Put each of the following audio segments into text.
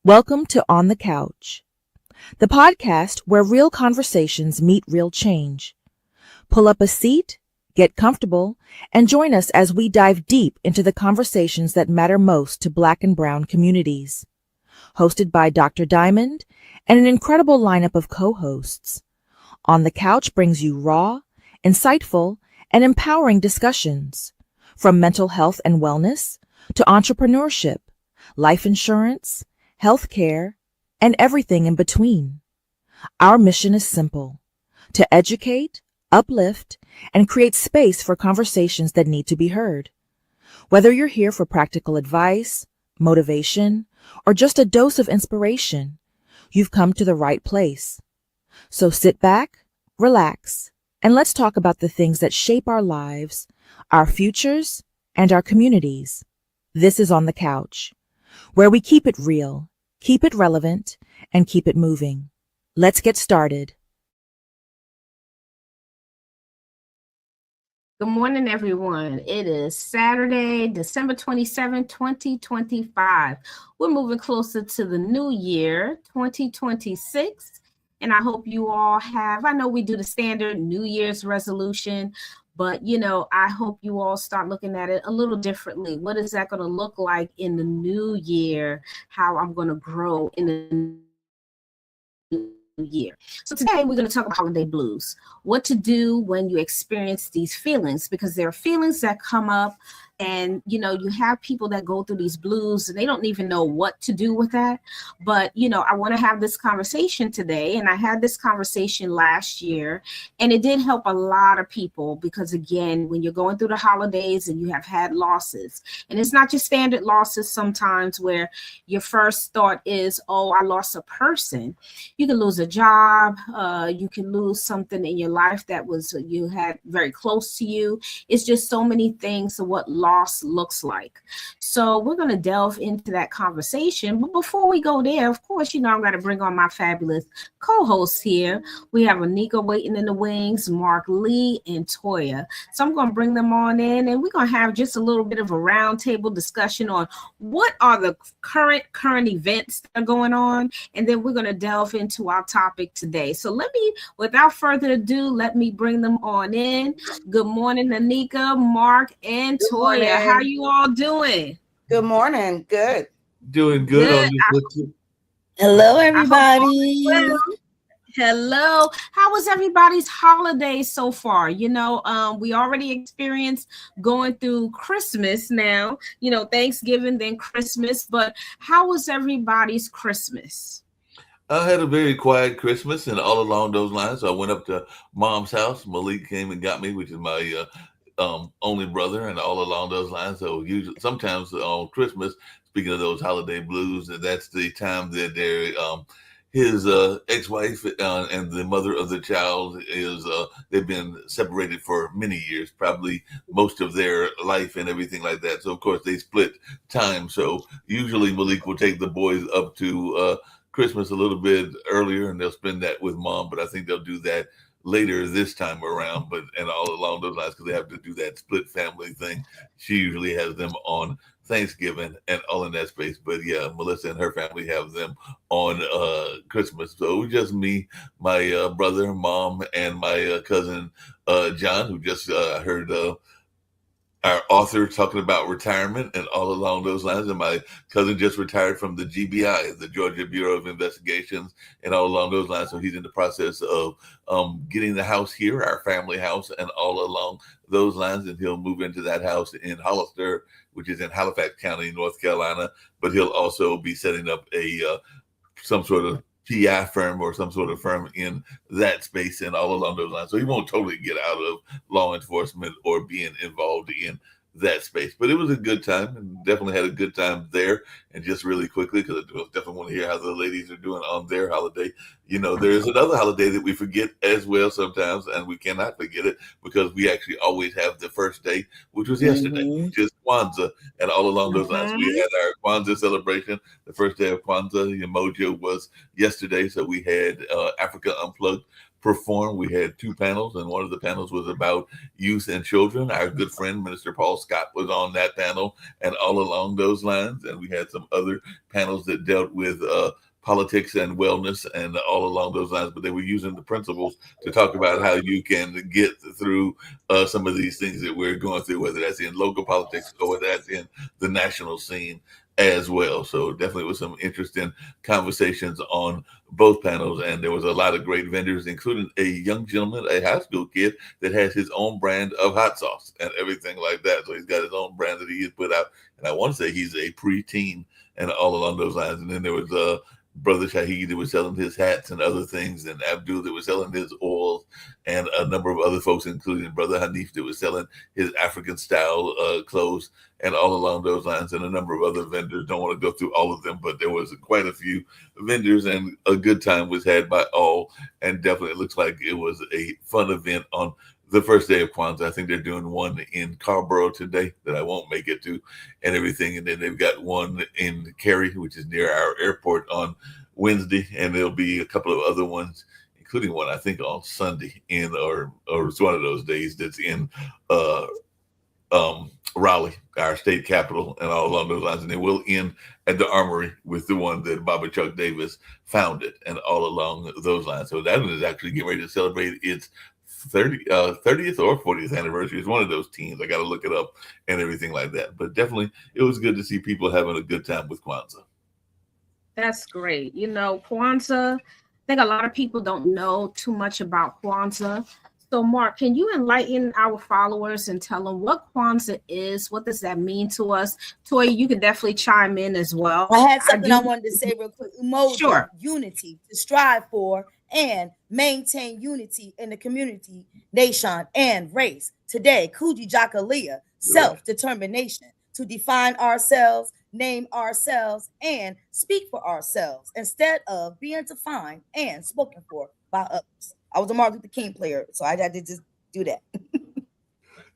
Welcome to On the Couch, the podcast where real conversations meet real change. Pull up a seat, get comfortable, and join us as we dive deep into the conversations that matter most to Black and Brown communities. Hosted by Dr. Diamond and an incredible lineup of co-hosts, On the Couch brings you raw, insightful, and empowering discussions, from mental health and wellness to entrepreneurship, life insurance, healthcare, and everything in between. Our mission is simple: to educate, uplift, and create space for conversations that need to be heard. Whether you're here for practical advice, motivation, or just a dose of inspiration, you've come to the right place. So sit back, relax, and let's talk about the things that shape our lives, our futures, and our communities. This is On the Couch, where we keep it real, keep it relevant, and keep it moving. Let's get started. Good morning, everyone. It is Saturday, December 27, 2025. We're moving closer to the new year, 2026. And I hope you all I know we do the standard New Year's resolution, but I hope you all start looking at it a little differently. What is that going to look like in the new year? How I'm going to grow in the year. So today we're going to talk about holiday blues, what to do when you experience these feelings, because there are feelings that come up and you have people that go through these blues and they don't even know what to do with that. But I want to have this conversation today, and I had this conversation last year, and it did help a lot of people, because again, when you're going through the holidays and you have had losses, and it's not just standard losses sometimes where your first thought is, oh, I lost a person. You can lose a job, you can lose something in your life that you had very close to you. It's just so many things of what loss looks like. So we're going to delve into that conversation. But before we go there, of course, I'm going to bring on my fabulous co-hosts here. We have Anika waiting in the wings, Mark Lee, and Toya. So I'm going to bring them on in, and we're going to have just a little bit of a roundtable discussion on what are the current events that are going on, and then we're going to delve into our topic today. So without further ado, let me bring them on in. Good morning, Anika, Mark, and Toya. How are you all doing? Good morning. Good. Doing good. Hello, everybody. Hello. How was everybody's holiday so far? We already experienced going through Christmas now, Thanksgiving, then Christmas. But how was everybody's Christmas? I had a very quiet Christmas, and all along those lines, I went up to Mom's house. Malik came and got me, which is my only brother, and all along those lines. So sometimes on Christmas, speaking of those holiday blues, that's the time that his ex-wife and the mother of the child they've been separated for many years, probably most of their life and everything like that. So of course they split time. So usually Malik will take the boys up to Christmas a little bit earlier, and they'll spend that with Mom. But I think they'll do that later this time around, and all along those lines, because they have to do that split family thing. She usually has them on Thanksgiving and all in that space. But yeah, Melissa and her family have them on Christmas. So it was just me, my brother, Mom, and my cousin John, who just heard our author talking about retirement and all along those lines. And my cousin just retired from the GBI, the Georgia Bureau of Investigations, and all along those lines. So he's in the process of getting the house here, our family house, and all along those lines. And he'll move into that house in Hollister, which is in Halifax County, North Carolina. But he'll also be setting up some sort of PI firm or some sort of firm in that space and all along those lines. So he won't totally get out of law enforcement or being involved in that space. But it was a good time, and definitely had a good time there. And just really quickly, because I definitely want to hear how the ladies are doing on their holiday. There's another holiday that we forget as well sometimes, and we cannot forget it because we actually always have the first day, which was yesterday, which is Kwanzaa. And all along those lines, we had our Kwanzaa celebration. The first day of Kwanzaa, Mojo was yesterday, so we had Africa Unplugged perform. We had 2 panels, and one of the panels was about youth and children. Our good friend, Minister Paul Scott, was on that panel, and all along those lines. And we had some other panels that dealt with politics and wellness and all along those lines, but they were using the principles to talk about how you can get through some of these things that we're going through, whether that's in local politics or whether that's in the national scene as well. So definitely was some interesting conversations on both panels, and there was a lot of great vendors, including a young gentleman, a high school kid that has his own brand of hot sauce and everything like that. So he's got his own brand that he has put out, and I want to say he's a preteen and all along those lines. And then there was Brother Shahid that was selling his hats and other things, and Abdul that was selling his oils, and a number of other folks, including Brother Hanif that was selling his African style clothes, and all along those lines, and a number of other vendors. Don't want to go through all of them, but there was quite a few vendors, and a good time was had by all, and definitely it looks like it was a fun event on the first day of Kwanzaa. I think they're doing one in Carborough today that I won't make it to and everything. And then they've got one in Cary, which is near our airport, on Wednesday. And there'll be a couple of other ones, including one, I think, on Sunday or it's one of those days that's in Raleigh, our state capital, and all along those lines. And they will end at the Armory with the one that Baba Chuck Davis founded, and all along those lines. So that one is actually getting ready to celebrate its 30th or 40th anniversary. It's one of those teams. I got to look it up and everything like that. But definitely, it was good to see people having a good time with Kwanzaa. That's great. Kwanzaa, I think a lot of people don't know too much about Kwanzaa. So, Mark, can you enlighten our followers and tell them what Kwanzaa is? What does that mean to us? Toya, you can definitely chime in as well. I had something I wanted to say real quick. Emoji, Sure. Unity, to strive for and maintain unity in the community, nation, and race. Today, Kuji Jakalia, self-determination, to define ourselves, name ourselves, and speak for ourselves instead of being defined and spoken for by others. I was a Martin Luther King player, so I had to just do that.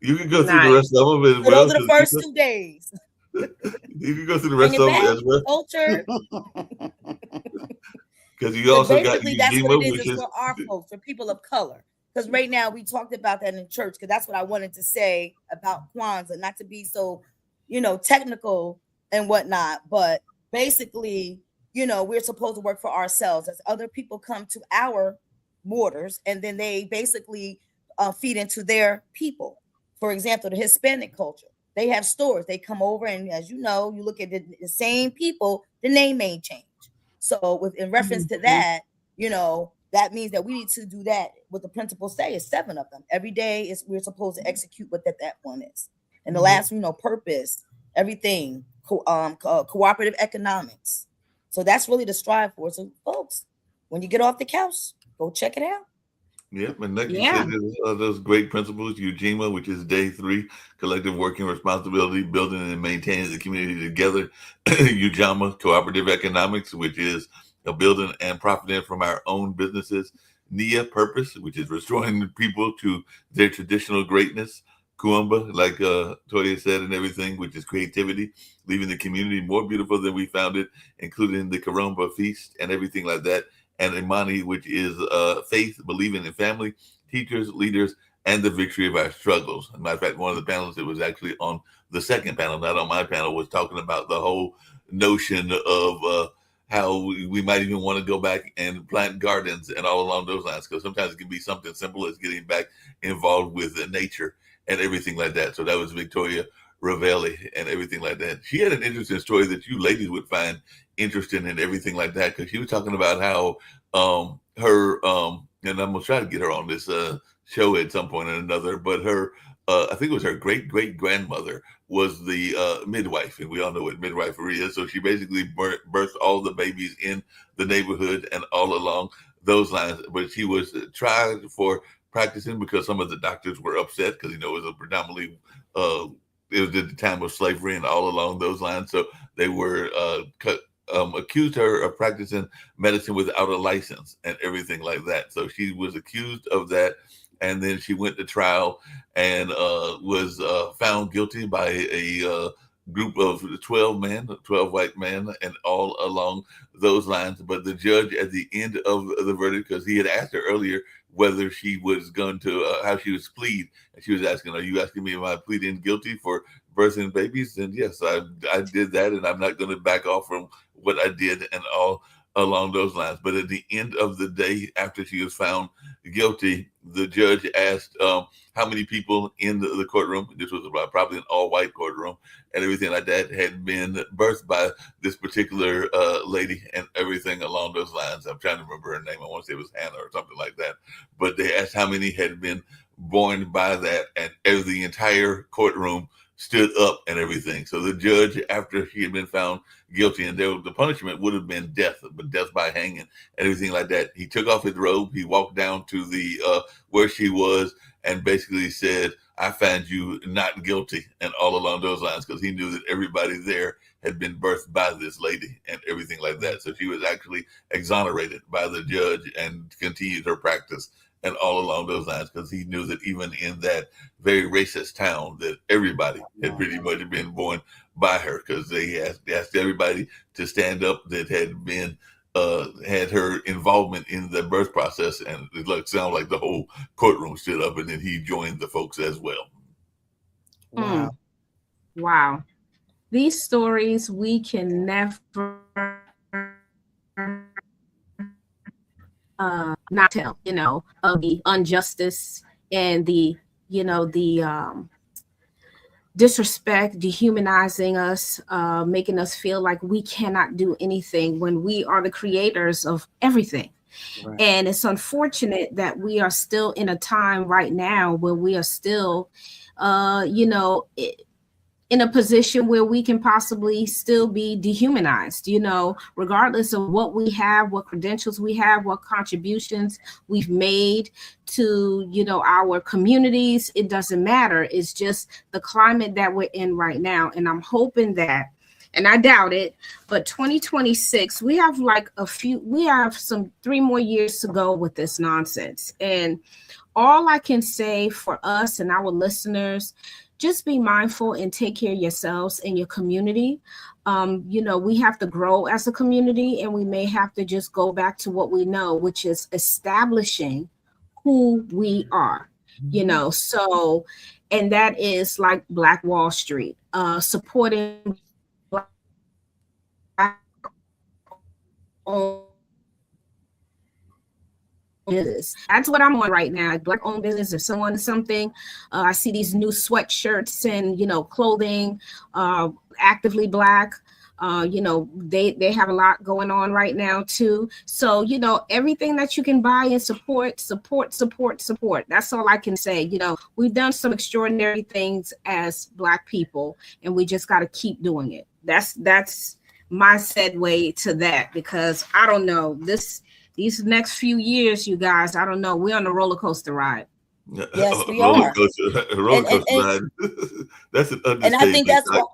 You can go through the rest of them as So well. those are the first 2 days. You can go through the rest of them as well. Culture. Because you also basically, got that's what it is. which It's for our folks, for people of color. Because right now we talked about that in church, because that's what I wanted to say about Kwanzaa, not to be so, technical and whatnot. But basically, we're supposed to work for ourselves as other people come to our borders, and then they basically feed into their people. For example, the Hispanic culture, they have stores. They come over, and as you know, you look at the same people, the name may change. So in reference to that, that means that we need to do that. What the principles say is 7 of them. Every day we're supposed to execute what that one is. And the last, purpose, everything, cooperative economics. So that's really the strive for. So folks, when you get off the couch, go check it out. Yep, and like you said, those great principles, UJIMA, which is day 3, collective working responsibility, building and maintaining the community together. UJAMA, cooperative economics, which is building and profiting from our own businesses. NIA, purpose, which is restoring people to their traditional greatness. Kuumba, like Toya said, and everything, which is creativity, leaving the community more beautiful than we found it, including the Karumba feast and everything like that. And Imani, which is faith, believing in family, teachers, leaders, and the victory of our struggles. As a matter of fact, one of the panels that was actually on the second panel, not on my panel, was talking about the whole notion of how we might even want to go back and plant gardens and all along those lines, because sometimes it can be something simple as getting back involved with nature and everything like that. So that was Victoria Ravelli and everything like that. She had an interesting story that you ladies would find interesting and everything like that, because she was talking about how her and I'm gonna try to get her on this show at some point or another, but her I think it was her great grandmother was the midwife, and we all know what midwifery is. So she basically birthed all the babies in the neighborhood and all along those lines. But she was tried for practicing because some of the doctors were upset, because it was a predominantly it was at the time of slavery and all along those lines. So they were accused her of practicing medicine without a license and everything like that. So she was accused of that. And then she went to trial and was found guilty by a group of 12 white men, and all along those lines. But the judge at the end of the verdict, because he had asked her earlier, whether she was going to how she was plead, and she was asking, "Are you asking me am I pleading guilty for birthing babies?" And yes, I did that, and I'm not going to back off from what I did, and all along those lines. But at the end of the day, after she was found guilty, the judge asked how many people in the courtroom. This was probably an all-white courtroom, and everything like that had been birthed by this particular lady, and everything along those lines. I'm trying to remember her name. I want to say it was Hannah or something like that. But they asked how many had been born by that, and the entire courtroom stood up and everything. So the judge, after he had been found guilty, and the punishment would have been death, but death by hanging and everything like that, he took off his robe, he walked down to the where she was, and basically said, "I find you not guilty," and all along those lines, because he knew that everybody there had been birthed by this lady and everything like that. So she was actually exonerated by the judge and continued her practice and all along those lines, because he knew that even in that very racist town, that everybody had pretty much been born by her, because they asked everybody to stand up that had been had her involvement in the birth process, and it sounded like the whole courtroom stood up, and then he joined the folks as well. Wow. Wow. These stories we can never not tell, of the injustice and the, the disrespect, dehumanizing us, making us feel like we cannot do anything when we are the creators of everything. Right. And it's unfortunate that we are still in a time right now where we are still, in a position where we can possibly still be dehumanized, regardless of what we have, what credentials we have, what contributions we've made to, our communities. It doesn't matter. It's just the climate that we're in right now. And I'm hoping that, and I doubt it, but 2026, we have some 3 more years to go with this nonsense. And all I can say for us and our listeners, just be mindful and take care of yourselves and your community. We have to grow as a community, and we may have to just go back to what we know, which is establishing who we are, so, and that is like Black Wall Street, supporting Black business. That's what I'm on right now. Black owned business. If someone is something, I see these new sweatshirts and clothing, actively Black. They have a lot going on right now too. So everything that you can buy and support. That's all I can say. We've done some extraordinary things as Black people, and we just got to keep doing it. That's my segue to that, because I don't know these next few years, you guys, I don't know. We're on a roller coaster ride. Yes, we are. Roller coaster ride. That's an understatement. And I think that's what.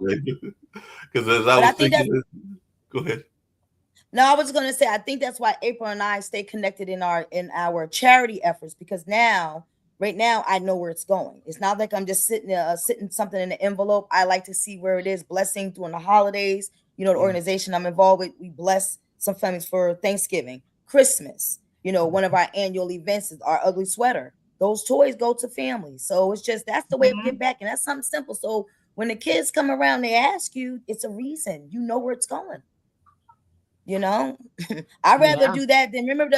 Because as I was thinking, go ahead. No, I was going to say, I think that's why April and I stay connected in our charity efforts, because right now, I know where it's going. It's not like I'm just sitting something in an envelope. I like to see where it is. Blessing during the holidays. The organization I'm involved with, we bless some families for Thanksgiving. Christmas, one of our annual events is our ugly sweater. Those toys go to families. So it's just, that's the way we get back. And that's something simple. So when the kids come around, they ask you, it's a reason, where it's going. I'd rather do that than remember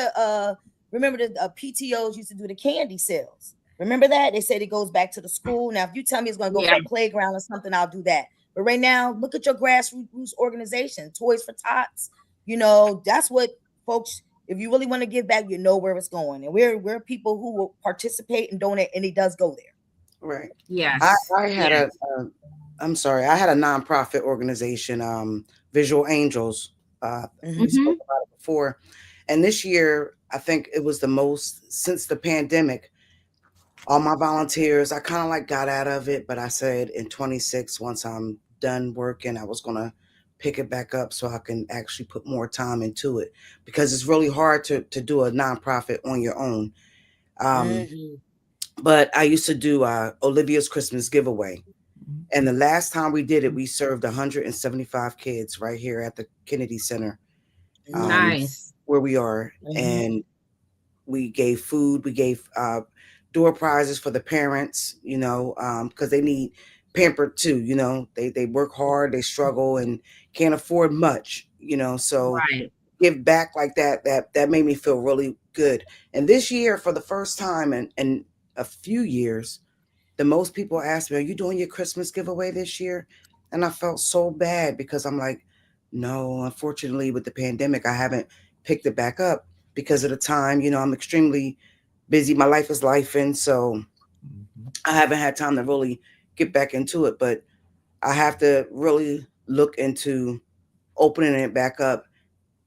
the PTOs used to do the candy sales. Remember that? They said it goes back to the school. Now, if you tell me it's going to go for a playground or something, I'll do that. But right now, look at your grassroots organization, Toys for Tots. That's what folks, if you really want to give back, where it's going. And we're people who will participate and donate, and it does go there. Right. Yes. I had I had a nonprofit organization, Visual Angels. We spoke about it before. And this year, I think it was the most since the pandemic. All my volunteers, I kind of got out of it, but I said in 26, once I'm done working, I was going to pick it back up so I can actually put more time into it, because it's really hard to do a nonprofit on your own. But I used to do Olivia's Christmas giveaway. And the last time we did it, we served 175 kids right here at the Kennedy Center. Nice. Where we are. And We gave food. We gave door prizes for the parents, because they need pampered too. They work hard, they struggle, and can't afford much. So Right. give back like that. That made me feel really good. And this year, for the first time in a few years, the most people asked me, "Are you doing your Christmas giveaway this year?" And I felt so bad because I'm like, no, unfortunately, with the pandemic, I haven't picked it back up because of the time. I'm extremely busy. My life is life, and so I haven't had time to really get back into it. But I have to really look into opening it back up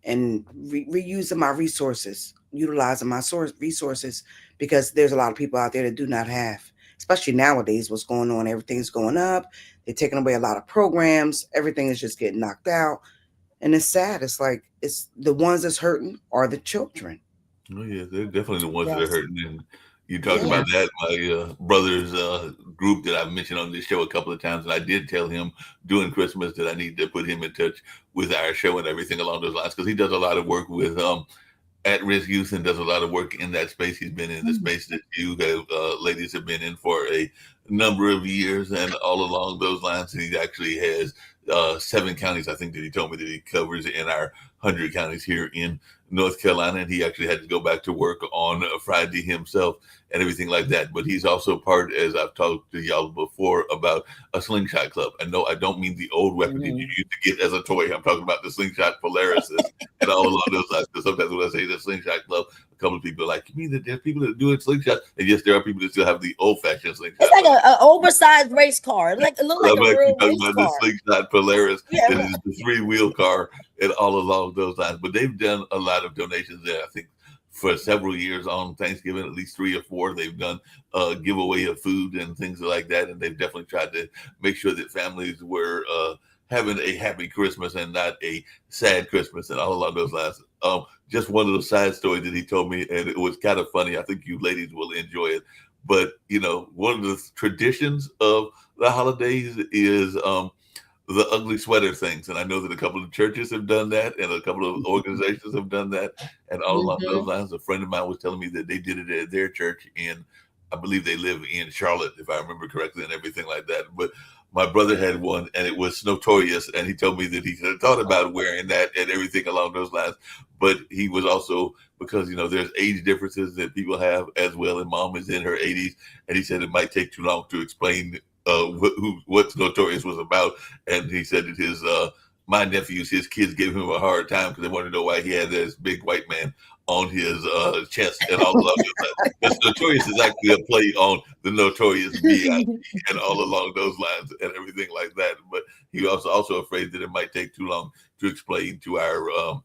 and reusing my resources, utilizing my resources, because there's a lot of people out there that do not have, especially nowadays, what's going on. Everything's going up. They're taking away a lot of programs. Everything is just getting knocked out. And it's sad. It's like, it's the ones that's hurting are the children. Oh yeah, they're definitely the ones that are Yes. hurting. And you talk Yeah. about that. My brother's group that I've mentioned on this show a couple of times, and I did tell him during Christmas that I need to put him in touch with our show and everything along those lines, because he does a lot of work with at-risk youth and does a lot of work in that space. He's been in the space that you ladies have been in for a number of years, and all along those lines, he actually has 7 counties, I think, that he told me that he covers in our 100 counties here in North Carolina. And he actually had to go back to work on Friday himself and everything like that. But he's also part, as I've talked to y'all before, about a slingshot club. And no, I don't mean the old weapon that you used to get as a toy. I'm talking about the slingshot Polaris and all along those lines. Because sometimes when I say the slingshot club, a couple of people are like, you mean that there's people that do it slingshot? And yes, there are people that still have the old-fashioned slingshot. It's like an oversized race car. It look like a real talking race about car. the slingshot Polaris. Yeah, That is the 3-wheel car and all along those lines. But they've done a lot of donations there. I think for several years on Thanksgiving, at least 3 or 4, they've done giveaway of food and things like that. And they've definitely tried to make sure that families were having a happy Christmas and not a sad Christmas and all along those lines. Just one little side story that he told me, and it was kind of funny. I think you ladies will enjoy it. But, one of the traditions of the holidays is the ugly sweater things. And I know that a couple of churches have done that and a couple of organizations have done that. And all along those lines, a friend of mine was telling me that they did it at their church I believe they live in Charlotte, if I remember correctly, and everything like that. But my brother had one and it was notorious. And he told me that he had thought about wearing that and everything along those lines. But he was also, because, there's age differences that people have as well. And mom is in her 80s. And he said it might take too long to explain what Notorious was about. And he said that my nephews, his kids gave him a hard time because they wanted to know why he had this big white man on his chest and all along that. Because Notorious is actually a play on the Notorious B.I.G. and all along those lines and everything like that. But he was also afraid that it might take too long to explain to our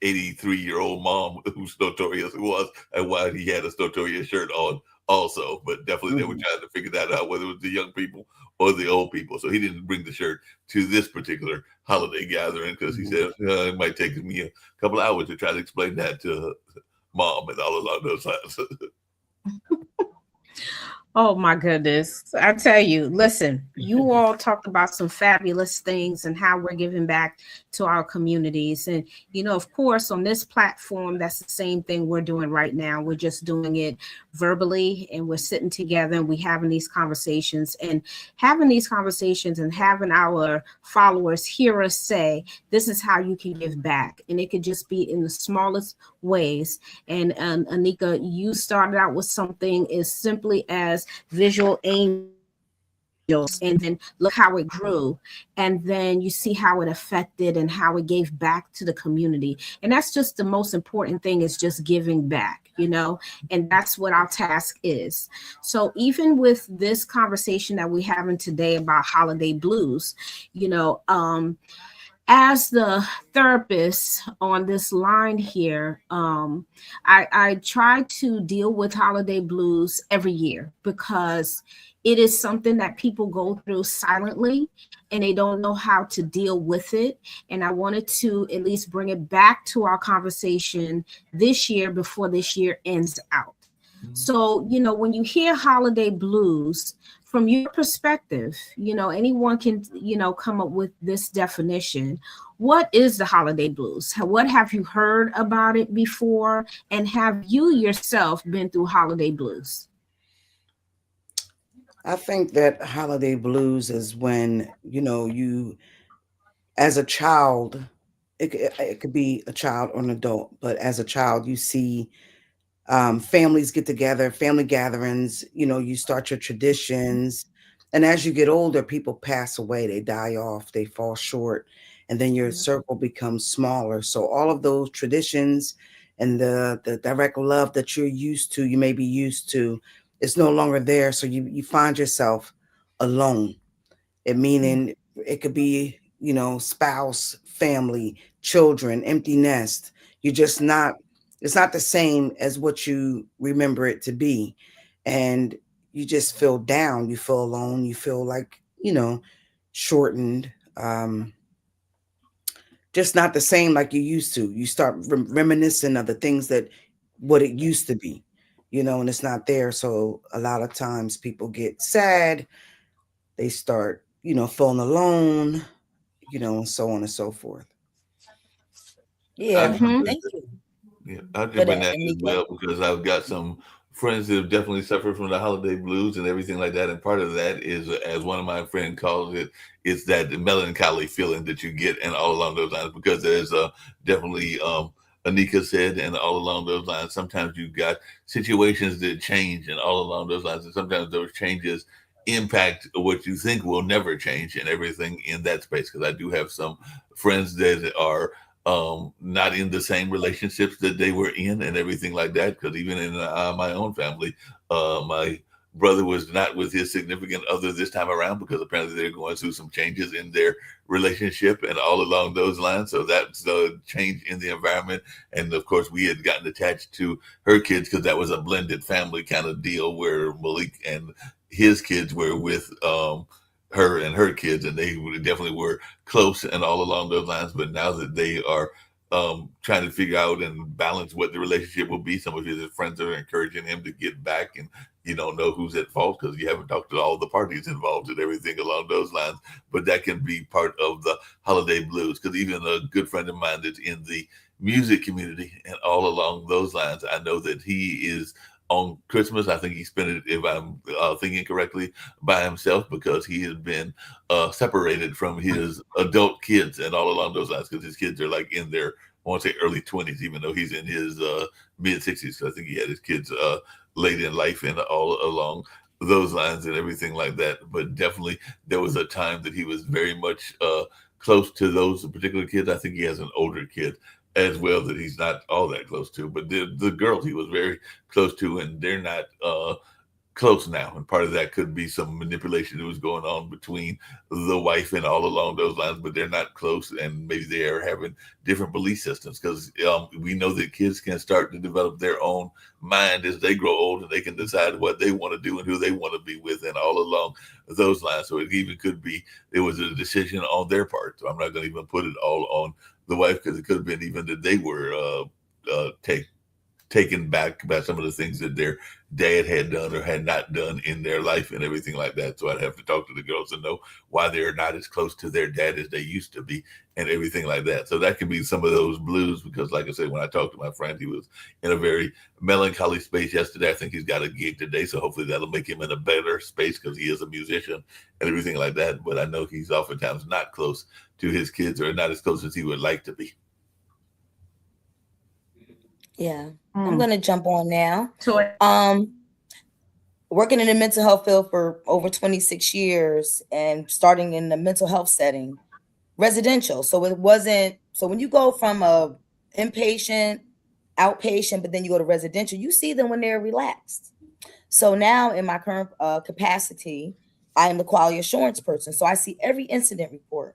83-year-old mom who's Notorious was and why he had a Notorious shirt on also. But definitely they were trying to figure that out, whether it was the young people or the old people. So he didn't bring the shirt to this particular holiday gathering because he said it might take me a couple of hours to try to explain that to mom and all along those lines. Oh my goodness. I tell you, listen, you all talked about some fabulous things and how we're giving back to our communities. And, of course, on this platform, that's the same thing we're doing right now. We're just doing it verbally and we're sitting together and we're having these conversations and having our followers hear us say, this is how you can give back. And it could just be in the smallest ways. And Anika, you started out with something as simply as visual angels, and then look how it grew, and then you see how it affected and how it gave back to the community. And that's just the most important thing, is just giving back, and that's what our task is. So even with this conversation that we're having today about holiday blues, as the therapist on this line here, I try to deal with holiday blues every year because it is something that people go through silently and they don't know how to deal with it. And I wanted to at least bring it back to our conversation this year before this year ends out. So, when you hear holiday blues, from your perspective, anyone can, come up with this definition. What is the holiday blues? What have you heard about it before? And have you yourself been through holiday blues? I think that holiday blues is when, you as a child, it could be a child or an adult, but as a child, you see families get together, family gatherings, you start your traditions. And as you get older, people pass away, they die off, they fall short, and then your circle becomes smaller. So all of those traditions and the direct love that you may be used to, it's no longer there. So you find yourself alone. It meaning it could be, spouse, family, children, empty nest. You're just not, it's not the same as what you remember it to be. And you just feel down, you feel alone, you feel like, shortened. Just not the same like you used to. You start reminiscing of the things that what it used to be, and it's not there. So a lot of times people get sad, they start, feeling alone, and so on and so forth. Yeah. Mhm. Thank you Yeah, I'll for jump in that, that as Anika. well because I've got some friends that have definitely suffered from the holiday blues and everything like that. And part of that is, as one of my friends calls it, it's that melancholy feeling that you get, and all along those lines. Because there's definitely, Anika said, and all along those lines, sometimes you've got situations that change, and all along those lines, and sometimes those changes impact what you think will never change and everything in that space. Because I do have some friends that are not in the same relationships that they were in and everything like that. Because even in my own family, my brother was not with his significant other this time around because apparently they're going through some changes in their relationship and all along those lines. So that's the change in the environment. And of course, we had gotten attached to her kids because that was a blended family kind of deal where Malik and his kids were with her and her kids, and they definitely were close and all along those lines. But now that they are trying to figure out and balance what the relationship will be, some of his friends are encouraging him to get back, and you don't know who's at fault because you haven't talked to all the parties involved and everything along those lines. But that can be part of the holiday blues because even a good friend of mine that's in the music community and all along those lines, I know that he is on Christmas. I think he spent it, if I'm thinking correctly, by himself because he has been separated from his adult kids and all along those lines because his kids are like in their, I want to say early 20s, even though he's in his mid 60s. So I think he had his kids late in life and all along those lines and everything like that. But definitely there was a time that he was very much close to those particular kids. I think he has an older kid as well that he's not all that close to, but the girls he was very close to, and they're not close now. And part of that could be some manipulation that was going on between the wife and all along those lines, but they're not close. And maybe they are having different belief systems because we know that kids can start to develop their own mind as they grow old and they can decide what they want to do and who they want to be with and all along those lines. So it even could be it was a decision on their part. So I'm not going to even put it all on the wife because it could have been even that they were taken back by some of the things that their dad had done or had not done in their life and everything like that. So I'd have to talk to the girls and know why they're not as close to their dad as they used to be and everything like that. So that could be some of those blues because, like I said, when I talked to my friend, he was in a very melancholy space yesterday. I think he's got a gig today, so hopefully that'll make him in a better space because he is a musician and everything like that. But I know he's oftentimes not close to his kids or not as close as he would like to be. Yeah. I'm gonna jump on now. So Working in the mental health field for over 26 years and starting in the mental health setting, residential. So it wasn't, so when you go from a inpatient, outpatient, but then you go to residential, you see them when they're relaxed. So now in my current capacity, I am the quality assurance person. So I see every incident report.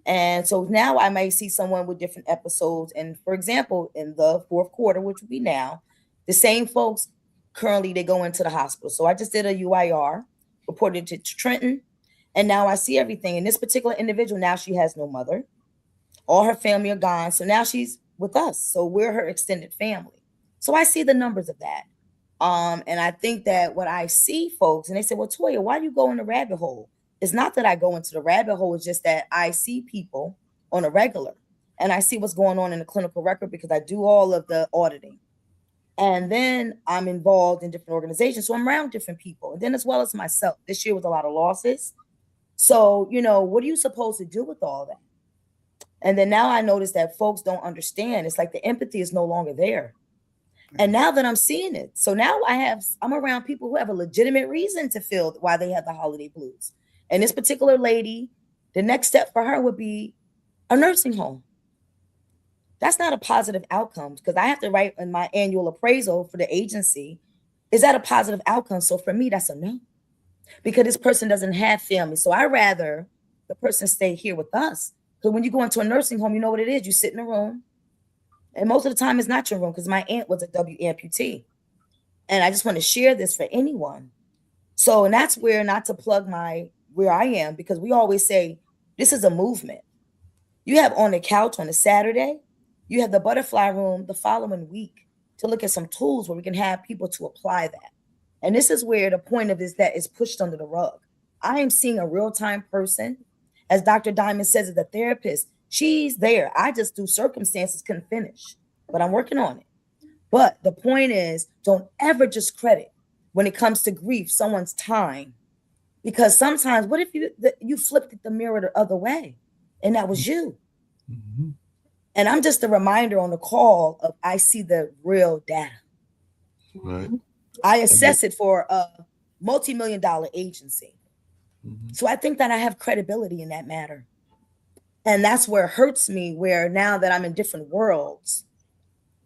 And so now I may see someone with different episodes. And for example, in the fourth quarter, which will be now, the same folks currently they go into the hospital. So I just did a UIR, reported to Trenton, and now I see everything. And this particular individual, now she has no mother. All her family are gone. So now she's with us. So we're her extended family. So I see the numbers of that. And I think that what I see folks, and they say, well, Toya, why do you go in the rabbit hole? It's not that I go into the rabbit hole. It's just that I see people on a regular and I see what's going on in the clinical record because I do all of the auditing. And then I'm involved in different organizations. So I'm around different people. And then as well as myself, this year was a lot of losses. So, you know, what are you supposed to do with all that? And then now I notice that folks don't understand. It's like the empathy is no longer there. And now that I'm seeing it, so now I'm around people who have a legitimate reason to feel why they have the holiday blues. And this particular lady, the next step for her would be a nursing home. That's not a positive outcome because I have to write in my annual appraisal for the agency. Is that a positive outcome? So for me, that's a no, because this person doesn't have family. So I rather the person stay here with us. Because when you go into a nursing home, you know what it is. You sit in a room. And most of the time it's not your room because my aunt was a W amputee. And I just want to share this for anyone. So, and that's where, not to plug where I am, because we always say, this is a movement. You have on the couch on a Saturday, you have the butterfly room the following week to look at some tools where we can have people to apply that. And this is where the point of this that is pushed under the rug. I am seeing a real-time person. As Dr. Diamond says, as a therapist, she's there. I just, through circumstances, couldn't finish, but I'm working on it. But the point is, don't ever just credit when it comes to grief, someone's time. Because sometimes, what if you flipped the mirror the other way and that was you? Mm-hmm. And I'm just a reminder on the call of I see the real data. Right. I assess it for a multi-million-dollar agency. Mm-hmm. So I think that I have credibility in that matter. And that's where it hurts me, where now that I'm in different worlds.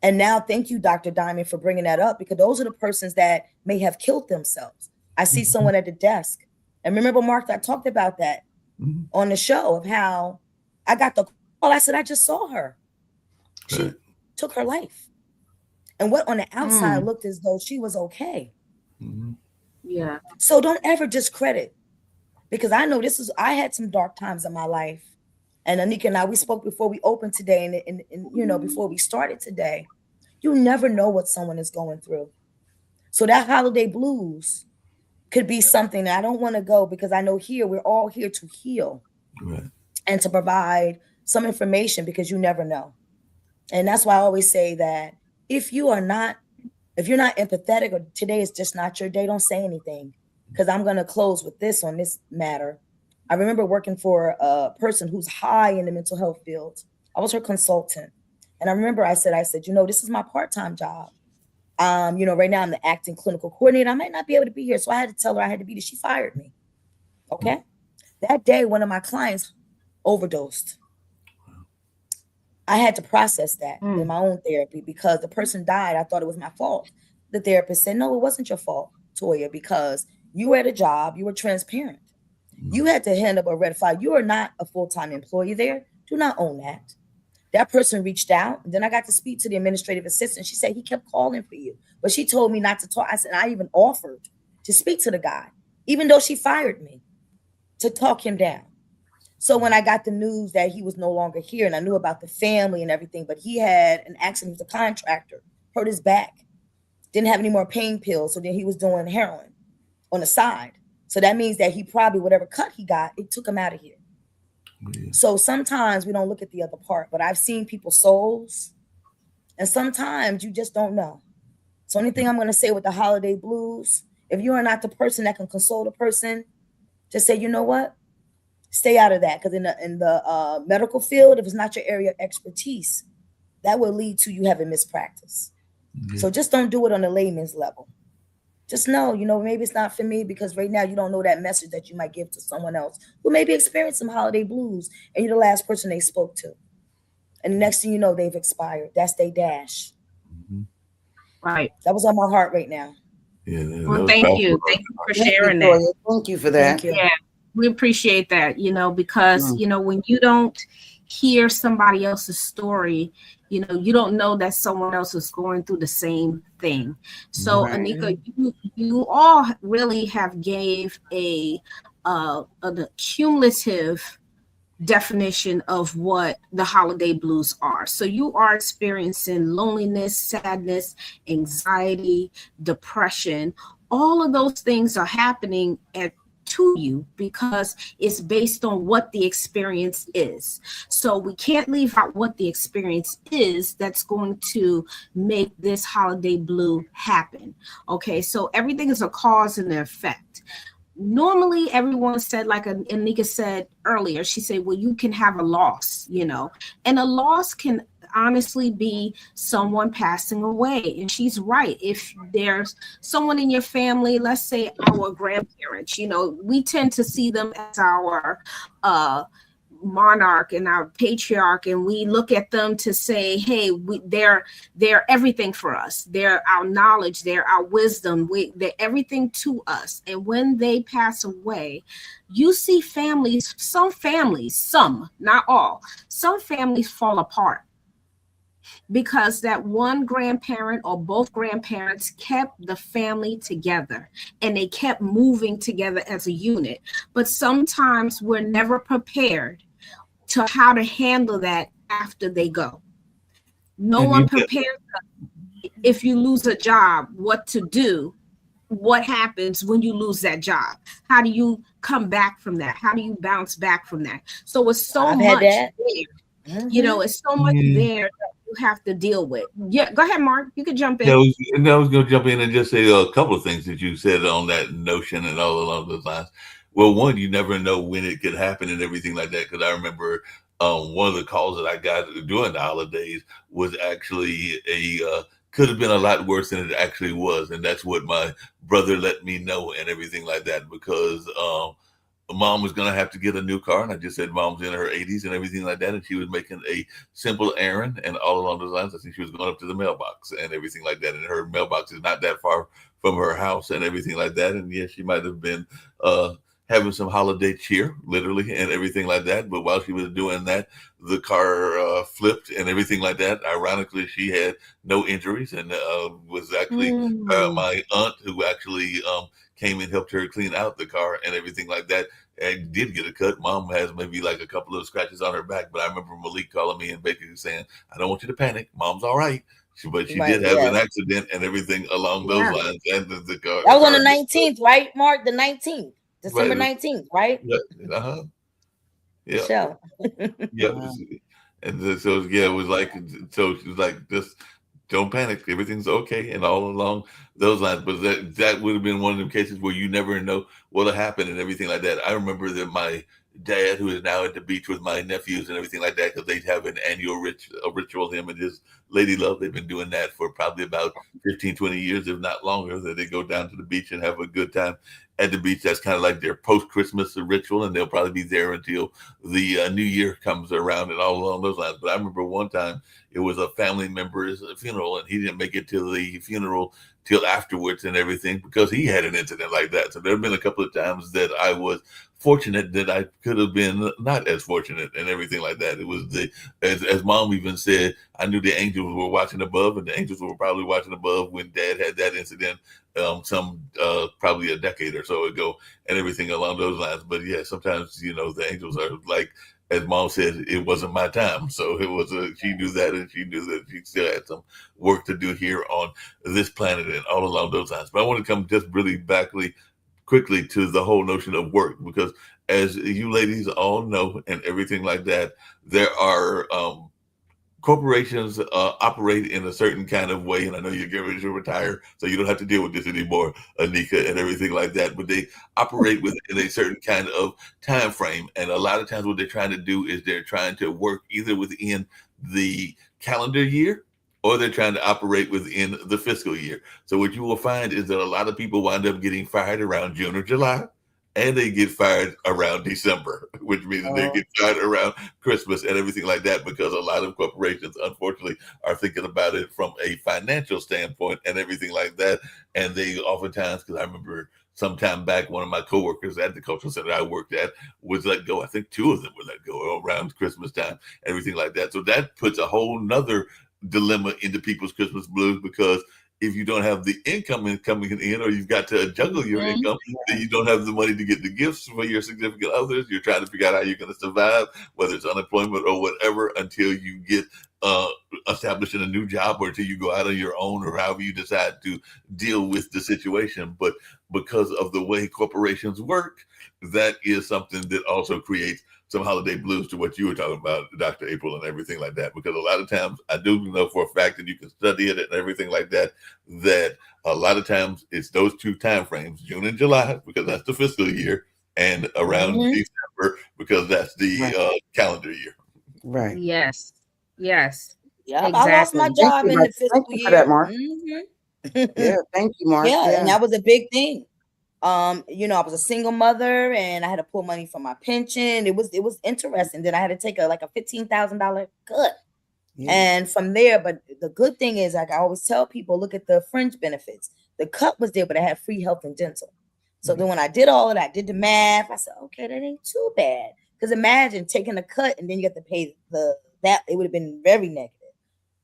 And now, thank you, Dr. Diamond, for bringing that up, because those are the persons that may have killed themselves. I see someone at the desk. And remember, Mark, I talked about that on the show of how I got the call. I said, I just saw her. She took her life. And what on the outside looked as though she was okay. Mm-hmm. Yeah. So don't ever discredit, because I know I had some dark times in my life. And Anika and I, we spoke before we opened today and you know, before we started today. You never know what someone is going through. So that holiday blues could be something that I don't want to go, because I know we're all here to heal and to provide some information, because you never know. And that's why I always say that if you're not empathetic, or today is just not your day, don't say anything, because I'm going to close with this on this matter. I remember working for a person who's high in the mental health field. I was her consultant. And I remember I said, you know, this is my part-time job. You know, right now I'm the acting clinical coordinator. I might not be able to be here. So I had to tell her I had to be there. She fired me. Okay. That day, one of my clients overdosed. I had to process that in my own therapy, because the person died. I thought it was my fault. The therapist said, no, it wasn't your fault, Toya, because you were at a job. You were transparent. You had to hand up a red flag. You are not a full-time employee there. Do not own that. That person reached out. And then I got to speak to the administrative assistant. She said he kept calling for you, but she told me not to talk. I said, I even offered to speak to the guy, even though she fired me, to talk him down. So when I got the news that he was no longer here, and I knew about the family and everything, but he had an accident. He was a contractor, hurt his back, didn't have any more pain pills. So then he was doing heroin on the side. So that means that he probably, whatever cut he got, it took him out of here. Yeah. So sometimes we don't look at the other part, but I've seen people's souls, and sometimes you just don't know. So anything I'm going to say with the holiday blues, if you are not the person that can console the person, just say, you know what? Stay out of that. Because in the medical field, if it's not your area of expertise, that will lead to you having mispractice. Yeah. So just don't do it on a layman's level. Just know, you know, maybe it's not for me, because right now you don't know that message that you might give to someone else who maybe experienced some holiday blues, and you're the last person they spoke to. And the next thing you know, they've expired. That's their dash. Mm-hmm. Right. That was on my heart right now. Yeah. Well, thank you. Thank you for sharing that. Thank you for that. Thank you. Yeah, we appreciate that, you know, because, you know, when you don't hear somebody else's story, you know, you don't know that someone else is going through the same thing. So, Anika, you all really have gave a cumulative definition of what the holiday blues are. So you are experiencing loneliness, sadness, anxiety, depression. All of those things are happening to you because it's based on what the experience is. So we can't leave out what the experience is that's going to make this holiday blue happen. Okay, so everything is a cause and an effect. Normally everyone said, like Anika said earlier, she said, well, you can have a loss, and a loss can honestly be someone passing away. And she's right. If there's someone in your family, let's say our grandparents, we tend to see them as our monarch and our patriarch, and we look at them to say, hey, they're everything for us. They're our knowledge, they're our wisdom, they're everything to us. And when they pass away, you see some, not all, some families fall apart because that one grandparent or both grandparents kept the family together and they kept moving together as a unit. But sometimes we're never prepared to how to handle that after they go. No one prepares us. If you lose a job, what to do, what happens when you lose that job, how do you come back from that, how do you bounce back from that? So it's so much there. It's so much there that you have to deal with. Yeah, go ahead, Mark, you could jump in. I was going to jump in and just say a couple of things that you said on that notion and all along those lines. Well, one, you never know when it could happen and everything like that. Because I remember one of the calls that I got during the holidays was actually could have been a lot worse than it actually was. And that's what my brother let me know and everything like that, because mom was going to have to get a new car. And I just said mom's in her 80s and everything like that. And she was making a simple errand. And all along those lines, I think she was going up to the mailbox and everything like that. And her mailbox is not that far from her house and everything like that. And yeah, she might have been having some holiday cheer, literally, and everything like that. But while she was doing that, the car flipped and everything like that. Ironically, she had no injuries and was actually my aunt who actually came and helped her clean out the car and everything like that, and did get a cut. Mom has maybe like a couple of scratches on her back, but I remember Malik calling me and basically saying, I don't want you to panic. Mom's all right. But she did have an accident and everything along those lines. And the car. That was on the 19th, right, Mark? The 19th. December 19th, right? Yeah. Yeah. So. Yeah. And so, yeah, it was like, so she was like, just don't panic. Everything's okay. And all along those lines. But that would have been one of the cases where you never know what'll happen and everything like that. I remember that my dad, who is now at the beach with my nephews and everything like that, because they have an annual ritual, him and his lady love. They've been doing that for probably about 15, 20 years, if not longer, that they go down to the beach and have a good time at the beach. That's kind of like their post-Christmas ritual, and they'll probably be there until the new year comes around and all along those lines. But I remember one time it was a family member's funeral, and he didn't make it to the funeral till afterwards and everything because he had an incident like that. So there have been a couple of times that I was fortunate that I could have been not as fortunate and everything like that. It was as mom even said, I knew the angels were watching above, and the angels were probably watching above when dad had that incident probably a decade or so ago and everything along those lines. But yeah, sometimes, the angels are like, as mom said, it wasn't my time. So it was she knew that, and she knew that she still had some work to do here on this planet and all along those lines. But I want to come just really quickly to the whole notion of work, because as you ladies all know and everything like that, there are corporations operate in a certain kind of way, and I know you're getting ready to retire, so you don't have to deal with this anymore, Anika, and everything like that. But they operate within a certain kind of time frame, and a lot of times what they're trying to do is they're trying to work either within the calendar year or they're trying to operate within the fiscal year. So what you will find is that a lot of people wind up getting fired around June or July, and they get fired around December, which means they get fired around Christmas and everything like that, because a lot of corporations, unfortunately, are thinking about it from a financial standpoint and everything like that. And they oftentimes, because I remember sometime back, one of my coworkers at the cultural center I worked at was let go. I think 2 of them were let go around Christmas time, everything like that. So that puts a whole nother dilemma into people's Christmas blues, because if you don't have the income coming in, or you've got to juggle your income, then you don't have the money to get the gifts for your significant others. You're trying to figure out how you're going to survive, whether it's unemployment or whatever, until you get established in a new job, or until you go out on your own, or however you decide to deal with the situation. But because of the way corporations work, that is something that also creates some holiday blues to what you were talking about, Dr. April, and everything like that. Because a lot of times, I do know for a fact that you can study it and everything like that, that a lot of times it's those two time frames, June and July, because that's the fiscal year, and around December, because that's the calendar year. Right. Yes. Yes. Yeah, Exactly. I lost my job in the fiscal Thank you year. for that, Mark. Mhm. Yeah, thank you, Mark. Yeah, and that was a big thing. You know, I was a single mother and I had to pull money from my pension. It was interesting. Then I had to take a $15,000 cut. Yeah. And from there, but the good thing is, like I always tell people, look at the fringe benefits. The cut was there, but I had free health and dental. So then when I did all of that, did the math, I said, okay, that ain't too bad. Because imagine taking a cut and then you have to pay that, it would have been very negative.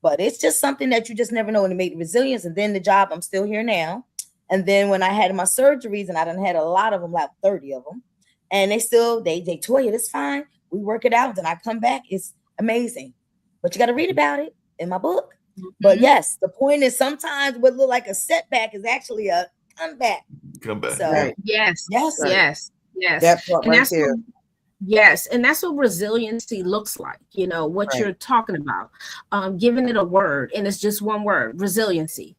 But it's just something that you just never know, and it made resilience. And then the job, I'm still here now. And then when I had my surgeries, and I done had a lot of them, like 30 of them, and they Toya, it's fine. We work it out. Then I come back. It's amazing. But you got to read about it in my book. But yes, the point is sometimes what look like a setback is actually a comeback. So, Right. Yes. Yes. Right. Yes. Yes. That part And right that's there. Yes, and that's what resiliency looks like. You know what Right. you're talking about, giving it a word, and it's just one word: resiliency.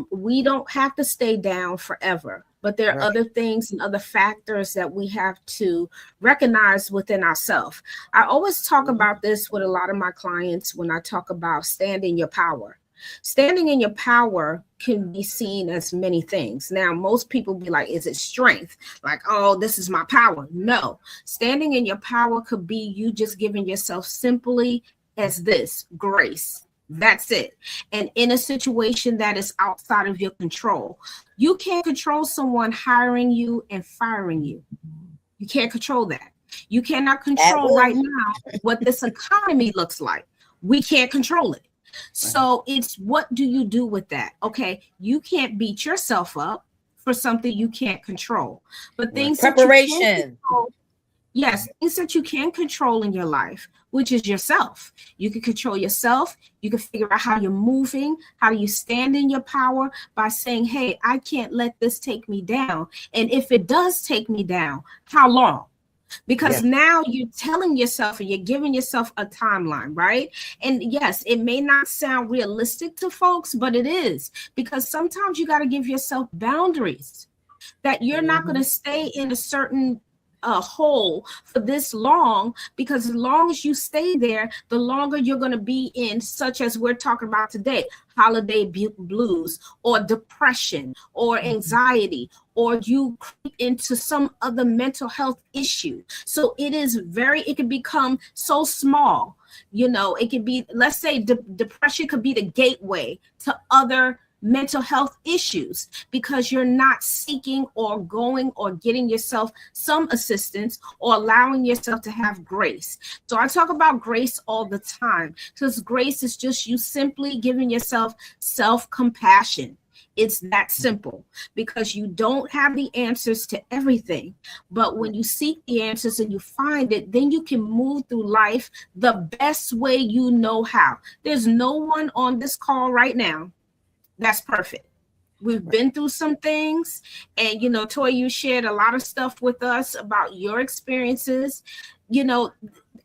We don't have to stay down forever, but there are Right. other things and other factors that we have to recognize within ourselves. I always talk about this with a lot of my clients when I talk about standing your power. Standing in your power can be seen as many things. Now, most people be like, is it strength? Like, oh, this is my power. No, standing in your power could be you just giving yourself simply as this grace. That's it. And in a situation that is outside of your control, you can't control someone hiring you and firing you. You can't control that. You cannot control right now what this economy looks like. We can't control it. So it's, what do you do with that? Okay, you can't beat yourself up for something you can't control, but things preparation. That you can control, yes, things that you can control in your life, which is yourself. You can control yourself. You can figure out how you're moving, how you stand in your power by saying, hey, I can't let this take me down. And if it does take me down, how long? Because now you're telling yourself and you're giving yourself a timeline, right? And yes, it may not sound realistic to folks, but it is, because sometimes you got to give yourself boundaries that you're not going to stay in a certain hole for this long, because as long as you stay there, the longer you're going to be in, such as we're talking about today, holiday blues or depression or anxiety, or you creep into some other mental health issue. So it can become so small. You know, it could be, let's say depression could be the gateway to other mental health issues, because you're not seeking or going or getting yourself some assistance or allowing yourself to have grace. So I talk about grace all the time, because grace is just you simply giving yourself self-compassion. It's that simple, because you don't have the answers to everything. But when you seek the answers and you find it, then you can move through life the best way you know how. There's no one on this call right now that's perfect. We've been through some things, and you know, Toy, you shared a lot of stuff with us about your experiences. You know,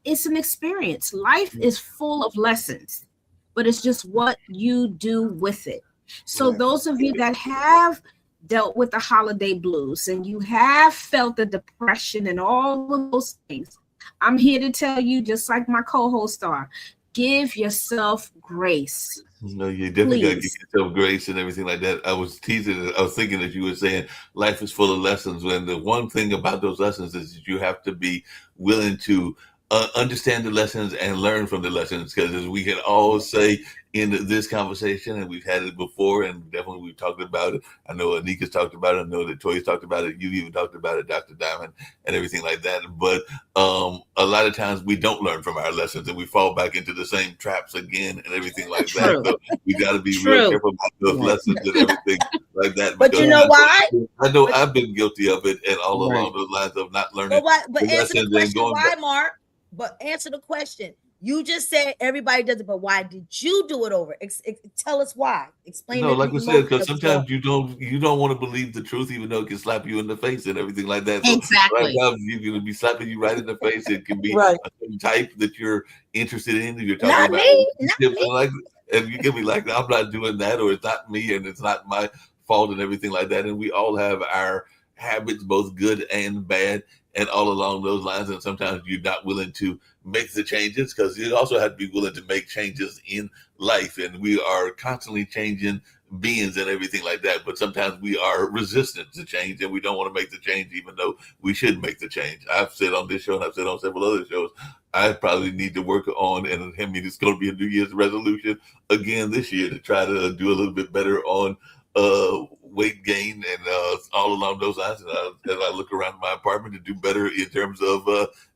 it's an experience. Life is full of lessons, but it's just what you do with it. So those of you that have dealt with the holiday blues and you have felt the depression and all of those things, I'm here to tell you, just like my co-host are, give yourself grace. No, you definitely got to give yourself grace and everything like that. I was teasing. I was thinking that you were saying life is full of lessons. When the one thing about those lessons is that you have to be willing to understand the lessons and learn from the lessons, because as we can all say in this conversation, and we've had it before, and definitely we've talked about it. I know Anika's talked about it. I know that Toya's talked about it. You even talked about it, Dr. Diamond, and everything like that. But a lot of times we don't learn from our lessons, and we fall back into the same traps again, and everything like that. So we got to be real careful about those lessons and everything like that. But you know why? I know I've been guilty of it, and all along those lines of not learning. But answer the question, why, Mark? But answer the question. You just said everybody does it, but why did you do it over? Tell us why. Explain. No, like we said, because sometimes you don't want to believe the truth, even though it can slap you in the face and everything like that. So exactly. Right now, you're going to be slapping you right in the face. It can be a certain type that you're interested in. If you're talking not about me. like, and you can be like, I'm not doing that, or it's not me, and it's not my fault, and everything like that. And we all have our habits, both good and bad, and all along those lines. And sometimes you're not willing to make the changes, because you also have to be willing to make changes in life. And we are constantly changing beings and everything like that. But sometimes we are resistant to change, and we don't want to make the change, even though we should make the change. I've said on this show, and I've said on several other shows, I probably need to work on, and I mean, it's going to be a New Year's resolution again this year, to try to do a little bit better on weight gain and all along those lines. And as I look around my apartment, to do better in terms of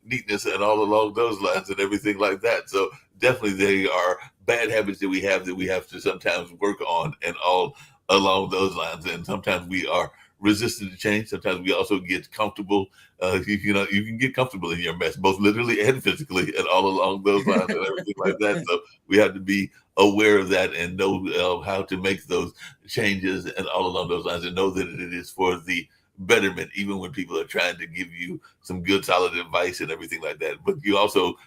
neatness and all along those lines and everything like that. So definitely they are bad habits that we have to sometimes work on, and all along those lines. And sometimes we are resistant to change. Sometimes we also get comfortable. You can get comfortable in your mess, both literally and physically, and all along those lines and everything like that. So we have to be aware of that and know how to make those changes and all along those lines, and know that it is for the betterment, even when people are trying to give you some good, solid advice and everything like that. But you also,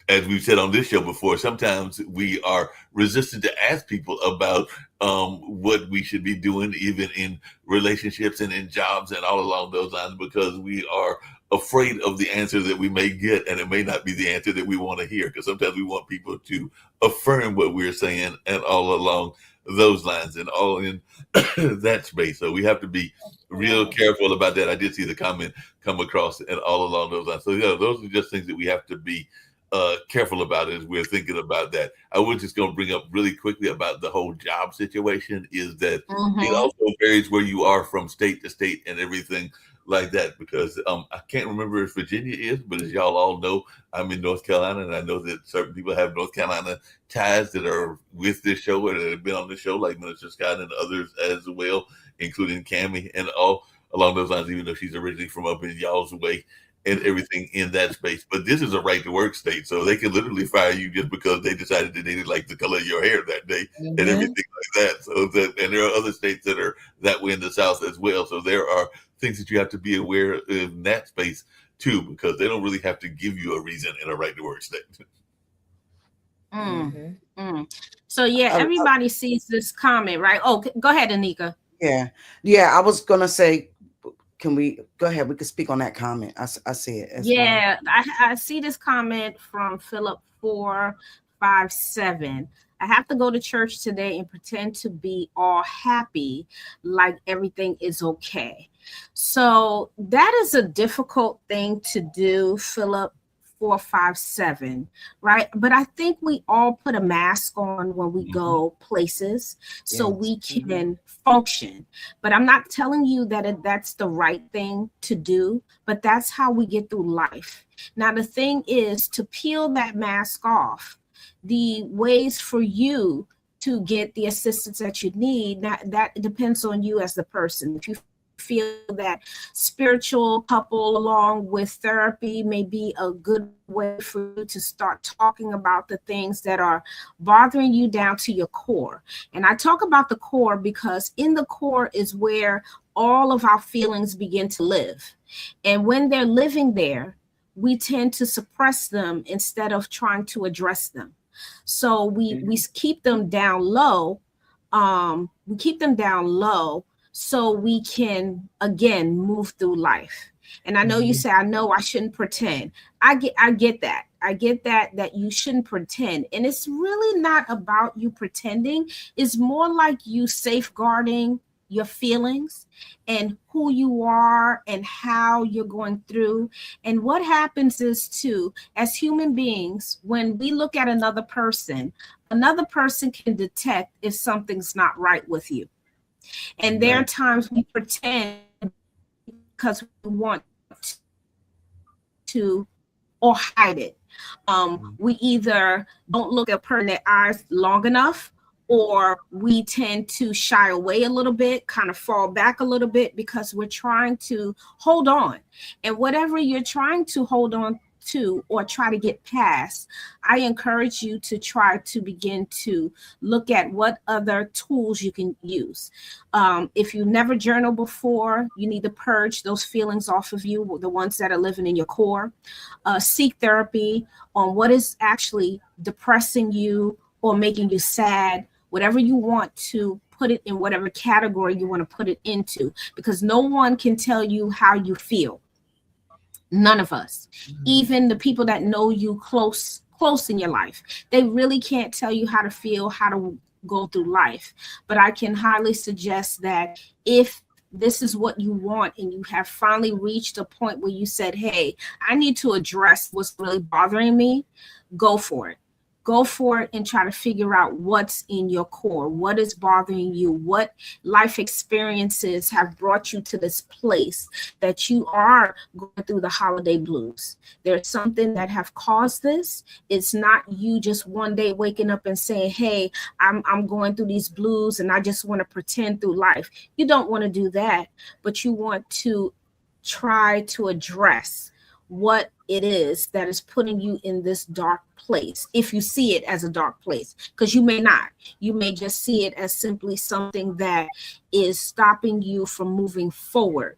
as we've said on this show before, sometimes we are resistant to ask people about what we should be doing, even in relationships and in jobs and all along those lines, because we are afraid of the answer that we may get, and it may not be the answer that we want to hear, because sometimes we want people to affirm what we're saying and all along those lines and all in that space. So we have to be real careful about that. I did see the comment come across and all along those lines. So yeah, those are just things that we have to be careful about as we're thinking about that. I was just going to bring up really quickly about the whole job situation, is that it also varies where you are from state to state and everything like that, because I can't remember if Virginia is, but as y'all all know, I'm in North Carolina, and I know that certain people have North Carolina ties that are with this show or that have been on the show, like Minister Scott and others as well, including Cammie and all along those lines, even though she's originally from up in y'all's way and everything in that space. But this is a right to work state, so they can literally fire you just because they decided that they didn't like the color of your hair that day and everything like that. So and there are other states that are that way in the South as well. So there are things that you have to be aware of in that space too, because they don't really have to give you a reason in a right to work state. So yeah, everybody sees this comment, right? Oh, go ahead, Anika. Yeah. I was gonna say, can we go ahead? We could speak on that comment. I see it. Yeah, well. I see this comment from Philip 457. I have to go to church today and pretend to be all happy, like everything is okay. So that is a difficult thing to do, Philip 457, right? But I think we all put a mask on when we go places so we can function. But I'm not telling you that that's the right thing to do, but that's how we get through life. Now, the thing is to peel that mask off. The ways for you to get the assistance that you need, that depends on you as the person. If you feel that spiritual couple along with therapy may be a good way for you to start talking about the things that are bothering you down to your core. And I talk about the core because in the core is where all of our feelings begin to live. And when they're living there, we tend to suppress them instead of trying to address them. So we keep them down low. So we can, again, move through life. And I know you say, I know I shouldn't pretend. I get that. I get that you shouldn't pretend. And it's really not about you pretending. It's more like you safeguarding your feelings and who you are and how you're going through. And what happens is too, as human beings, when we look at another person can detect if something's not right with you. And there are times we pretend because we want to or hide it. We either don't look at a person in their eyes long enough, or we tend to shy away a little bit, kind of fall back a little bit because we're trying to hold on. And whatever you're trying to hold on to or try to get past, I encourage you to try to begin to look at what other tools you can use. If you never journaled before, you need to purge those feelings off of you, the ones that are living in your core. Seek therapy on what is actually depressing you or making you sad, whatever you want to put it in, whatever category you want to put it into, because no one can tell you how you feel. None of us, even the people that know you close in your life, they really can't tell you how to feel, how to go through life. But I can highly suggest that if this is what you want and you have finally reached a point where you said, hey, I need to address what's really bothering me, go for it. Go for it and try to figure out what's in your core, what is bothering you, what life experiences have brought you to this place that you are going through the holiday blues. There's something that have caused this. It's not you just one day waking up and saying, hey, I'm going through these blues and I just want to pretend through life. You don't want to do that, but you want to try to address what it is that is putting you in this dark place, if you see it as a dark place, because you may not. You may just see it as simply something that is stopping you from moving forward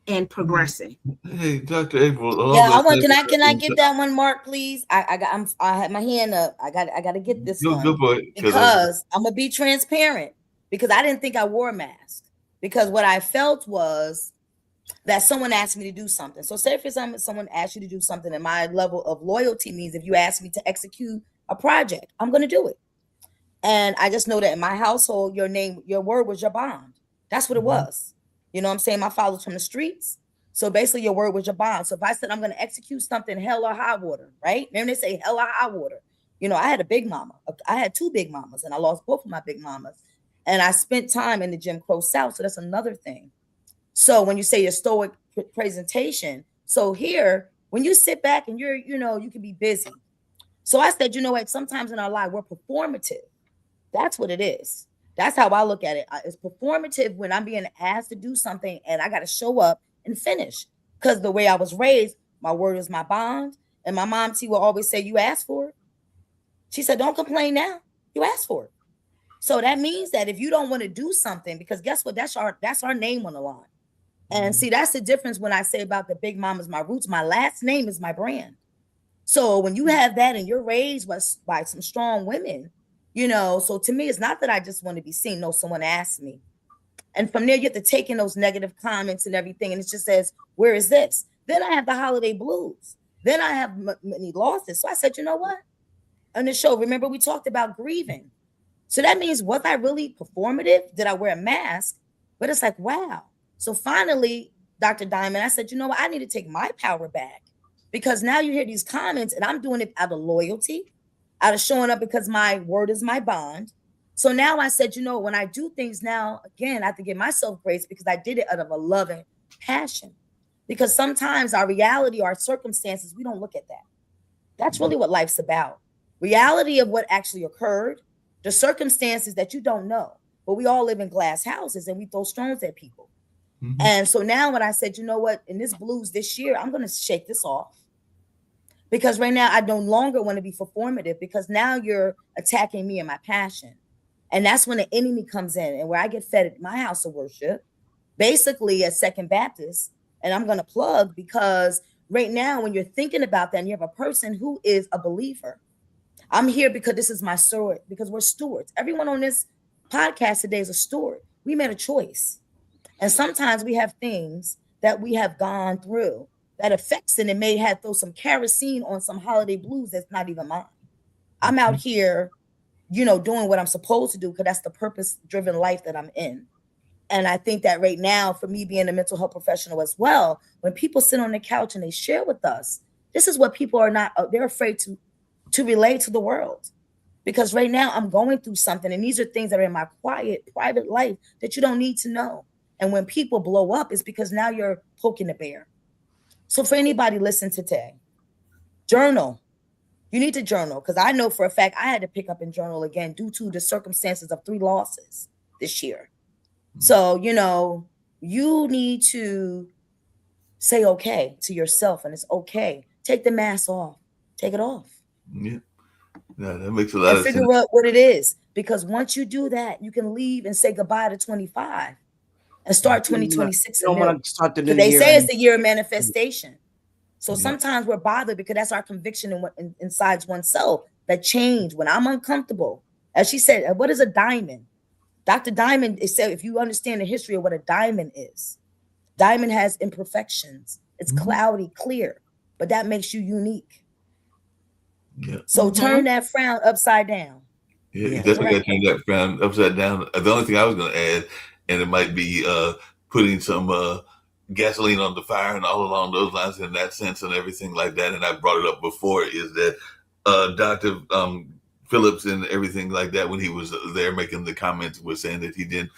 and progressing. Hey, Dr. April. Yeah, I want. Can I get that one, Mark, please? I had my hand up. I got to get this one go for it, because I'm gonna be transparent, because I didn't think I wore a mask, because what I felt was that someone asked me to do something. So say for example, someone asked you to do something, and my level of loyalty means if you ask me to execute a project, I'm going to do it. And I just know that in my household, your word was your bond. That's what it was. You know what I'm saying? My father's from the streets. So basically your word was your bond. So if I said I'm going to execute something, hell or high water, right? Remember they say hell or high water. You know, I had a big mama. I had two big mamas, and I lost both of my big mamas. And I spent time in the Jim Crow South. So that's another thing. So when you say your stoic presentation, so here, when you sit back and you can be busy. So I said, you know what, sometimes in our life, we're performative. That's what it is. That's how I look at it. It's performative when I'm being asked to do something and I got to show up and finish. Because the way I was raised, my word is my bond. And my mom, T, will always say, you asked for it. She said, don't complain now. You asked for it. So that means that if you don't want to do something, because guess what? That's our name on the line. And see, that's the difference when I say about the big mama's my roots. My last name is my brand. So when you have that and you're raised by some strong women, so to me, it's not that I just want to be seen. No, someone asked me. And from there, you have to take in those negative comments and everything. And it just says, where is this? Then I have the holiday blues. Then I have many losses. So I said, you know what? On the show, remember we talked about grieving. So that means, was I really performative? Did I wear a mask? But it's like, wow. So finally, Dr. Diamond, I said, you know what? I need to take my power back, because now you hear these comments and I'm doing it out of loyalty, out of showing up because my word is my bond. So now I said, when I do things now, again, I have to give myself grace because I did it out of a love and passion. Because sometimes our reality, our circumstances, we don't look at that. That's really what life's about. Reality of what actually occurred, the circumstances that you don't know. But we all live in glass houses and we throw stones at people. Mm-hmm. And so now when I said, you know what, in this blues this year, I'm going to shake this off, because right now I no longer want to be performative, because now you're attacking me and my passion. And that's when the enemy comes in, and where I get fed at my house of worship, basically at Second Baptist. And I'm going to plug, because right now when you're thinking about that and you have a person who is a believer, I'm here because this is my steward, because we're stewards. Everyone on this podcast today is a steward. We made a choice. And sometimes we have things that we have gone through that affects it and may have throw some kerosene on some holiday blues that's not even mine. I'm out here, doing what I'm supposed to do, because that's the purpose-driven life that I'm in. And I think that right now, for me being a mental health professional as well, when people sit on the couch and they share with us, this is what people are not, they're afraid to relate to the world. Because right now I'm going through something, and these are things that are in my quiet, private life that you don't need to know. And when people blow up, it's because now you're poking the bear. So for anybody listening today, journal. You need to journal, because I know for a fact I had to pick up and journal again due to the circumstances of 3 losses this year. So, you know, you need to say okay to yourself, and it's okay. Take the mask off. Take it off. Yeah. Yeah, that makes a lot of sense. Figure out what it is, because once you do that, you can leave and say goodbye to 25 and start 2026. They say it's the year of manifestation. So sometimes we're bothered because that's our conviction inside oneself, that change. When I'm uncomfortable, as she said, what is a diamond? Dr. Diamond said, if you understand the history of what a diamond is, diamond has imperfections. It's cloudy, clear, but that makes you unique. Yeah. So turn that frown upside down. Yeah, you definitely got to turn that frown upside down. The only thing I was going to add, and it might be putting some gasoline on the fire and all along those lines in that sense and everything like that. And I brought it up before, is that Dr. Phillips and everything like that, when he was there making the comments, was saying that he didn't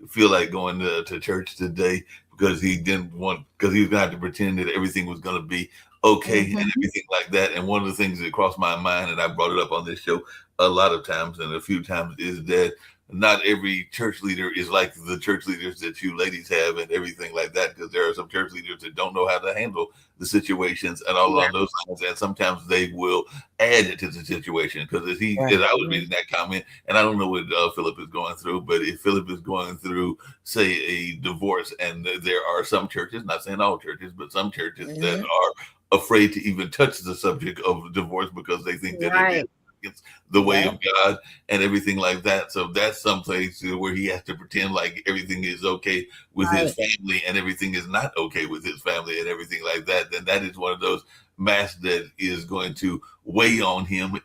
feel like going to church today because he didn't want, because he was going to have to pretend that everything was going to be okay and everything like that. And one of the things that crossed my mind, and I brought it up on this show a lot of times and a few times, is that not every church leader is like the church leaders that you ladies have and everything like that, because there are some church leaders that don't know how to handle the situations and all along those lines, and sometimes they will add it to the situation. Because as I was reading that comment, and I don't know what Philip is going through, but if Philip is going through, say, a divorce, and there are some churches, not saying all churches, but some churches that are afraid to even touch the subject of divorce because they think that it is the way of God and everything like that. So that's some place where he has to pretend like everything is okay with his family and everything is not okay with his family and everything like that. Then that is one of those masks that is going to weigh on him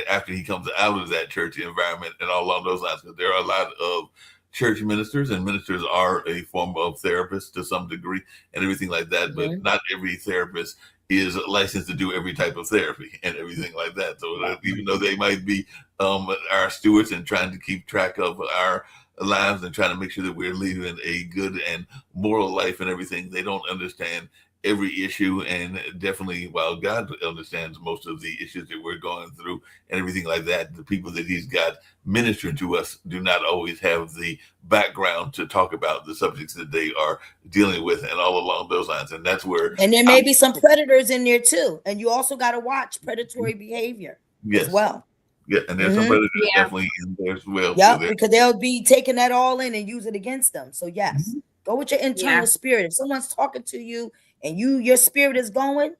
after he comes out of that church environment and all along those lines. Because there are a lot of church ministers, and ministers are a form of therapist to some degree and everything like that. But not every therapist is licensed to do every type of therapy and everything like that. So even though they might be our stewards and trying to keep track of our lives and trying to make sure that we're leading a good and moral life and everything, they don't understand every issue. And definitely, while God understands most of the issues that we're going through and everything like that, the people that he's got ministering to us do not always have the background to talk about the subjects that they are dealing with and all along those lines. And that's where, and there may be some predators in there too, and you also got to watch predatory behavior as well. Yeah, and there's some predators definitely in there as well. Yeah, because they'll be taking that all in and use it against them. So yes, go with your internal spirit. If someone's talking to you and your spirit is going,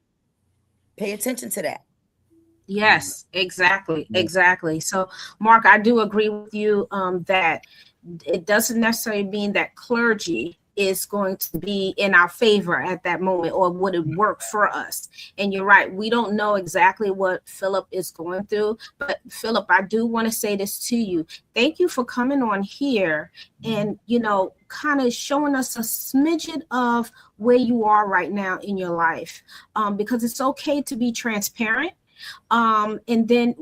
pay attention to that. Yes, exactly. So, Mark, I do agree with you that it doesn't necessarily mean that clergy is going to be in our favor at that moment, or would it work for us? And you're right, we don't know exactly what Philip is going through. But Philip, I do want to say this to you. Thank you for coming on here and, kind of showing us a smidgen of where you are right now in your life, because it's okay to be transparent. And then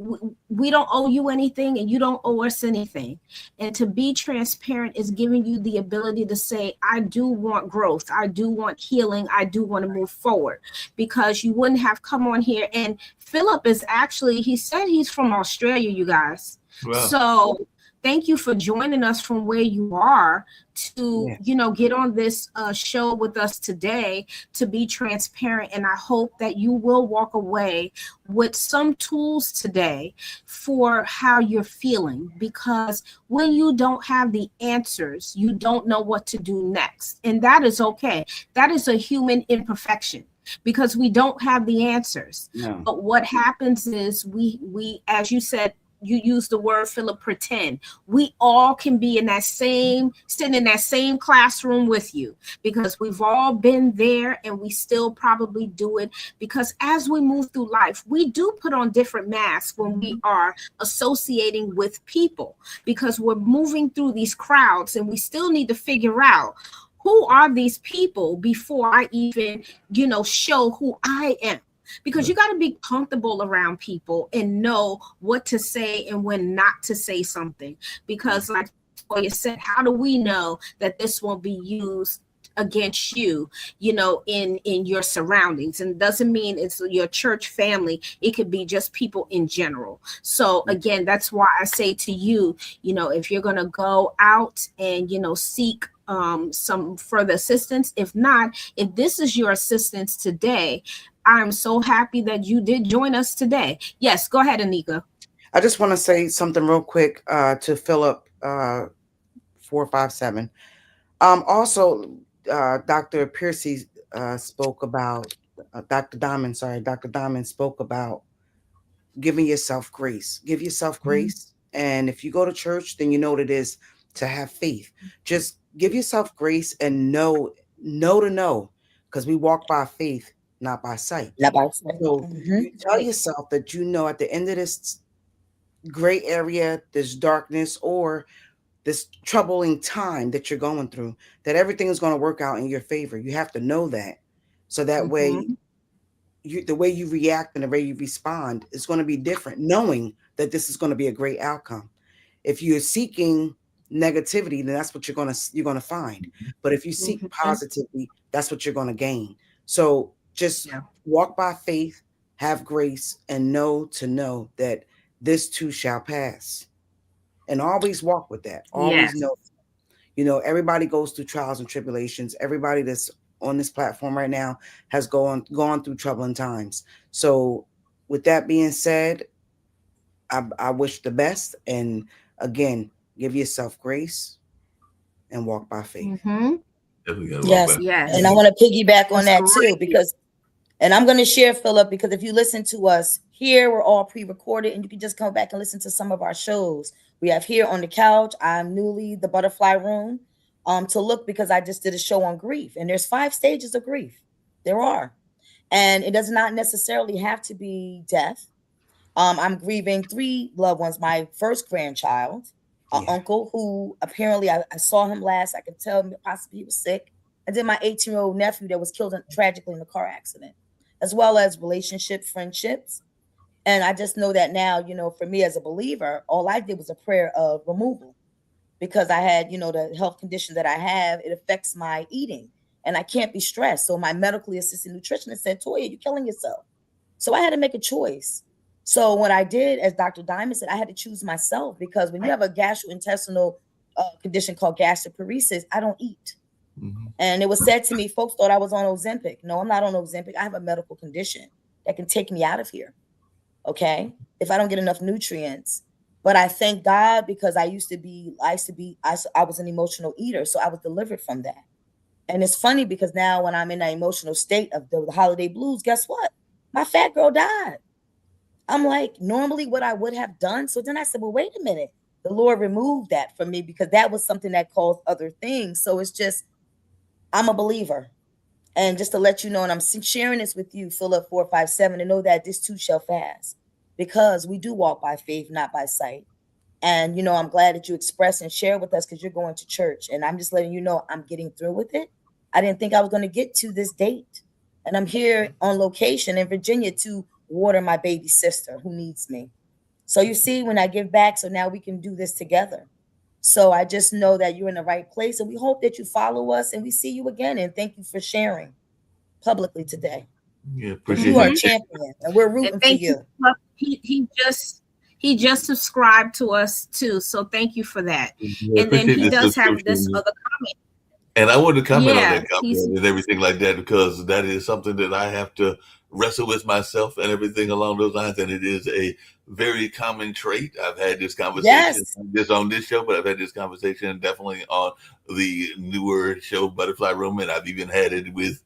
we don't owe you anything and you don't owe us anything. And to be transparent is giving you the ability to say, I do want growth. I do want healing. I do want to move forward, because you wouldn't have come on here. And Philip is actually, he said he's from Australia, you guys. Wow. So thank you for joining us from where you are to, get on this show with us today to be transparent. And I hope that you will walk away with some tools today for how you're feeling, because when you don't have the answers, you don't know what to do next. And that is okay. That is a human imperfection, because we don't have the answers. But what happens is we, as you said, you use the word, Philip, pretend. We all can be sitting in that same classroom with you, because we've all been there, and we still probably do it, because as we move through life, we do put on different masks when we are associating with people, because we're moving through these crowds, and we still need to figure out, who are these people before I even, show who I am? Because you got to be comfortable around people and know what to say and when not to say something. Because like Toya said, how do we know that this won't be used against you, in your surroundings? And it doesn't mean it's your church family. It could be just people in general. So again, that's why I say to you, if you're going to go out and, seek some further assistance, if this is your assistance today, I'm so happy that you did join us today. Yes, go ahead, Anika. I just want to say something real quick to Philip 457. Also, Dr. Piercy spoke about, Dr. Diamond spoke about giving yourself grace. Give yourself grace. And if you go to church, then you know what it is to have faith. Just give yourself grace and know, because we walk by faith, not by sight. So you tell yourself that, at the end of this gray area, this darkness, or this troubling time that you're going through, that everything is going to work out in your favor. You have to know that. So that way, the way you react and the way you respond is going to be different, knowing that this is going to be a great outcome. If you're seeking negativity, then that's what you're going to find. But if you seek positivity, that's what you're going to gain. So just walk by faith, have grace, and know that this too shall pass. And always walk with that. Always know, everybody goes through trials and tribulations. Everybody that's on this platform right now has gone through troubling times. So with that being said, I wish the best. And again, give yourself grace and walk by faith. Yes. And I want to piggyback on that too, because, and I'm going to share, Philip, because if you listen to us here, we're all pre-recorded, and you can just come back and listen to some of our shows. We have Here on the Couch. I'm newly the Butterfly Room to look, because I just did a show on grief, and there's 5 stages of grief. There are. And it does not necessarily have to be death. I'm grieving 3 loved ones. My first grandchild, uncle, who apparently I saw him last. I could tell possibly he was sick. And then my 18-year-old nephew that was killed tragically in a car accident, as well as relationships, friendships. And I just know that now, for me as a believer, all I did was a prayer of removal, because I had, the health condition that I have, it affects my eating and I can't be stressed. So my medically assisted nutritionist said, Toya, you're killing yourself. So I had to make a choice. So what I did, as Dr. Diamond said, I had to choose myself, because when you have a gastrointestinal condition called gastroparesis, I don't eat. And it was said to me, folks thought I was on Ozempic. No, I'm not on Ozempic. I have a medical condition that can take me out of here. Okay. If I don't get enough nutrients. But I thank God, because I was an emotional eater. So I was delivered from that. And it's funny, because now when I'm in an emotional state of the holiday blues, guess what? My fat girl died. I'm like, normally what I would have done. So then I said, well, wait a minute. The Lord removed that from me, because that was something that caused other things. So it's just, I'm a believer. And just to let you know, and I'm sharing this with you, Philip 457, to know that this too shall pass, because we do walk by faith, not by sight. And, I'm glad that you express and share with us, because you're going to church. And I'm just letting you know I'm getting through with it. I didn't think I was going to get to this date. And I'm here on location in Virginia to water my baby sister who needs me. So you see, when I give back, so now we can do this together. So I just know that you're in the right place, and we hope that you follow us, and we see you again. And thank you for sharing publicly today. Yeah, appreciate you. You are a champion, and we're rooting for you. He just subscribed to us too, so thank you for that. And then he does have this other comment. And I wanted to comment on that comment and everything like that, because that is something that I have to wrestle with myself and everything along those lines. And it is a very common trait. I've had this conversation just on this show, but I've had this conversation definitely on the newer show, Butterfly Room. And I've even had it with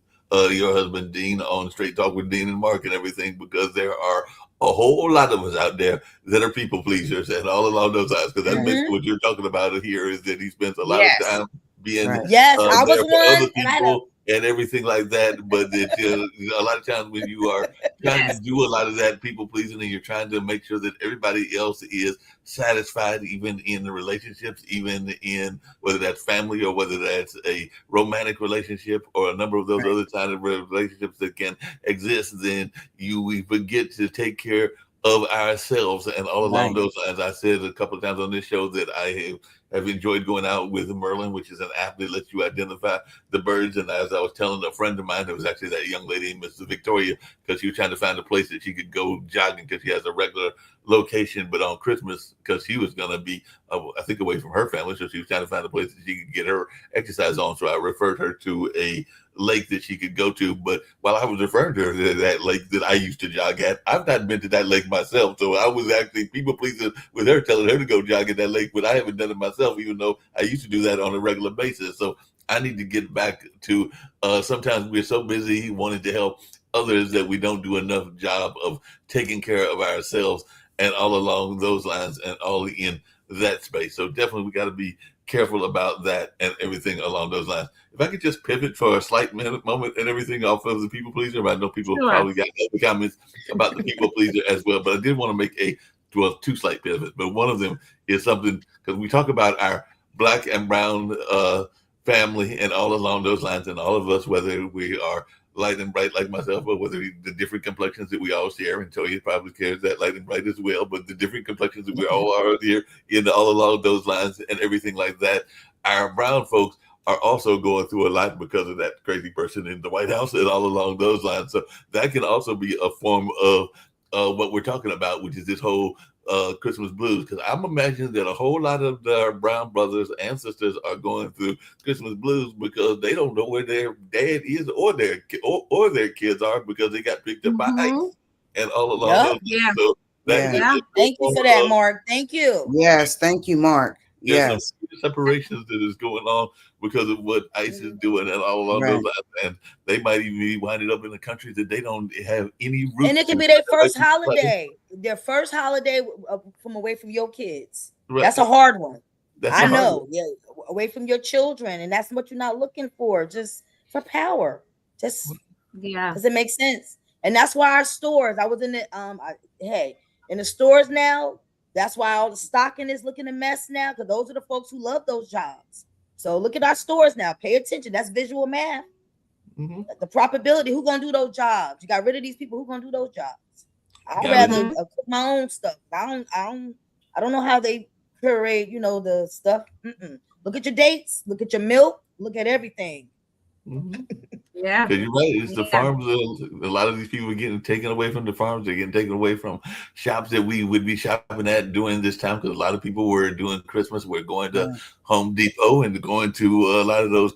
your husband Dean on Straight Talk with Dean and Mark and everything, because there are a whole lot of us out there that are people pleasers and all along those lines. Because that's basically what you're talking about here, is that he spends a lot of time being yes, I was there for one, other people and everything like that. But a lot of times when you are trying to do a lot of that people pleasing, and you're trying to make sure that everybody else is satisfied, even in the relationships, even in whether that's family or whether that's a romantic relationship or a number of those other kinds of relationships that can exist, then we forget to take care of ourselves. And all along those lines, I said a couple of times on this show that I have enjoyed going out with Merlin, which is an app that lets you identify the birds. And as I was telling a friend of mine, it was actually that young lady, Mrs. Victoria, because she was trying to find a place that she could go jogging, because she has a regular location, but on Christmas, because she was going to be, I think, away from her family, so she was trying to find a place that she could get her exercise on. So I referred her to a lake that she could go to. But while I was referring to her to that lake that I used to jog at, I've not been to that lake myself. So I was actually people pleasing with her, telling her to go jog at that lake, but I haven't done it myself, even though I used to do that on a regular basis. So I need to get back to, sometimes we're so busy wanting to help others that we don't do enough job of taking care of ourselves, and all along those lines, and all in that space. So definitely we got to be careful about that and everything along those lines. If I could just pivot for a slight moment and everything off of the people pleaser. I know people probably got other comments about the people pleaser as well, but I did want to make two slight pivots. But one of them is something, because we talk about our Black and brown family and all along those lines, and all of us, whether we are light and bright like myself, or whether the different complexions that we all share, and Toya probably cares that light and bright as well, but the different complexions that we all are here in all along those lines and everything like that. Our brown folks are also going through a lot because of that crazy person in the White House and all along those lines. So that can also be a form of what we're talking about, which is this whole Christmas blues, because I'm imagining that a whole lot of their brown brothers and sisters are going through Christmas blues because they don't know where their dad is or their kids are, because they got picked up by ICE and all along those. So thank you for that, Mark. Thank you. Yes, thank you, Mark. There's some separations that is going on because of what ICE is doing and all along those lines, and they might even be winding up in a country that they don't have any roots. And it could be their first holiday, from away from your kids. That's a hard one. I know. Yeah, away from your children, and that's what you're not looking for, just for power. Just does it make sense? And that's why our stores. I was in the in the stores now. That's why all the stocking is looking a mess now, because those are the folks who love those jobs. So look at our stores now. Pay attention. That's visual math. The probability. Who's gonna do those jobs? You got rid of these people. Who's gonna do those jobs? I'd rather cook my own stuff. I don't know how they curate, the stuff. Look at your dates. Look at your milk. Look at everything. Yeah, because you're right. It's the farms. A lot of these people are getting taken away from the farms. They're getting taken away from shops that we would be shopping at during this time, because a lot of people were doing Christmas. We're going to Home Depot and going to a lot of those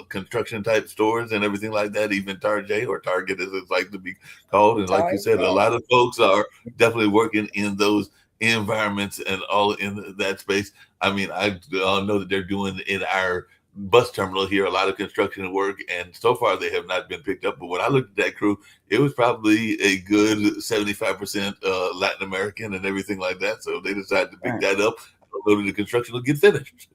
construction type stores and everything like that. Even Target, or Target as it's like to be called. And like you said, a lot of folks are definitely working in those environments and all in that space. I mean, I know that they're doing in our bus terminal here a lot of construction work, and so far they have not been picked up. But when I looked at that crew, it was probably a good 75% Latin American and everything like that. So they decided to pick that up. I don't know that the construction will get finished.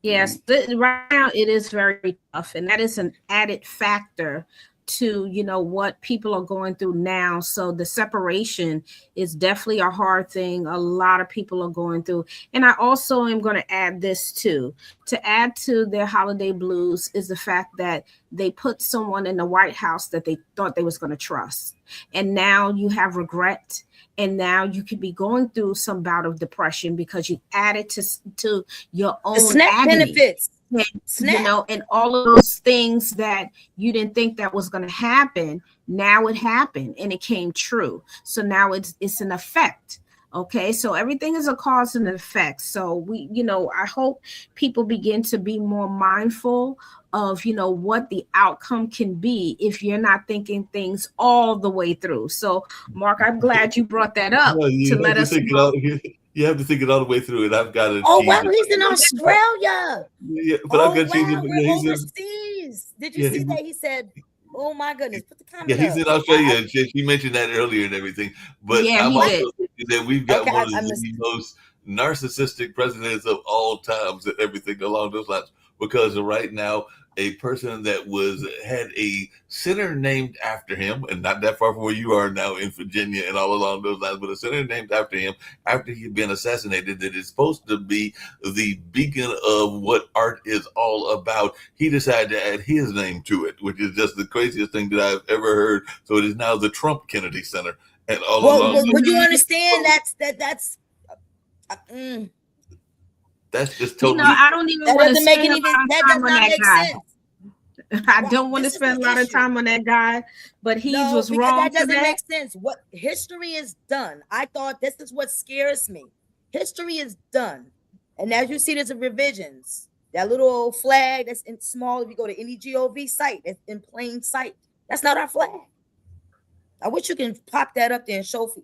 Yes, right now it is very tough, and that is an added factor to what people are going through now. So the separation is definitely a hard thing a lot of people are going through. And I also am going to add this too. To add to their holiday blues is the fact that they put someone in the White House that they thought they was going to trust, and now you have regret. And now you could be going through some bout of depression because you added to your own SNAP benefits. And all of those things that you didn't think that was going to happen, now it happened and it came true. So now it's an effect. Okay, so everything is a cause and an effect. So I hope people begin to be more mindful of what the outcome can be if you're not thinking things all the way through. So Mark, I'm glad you brought that up to let us know. You have to think it all the way through, and I've got to Oh, cheese wow, it. he's in Australia. Yeah, but I've Oh, got to cheese wow, it we're because he's in. overseas. Did you Yeah, see that? He said, oh, my goodness. Put the yeah, comment he's up. in Australia. And she mentioned that earlier and everything. But Yeah, I'm he also did. thinking that we've got Okay, one of I missed the most narcissistic presidents of all times and everything along those lines. Because right now, a person that had a center named after him, and not that far from where you are now in Virginia and all along those lines, but a center named after him after he'd been assassinated that is supposed to be the beacon of what art is all about. He decided to add his name to it, which is just the craziest thing that I've ever heard. So it is now the Trump Kennedy Center, and all along. But you understand that's That's just You know, totally. I don't even that want to doesn't make spend a any lot of that time does on not that make guy. sense. I Well, don't want to this is spend a the lot of issue. time on that guy, but he No, was because wrong that for doesn't that. make sense. What history is done. I thought this is what scares me. History is done. And as you see, there's a revisions. That little flag that's in small, if you go to any GOV site, it's in plain sight. That's not our flag. I wish you can pop that up there and show,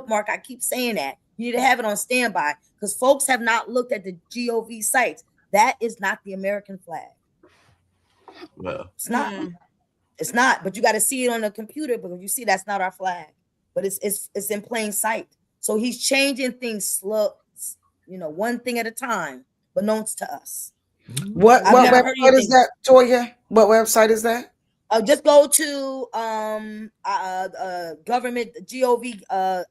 Mark, I keep saying that. You need to have it on standby because folks have not looked at the GOV sites. That is not the American flag. Well, It's not. It's not, but you got to see it on the computer because you see that's not our flag. But it's in plain sight. So he's changing things slow, one thing at a time, but known to us. What I've never heard website is anything. that, Toya? What website is that? Just go to government gov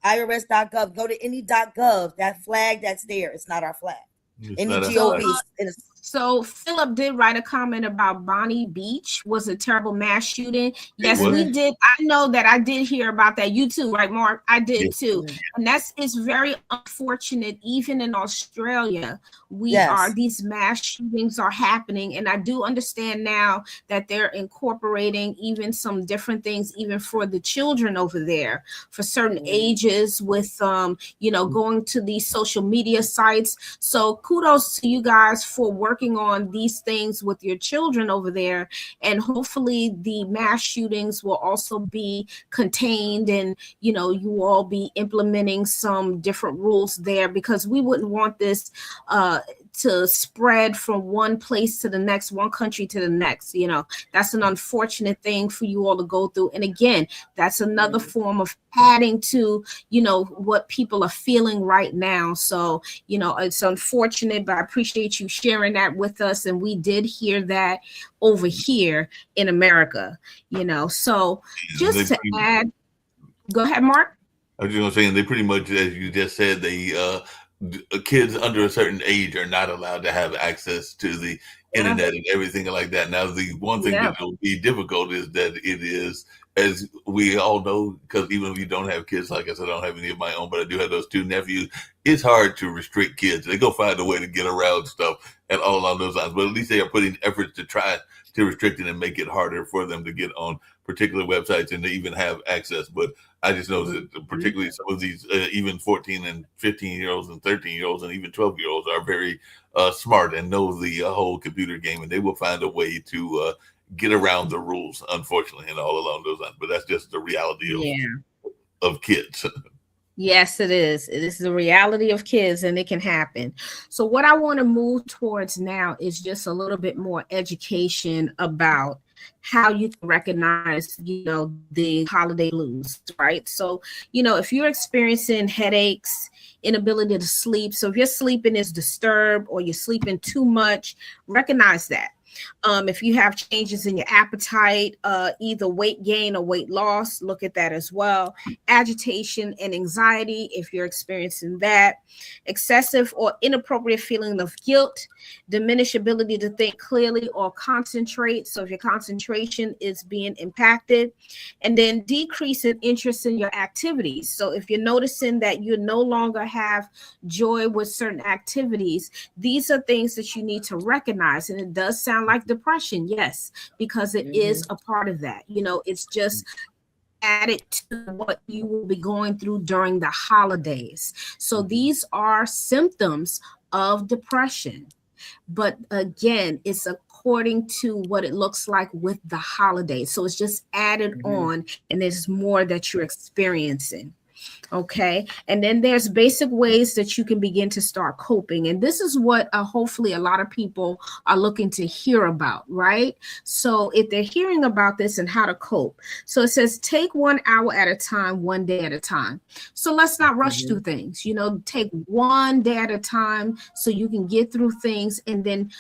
irs.gov. Go to any.gov. That flag that's there, it's not our flag. it's Any not a GOV. flag. So Philip did write a comment about Bonnie Beach was a terrible mass shooting. Yes, was. we did. I know that I did hear about that. You too, right, Mark? I did Yes. too. And it's very unfortunate. Even in Australia, Yes. these mass shootings are happening. And I do understand now that they're incorporating even some different things, even for the children over there, for certain ages with, going to these social media sites. So kudos to you guys for working on these things with your children over there, and hopefully the mass shootings will also be contained, and you all be implementing some different rules there, because we wouldn't want this to spread from one place to the next, one country to the next. That's an unfortunate thing for you all to go through. And again, that's another form of adding to, what people are feeling right now. So, it's unfortunate, but I appreciate you sharing that with us. And we did hear that over here in America, so just to add, go ahead, Mark. I was just gonna say, and they pretty much, as you just said, kids under a certain age are not allowed to have access to the internet and everything like that. Now, the one thing that will be difficult is that it is, as we all know, because even if you don't have kids, like I said, I don't have any of my own, but I do have those two nephews. It's hard to restrict kids. They go find a way to get around stuff and all along those lines. But at least they are putting efforts to try to restrict it and make it harder for them to get on particular websites and to even have access. But I just know that particularly some of these even 14 and 15-year-olds and 13-year-olds and even 12-year-olds are very smart and know the whole computer game, and they will find a way to get around the rules, unfortunately, and all along those lines. But that's just the reality of kids. Yes, it is. It is the reality of kids, and it can happen. So what I want to move towards now is just a little bit more education about how you can recognize, the holiday blues, right? So, if you're experiencing headaches, inability to sleep, so if your sleeping is disturbed or you're sleeping too much, recognize that. If you have changes in your appetite, either weight gain or weight loss, look at that as well. Agitation and anxiety, if you're experiencing that. Excessive or inappropriate feeling of guilt, diminished ability to think clearly or concentrate. So if your concentration is being impacted, and then decrease in interest in your activities. So if you're noticing that you no longer have joy with certain activities, these are things that you need to recognize. And it does sound like depression, yes, because it is a part of that. It's just added to what you will be going through during the holidays. So these are symptoms of depression. But again, it's according to what it looks like with the holidays. So it's just added on, and there's more that you're experiencing. Okay. And then there's basic ways that you can begin to start coping. And this is what hopefully a lot of people are looking to hear about, right? So if they're hearing about this and how to cope. So it says take 1 hour at a time, 1 day at a time. So let's not rush through things, take 1 day at a time so you can get through things. And then,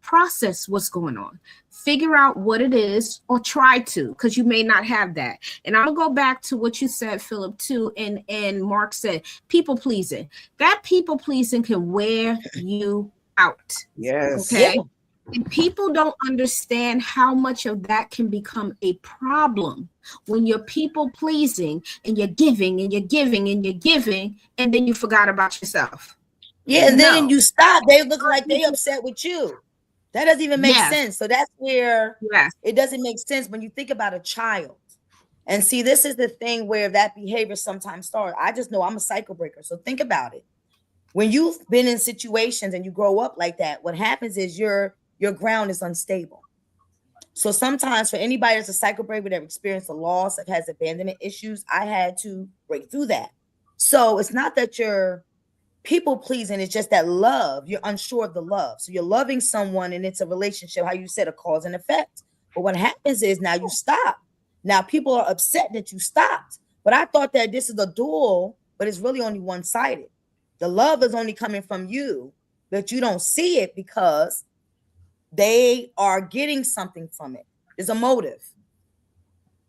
process what's going on. Figure out what it is, or try to, because you may not have that. And I'll go back to what you said, Philip, too, and Mark said, people pleasing. That people pleasing can wear you out. Yes. Okay. Yeah. And people don't understand how much of that can become a problem when you're people pleasing and you're giving and you're giving and you're giving, and then you forgot about yourself. Yeah, and then you stop. They look like they upset with you. That doesn't even make sense. So that's where it doesn't make sense when you think about a child. And see, this is the thing where that behavior sometimes starts. I just know I'm a cycle breaker. So think about it. When you've been in situations and you grow up like that, what happens is your ground is unstable. So sometimes for anybody that's a cycle breaker that experienced a loss, that has abandonment issues, I had to break through that. So it's not that you're people pleasing, it's just that love, you're unsure of the love. So you're loving someone and it's a relationship, how you said, a cause and effect. But what happens is now you stop. Now people are upset that you stopped. But I thought that this is a dual, but it's really only one-sided. The love is only coming from you, but you don't see it because they are getting something from it. There's a motive.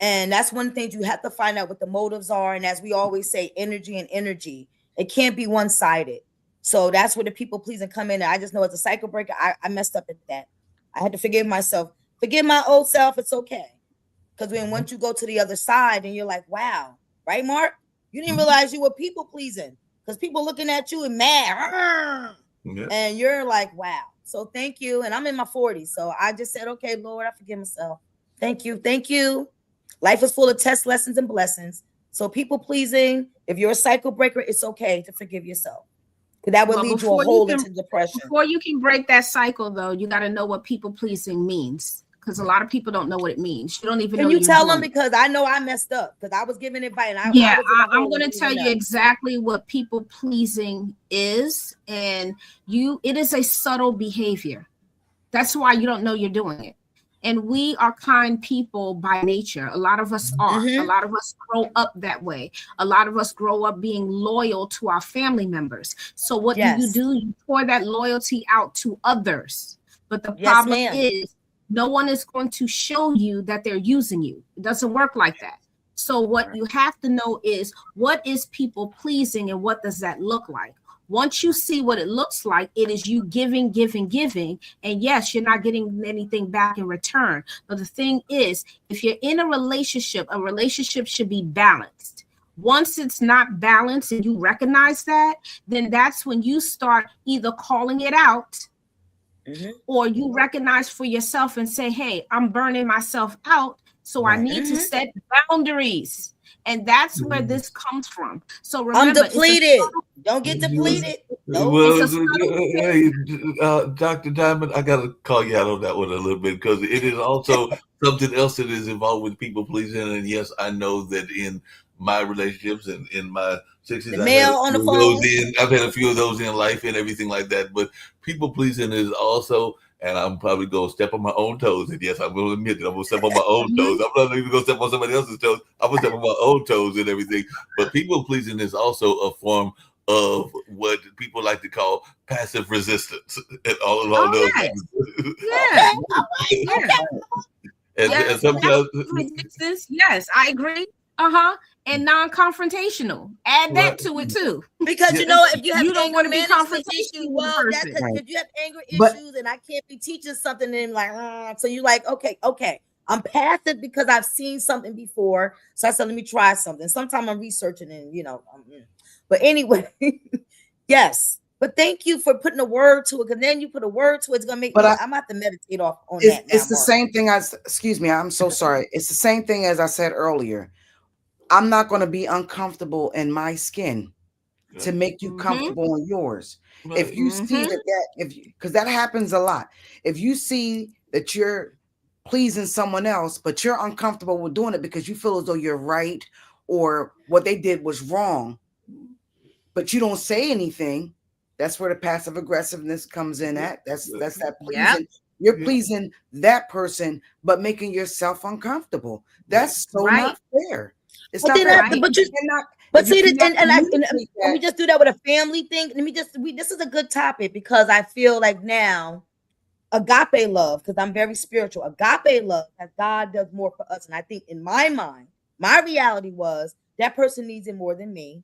And that's one thing you have to find out what the motives are. And as we always say, energy and energy. It can't be one-sided. So that's where the people pleasing come in. And I just know as a cycle breaker, I messed up at that. I had to forgive myself. Forgive my old self. It's okay. Because when once you go to the other side and you're like, wow, right, Mark? You didn't realize you were people pleasing because people looking at you and mad. And you're like, wow. So thank you. And I'm in my 40s. So I just said, okay, Lord, I forgive myself. Thank you. Thank you. Life is full of tests, lessons, and blessings. So people pleasing, if you're a cycle breaker, it's okay to forgive yourself. Because that would lead you a hole into depression. Before you can break that cycle, though, you got to know what people pleasing means. Because a lot of people don't know what it means. You don't even know. Can you tell them? Because I know I messed up. Because I was giving advice. And I'm going to tell you exactly what people pleasing is. And it is a subtle behavior. That's why you don't know you're doing it. And we are kind people by nature. A lot of us are. A lot of us grow up that way. A lot of us grow up being loyal to our family members. So what do? You pour that loyalty out to others. But the problem is no one is going to show you that they're using you. It doesn't work like that. So what you have to know is what is people pleasing and what does that look like? Once you see what it looks like, it is you giving, giving, giving. And yes, you're not getting anything back in return. But the thing is, if you're in a relationship should be balanced. Once it's not balanced and you recognize that, then that's when you start either calling it out or you recognize for yourself and say, hey, I'm burning myself out. So I need to set boundaries. And that's where this comes from. So remember, I'm depleted. Don't get depleted. Dr. Diamond, I got to call you out on that one a little bit because it is also something else that is involved with people pleasing. And yes, I know that in my relationships and in my 60s, I've had a few of those in life and everything like that. But people pleasing is also, and I'm probably going to step on my own toes. And yes, I'm going to admit that I'm going to step on my own toes. I'm not even going to step on somebody else's toes. I'm going to step on my own toes and everything. But people pleasing is also a form of what people like to call passive resistance and all along those things. And sometimes resistance, yes, I agree. And non-confrontational. Add that to it too. Because if you have don't want to be confrontational, well, that's if you have anger issues and I can't be teaching something and like, so you're like, okay. I'm passive because I've seen something before. So I said, let me try something. Sometimes I'm researching and but anyway, yes. But thank you for putting a word to it, because then you put a word to it, it's gonna make me. I'm gonna have to meditate on that. It's the same thing as. Excuse me, I'm so sorry. It's the same thing as I said earlier. I'm not going to be uncomfortable in my skin to make you comfortable in yours. If you see because that happens a lot. If you see that you're pleasing someone else, but you're uncomfortable with doing it because you feel as though you're right or what they did was wrong, but you don't say anything, that's where the passive aggressiveness comes in at. That's that pleasing. Yep. You're pleasing that person, but making yourself uncomfortable. That's so not fair. It's But not then fair. I- but You you- cannot- But if you see, cannot and communicate let me that- just do that with a family thing. This is a good topic because I feel like now agape love, because I'm very spiritual. Agape love, that God does more for us. And I think in my mind, my reality was that person needs it more than me.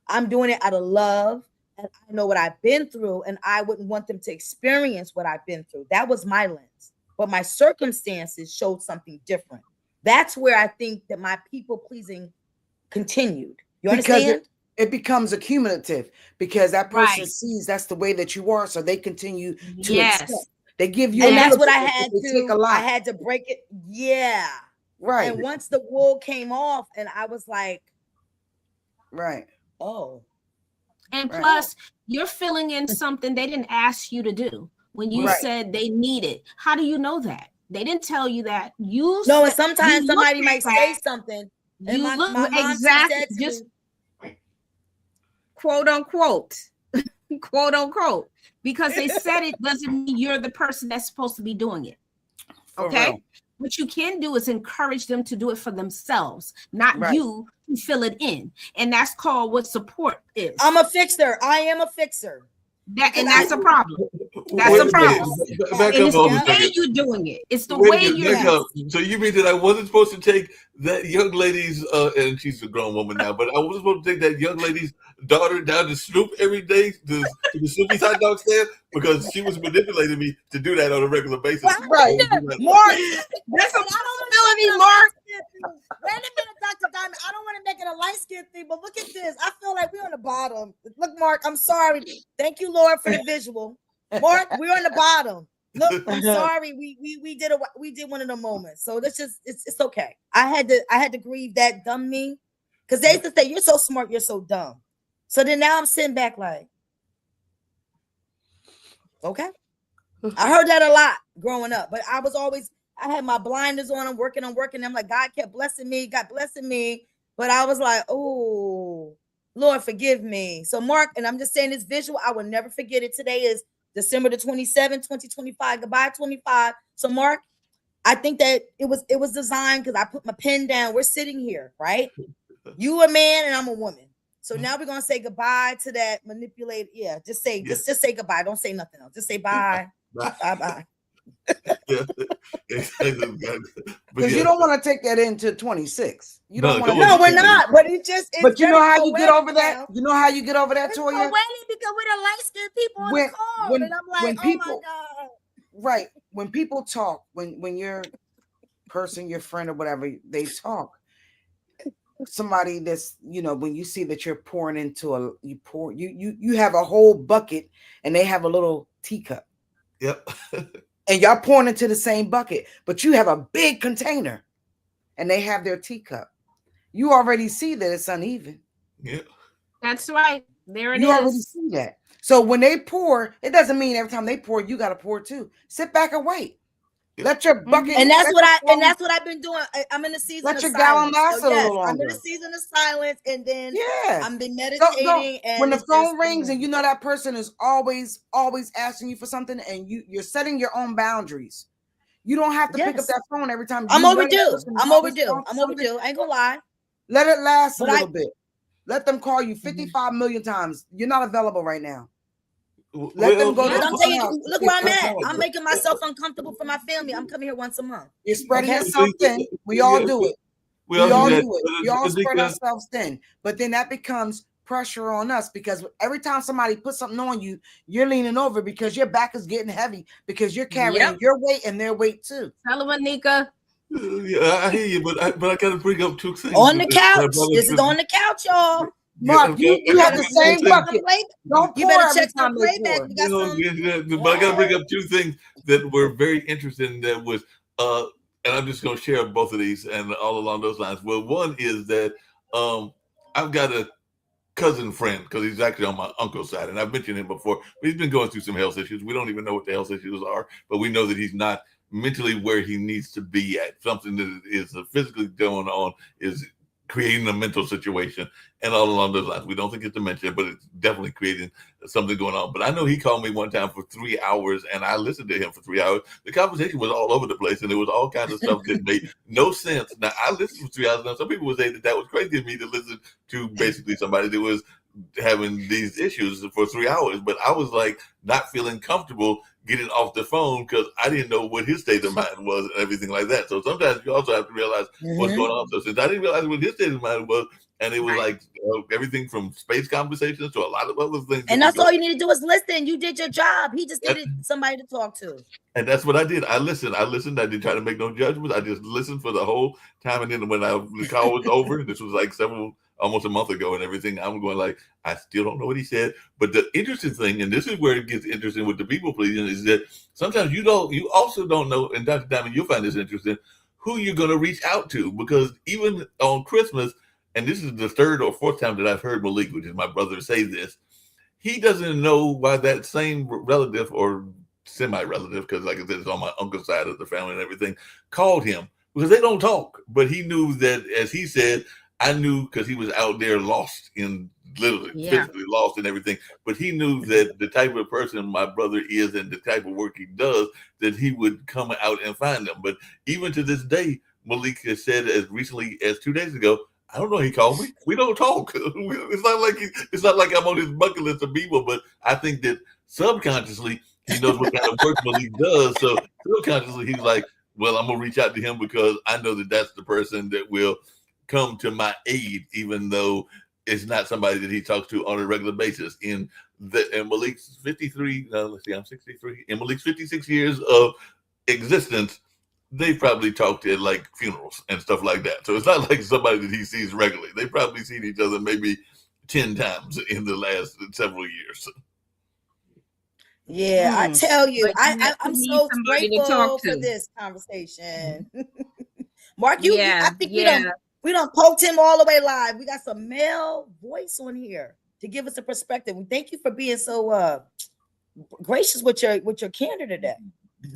I'm doing it out of love, and I know what I've been through, and I wouldn't want them to experience what I've been through. That was my lens. But my circumstances showed something different. That's where I think that my people pleasing continued. You understand? Because it becomes accumulative, because that person sees that's the way that you are, so they continue to accept. They give you, and a that's little what I bit, had but they take a to. lot. I had to break it. Yeah, right. And once the wool came off, and I was like, right. Oh. And plus, you're filling in something they didn't ask you to do. When you said they need it, how do you know that? They didn't tell you that. You no, said, and sometimes somebody might say something. And You my look mom exactly said to just me, quote unquote, quote unquote, because they said it doesn't mean you're the person that's supposed to be doing it. Okay. What you can do is encourage them to do it for themselves, not you to fill it in. And that's called what support is. I'm a fixer. I am a fixer. And that's a problem. That's a problem. Back And up it's on the a way second. you're doing it. It's the Wait a way minute, you're back up. So you mean that I wasn't supposed to take that young lady's, and she's a grown woman now, but I wasn't supposed to take that young lady's daughter down to Snoop every day to the Snoopy's hot dog stand, because she was manipulating me to do that on a regular basis. Mark, that's a possibility, Mark. Wait a minute, Dr. Diamond. I don't want to make it a light skin thing, but look at this. I feel like we're on the bottom. Look, Mark, I'm sorry. Thank you, Lord, for the visual. Mark, we're on the bottom. Look, I'm sorry. We did one of the moments. So this just it's okay. I had to grieve that dumb me, because they used to say, "You're so smart, you're so dumb." So then now I'm sitting back like, okay. I heard that a lot growing up, but I had my blinders on. I'm working. I'm like, God kept blessing me. God blessing me. But I was like, oh, Lord, forgive me. So Mark, and I'm just saying this visual, I will never forget it. Today is December the 27th, 2025. Goodbye, 25. So Mark, I think that it was designed because I put my pen down. We're sitting here, right? You a man and I'm a woman. So now we're gonna say goodbye to that manipulated. Yeah, just say goodbye. Don't say nothing else. Just say bye. Bye. Because you don't want to take that into 26. You don't want to. No, we're not. But but you know how you get over that? You know how you get over that, Toya? Because we're the light-skinned people on the call. And I'm like, oh my God. Right. When people talk, when your person, your friend or whatever, they talk. Somebody that's, when you see that you're pouring into you have a whole bucket and they have a little teacup. Yep. And y'all pouring into the same bucket, but you have a big container and they have their teacup. You already see that it's uneven. Yeah. That's right. There it is. You already see that. So when they pour, it doesn't mean every time they pour, you got to pour too. Sit back and wait. Let your bucket. And that's what I've been doing. I'm in the season. Let your of gallon silence. last a little longer. I'm in the season of silence, and then I've been meditating. Don't. And when the phone rings and you know that person is always asking you for something, and you're setting your own boundaries. You don't have to pick up that phone every time. I'm overdue. I'm overdue. I ain't gonna lie. Let it last a little bit. Let them call you 55 million times. You're not available right now. Let them go. Look where I'm at. I'm making myself uncomfortable for my family. I'm coming here once a month. You're spreading yourself thin. We all do it. We all do it. We all spread ourselves thin. But then that becomes pressure on us, because every time somebody puts something on you, you're leaning over because your back is getting heavy because you're carrying your weight and their weight too. Tell them, Anika. Yeah, I hear you, but I got to bring up two things. On the couch. This is on the couch, y'all. Mark, you have the same bucket. Don't you better check the playback. But I got to bring up two things that were very interesting. That was, and I'm just going to share both of these and all along those lines. Well, one is that I've got a cousin friend, because he's actually on my uncle's side, and I've mentioned him before, but he's been going through some health issues. We don't even know what the health issues are, but we know that he's not mentally where he needs to be at. Something that is physically going on is creating a mental situation and all along those lines. We don't think it's dementia, but it's definitely creating something going on. But I know he called me one time for 3 hours and I listened to him for 3 hours. The conversation was all over the place and there was all kinds of stuff that made no sense. Now, I listened for 3 hours. Now, some people would say that was crazy of me to listen to basically somebody that was having these issues for 3 hours. But I was like not feeling comfortable getting off the phone because I didn't know what his state of mind was and everything like that. So sometimes you also have to realize what's going on. So since I didn't realize what his state of mind was, and it was like everything from space conversations to a lot of other things. And that's all you need to do is listen. You did your job. He just needed somebody to talk to. And that's what I did. I listened. I didn't try to make no judgments. I just listened for the whole time. And then when the call was over, this was like almost a month ago and everything, I'm going like, I still don't know what he said. But the interesting thing, and this is where it gets interesting with the people pleasing, is that sometimes you also don't know, and Dr. Diamond, you'll find this interesting, who you're going to reach out to. Because even on Christmas, and this is the third or fourth time that I've heard Malik, which is my brother, say this, he doesn't know why that same relative or semi-relative, because like I said, it's on my uncle's side of the family and everything, called him because they don't talk. But he knew that, as he said, I knew because he was out there lost in literally physically lost and everything. But he knew that the type of person my brother is and the type of work he does, that he would come out and find them. But even to this day, Malik has said as recently as 2 days ago, I don't know. He called me. We don't talk. It's not like I'm on his bucket list of people. But I think that subconsciously he knows what kind of work Malik does. So subconsciously he's like, well, I'm gonna reach out to him because I know that that's the person that will come to my aid, even though it's not somebody that he talks to on a regular basis. And Malik's 53. I'm 63. In Malik's 56 years of existence, they probably talked at like funerals and stuff like that. So it's not like somebody that he sees regularly. They probably seen each other maybe 10 times in the last several years. Yeah, I tell you, I'm so grateful for this conversation. Mark, I think we don't poked him all the way live. We got some male voice on here to give us a perspective. We thank you for being so gracious with your candor today.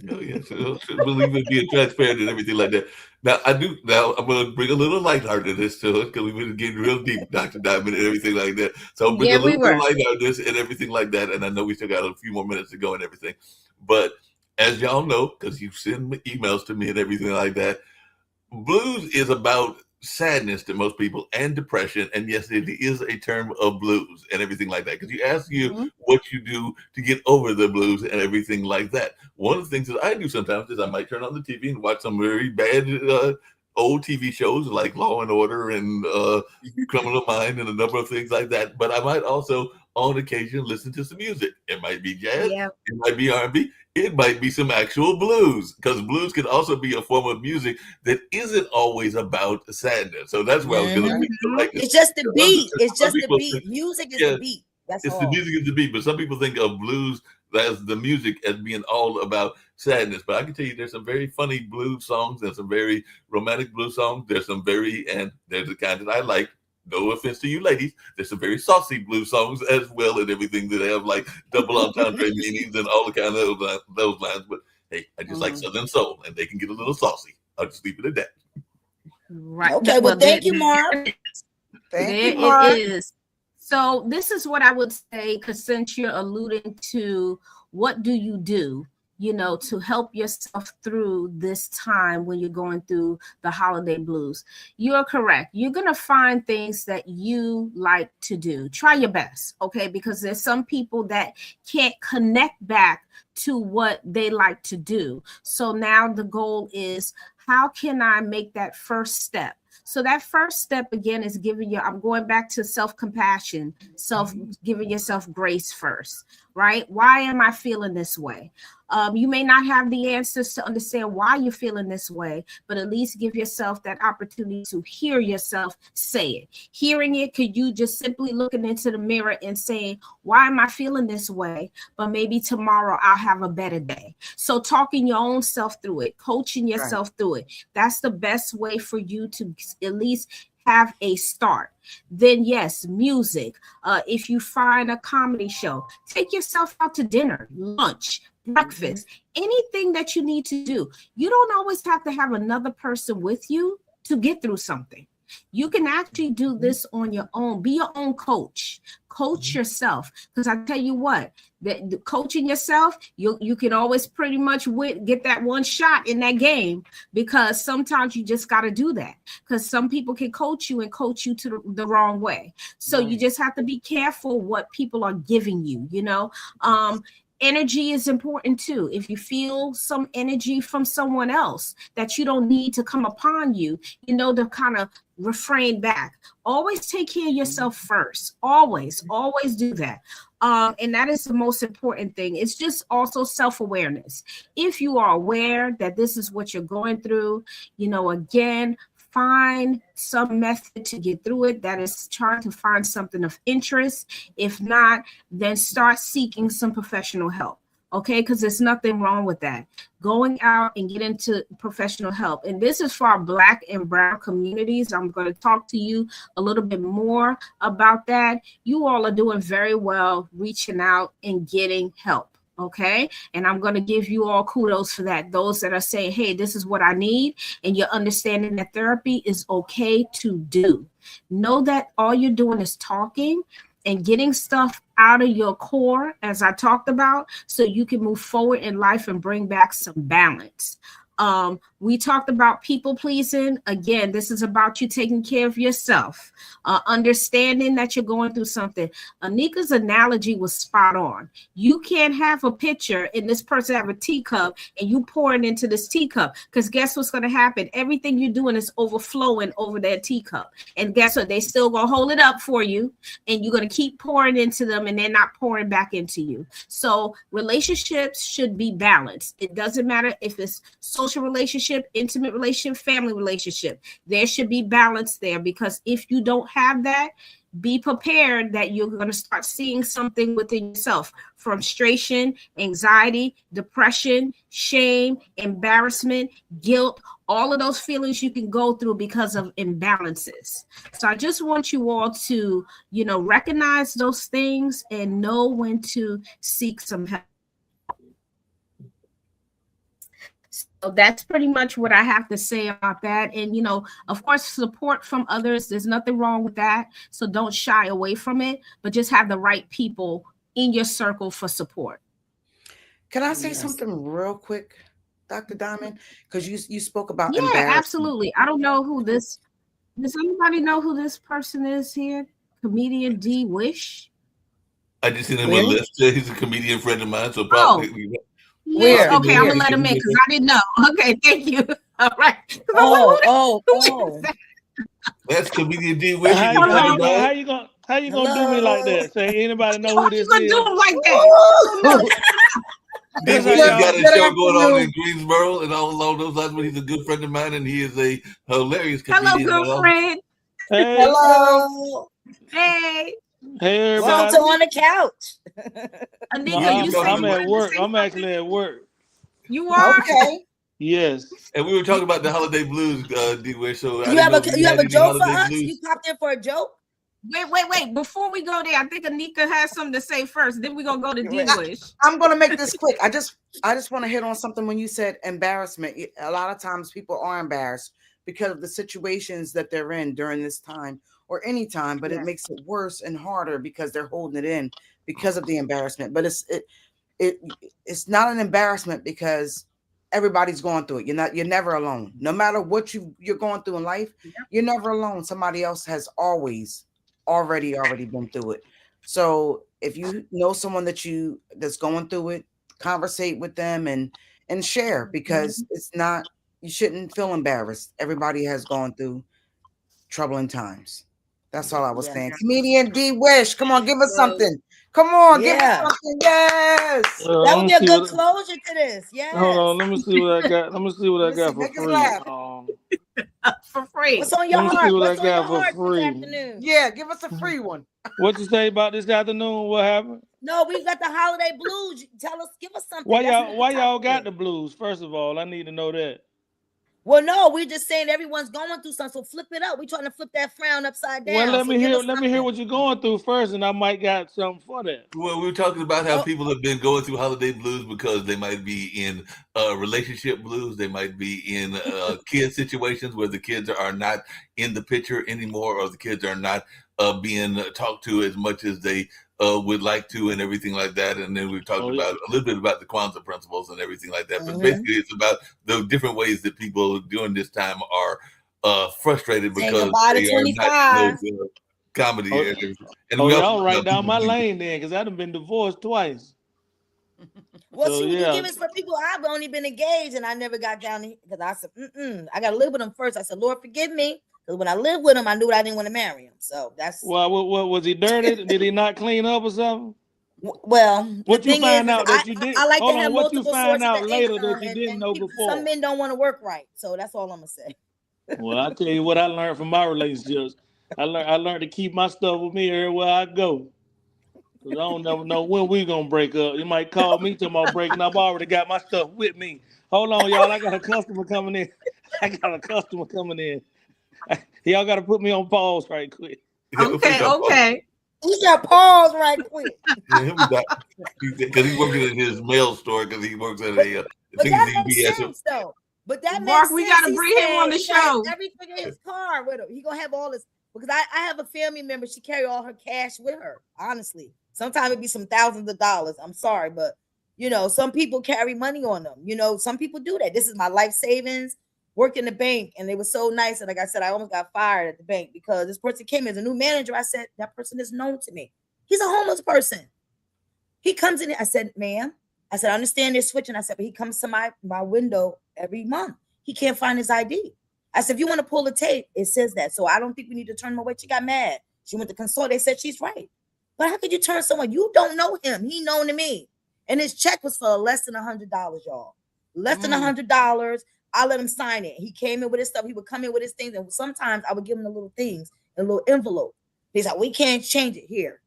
Oh, yes, I believe in being transparent and everything like that. Now, I'm going to bring a little lightheartedness to it because we've been getting real deep, Dr. Diamond, and everything like that. So I'll bring a little bit of lightheartedness and everything like that. And I know we still got a few more minutes to go and everything. But as y'all know, because you send emails to me and everything like that, blues is about sadness to most people and depression. And yes, it is a term of blues and everything like that. Because you ask what you do to get over the blues and everything like that. One of the things that I do sometimes is I might turn on the TV and watch some very bad old TV shows like Law and Order and Criminal Mind and a number of things like that. But I might also on occasion listen to some music. It might be jazz, it might be R&B, it might be some actual blues, because blues can also be a form of music that isn't always about sadness. So that's where I was going to be. It's just the beat. It's just the beat. Music is the beat. That's all. The music is the beat, but some people think of blues as the music as being all about sadness. But I can tell you there's some very funny blues songs and some very romantic blues songs. There's the kind that I like. No offense to you ladies. There's some very saucy blues songs as well and everything that have like double entendre meanings and all the kind of those lines. But hey, I just like Southern soul and they can get a little saucy. I'll just leave it at that. Right. Okay. Well, thank you, Mark. Thank you, Mark. It is. So this is what I would say, because since you're alluding to what do you do, to help yourself through this time when you're going through the holiday blues, you're correct. You're going to find things that you like to do. Try your best, okay? Because there's some people that can't connect back to what they like to do. So now the goal is, how can I make that first step? So that first step again is I'm going back to self-compassion, giving yourself grace first, right? Why am I feeling this way? You may not have the answers to understand why you're feeling this way, but at least give yourself that opportunity to hear yourself say it. Hearing it, could you just simply looking into the mirror and saying, why am I feeling this way? But maybe tomorrow I'll have a better day. So talking your own self through it, coaching yourself through it. That's the best way for you to at least have a start. Then yes, music. If you find a comedy show, take yourself out to dinner, lunch, breakfast, anything that you need to do. You don't always have to have another person with you to get through something. You can actually do this on your own. Be your own coach. Coach yourself. Because I tell you what, the coaching yourself, you can always pretty much get that one shot in that game, because sometimes you just got to do that, because some people can coach you and coach you to the wrong way. So you just have to be careful what people are giving you, you know. Energy is important too. If you feel some energy from someone else that you don't need to come upon you, you know, to kind of refrain back. Always take care of yourself first. Always do that. And that is the most important thing. It's just also self-awareness. If you are aware that this is what you're going through, you know, again, find some method to get through it. That is trying to find something of interest. If not, then start seeking some professional help. Okay, because there's nothing wrong with that. Going out and get into professional help. And this is for our Black and Brown communities. I'm going to talk to you a little bit more about that. You all are doing very well reaching out and getting help. Okay, and I'm going to give you all kudos for that. Those that are saying, hey, this is what I need, and you're understanding that therapy is okay to do. Know that all you're doing is talking and getting stuff out of your core, as I talked about, so you can move forward in life and bring back some balance. We talked about people pleasing. Again, this is about you taking care of yourself, understanding that you're going through something. Anika's analogy was spot on. You can't have a pitcher and this person have a teacup and you pouring into this teacup, because guess what's going to happen? Everything you're doing is overflowing over that teacup. And guess what? They still going to hold it up for you, and you're going to keep pouring into them, and they're not pouring back into you. So relationships should be balanced. It doesn't matter if it's social relationship, intimate relationship, family relationship. There should be balance there, because if you don't have that, be prepared that you're going to start seeing something within yourself: frustration, anxiety, depression, shame, embarrassment, guilt, all of those feelings you can go through because of imbalances. So I just want you all to, you know, recognize those things and know when to seek some help. So that's pretty much what I have to say about that. And, you know, of course, support from others, there's nothing wrong with that. So don't shy away from it, but just have the right people in your circle for support. Can I say something real quick, Dr. Diamond? Because you spoke about embarrassment. Absolutely. I don't know who this, does anybody know who this person is here? Comedian D. Wish? I just seen him on the list. He's a comedian friend of mine, so probably. Yes, okay, I'm gonna let him in because I didn't know. Okay, thank you. All right. That's comedian D. Wish. How you gonna do me like that? Say anybody know who this is? You gonna do him like that? D. Wish has got a show going on in Greensboro and all along those lines, but he's a good friend of mine, and he is a hilarious comedian. Hello, good friend. Hey. Hello. Hey. Hey, everybody. On the couch. I'm at work. I'm actually at work. You are? Okay. Yes. And we were talking about the holiday blues, D-Wish. So you have a joke for us? Blues? You popped in for a joke? Wait. Before we go there, I think Anika has something to say first. Then we're gonna go to D-Wish. I'm gonna make this quick. I just want to hit on something when you said embarrassment. A lot of times people are embarrassed because of the situations that they're in during this time or any time, but it makes it worse and harder because they're holding it in because of the embarrassment. But it's not an embarrassment because everybody's going through it. You're never alone. No matter what you're going through in life, you're never alone. Somebody else has already been through it. So if you know someone that's going through it, conversate with them and share, because you shouldn't feel embarrassed. Everybody has gone through troubling times. That's all I was saying. Comedian D. Wish, come on, give us something. Come on, give us something. Yes. That would be a good closure to this. Yes. Hold on, let me see what I got. Let me see what I got for free. For free. What's on your heart? See what What's I got for free. This afternoon? Yeah, give us a free one. What you say about this afternoon? What happened? No, we got the holiday blues. Tell us, give us something. Why y'all got the blues? First of all, I need to know that. Well, no, we're just saying everyone's going through something. So flip it up. We're trying to flip that frown upside down. Well, let me hear something. what you're going through first, and I might got something for that. Well, we were talking about how people have been going through holiday blues because they might be in relationship blues. They might be in kid situations where the kids are not in the picture anymore, or the kids are not being talked to as much as they would like to, and everything like that. And then we've talked about a little bit about the Kwanzaa principles and everything like that. But basically, it's about the different ways that people during this time are frustrated because they are not in those comedy areas. And y'all right down my lane then, because I've been divorced twice. Well, so, see, when you give it for people, I've only been engaged and I never got down because I said, I got to live with them first. I said, Lord, forgive me. Because when I lived with him, I knew I didn't want to marry him. So that's. Well, what was he dirty? Did he not clean up or something? Well, what you find out that you did? I like Hold to on, have what you multiple find sources out of later income, that you didn't know before? Some men don't want to work right. So that's all I'm going to say. Well, I tell you what I learned from my relationships. I learned to keep my stuff with me everywhere I go. Because I don't never know when we're going to break up. You might call me till I'm breaking up. I already got my stuff with me. Hold on, y'all. I got a customer coming in. Y'all got to put me on pause right quick. Okay. You got pause right quick. Because he's working in his mail store because he works at a but that makes sense, though. But that Mark, makes we sense. got to bring him on the show. Everything in his car with him. He going to have all this. Because I have a family member. She carry all her cash with her, honestly. Sometimes it'd be some thousands of dollars. I'm sorry, but, some people carry money on them. Some people do that. This is my life savings. Worked in the bank, and they were so nice. And like I said, I almost got fired at the bank because this person came as a new manager. I said, that person is known to me. He's a homeless person. He comes in. I said, ma'am. I said, I understand they're switching. I said, but he comes to my window every month. He can't find his ID. I said, if you want to pull the tape, it says that. So I don't think we need to turn him away. She got mad. She went to consult. They said she's right. But how could you turn someone? You don't know him. He known to me. And his check was for less than $100, y'all. Less than $100. I let him sign it. He came in with his stuff. He would come in with his things. And sometimes I would give him the little things, a little envelope. He's like, we can't change it here.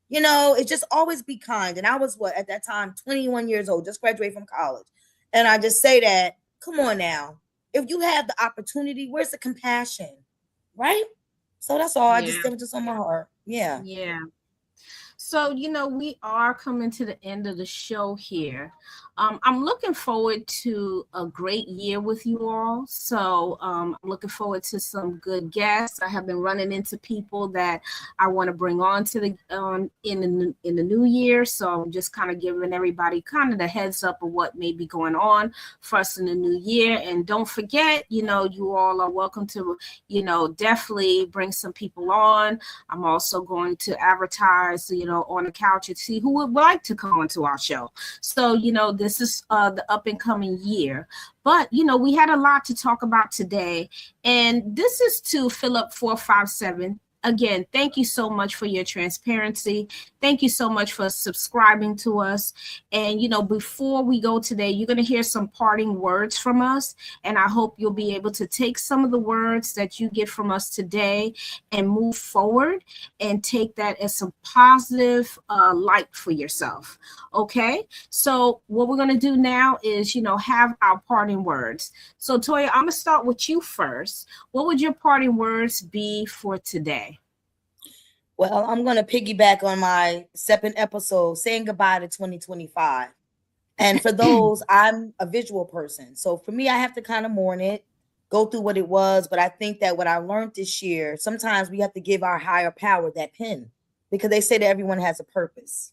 It's just always be kind. And I was at that time, 21 years old, just graduated from college. And I just say that, come on now. If you have the opportunity, where's the compassion? Right? So that's all. I just said it just on my heart. Yeah. Yeah. So, we are coming to the end of the show here. I'm looking forward to a great year with you all. So I'm looking forward to some good guests. I have been running into people that I want to bring on to the in the new year. So I'm just kind of giving everybody kind of the heads up of what may be going on for us in the new year. And don't forget, you all are welcome to, definitely bring some people on. I'm also going to advertise, on the couch and see who would like to come onto our show. So, this is the up and coming year. But, we had a lot to talk about today. And this is to Philip 457. Again, thank you so much for your transparency. Thank you so much for subscribing to us. And, before we go today, you're going to hear some parting words from us. And I hope you'll be able to take some of the words that you get from us today and move forward and take that as some positive light for yourself. Okay. So what we're going to do now is, have our parting words. So Toya, I'm going to start with you first. What would your parting words be for today? Well, I'm going to piggyback on my second episode, saying goodbye to 2025. And for those, I'm a visual person. So for me, I have to kind of mourn it, go through what it was. But I think that what I learned this year, sometimes we have to give our higher power that pen, because they say that everyone has a purpose.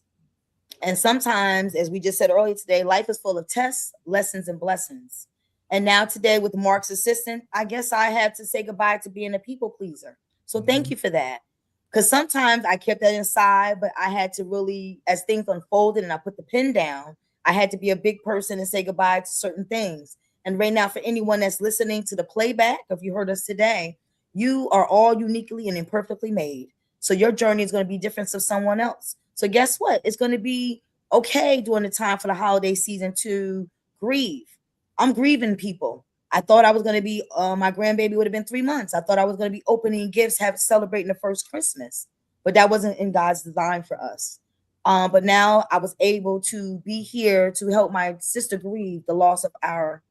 And sometimes, as we just said earlier today, life is full of tests, lessons, and blessings. And now today with Mark's assistant, I guess I had to say goodbye to being a people pleaser. So thank you for that. Because sometimes I kept that inside, but I had to really, as things unfolded and I put the pen down, I had to be a big person and say goodbye to certain things. And right now, for anyone that's listening to the playback, if you heard us today, you are all uniquely and imperfectly made. So your journey is going to be different from someone else. So guess what? It's going to be okay during the time for the holiday season to grieve. I'm grieving people. I thought I was going to be, my grandbaby would have been 3 months. I thought I was going to be opening gifts, celebrating the first Christmas, but that wasn't in God's design for us. But now I was able to be here to help my sister grieve the loss of our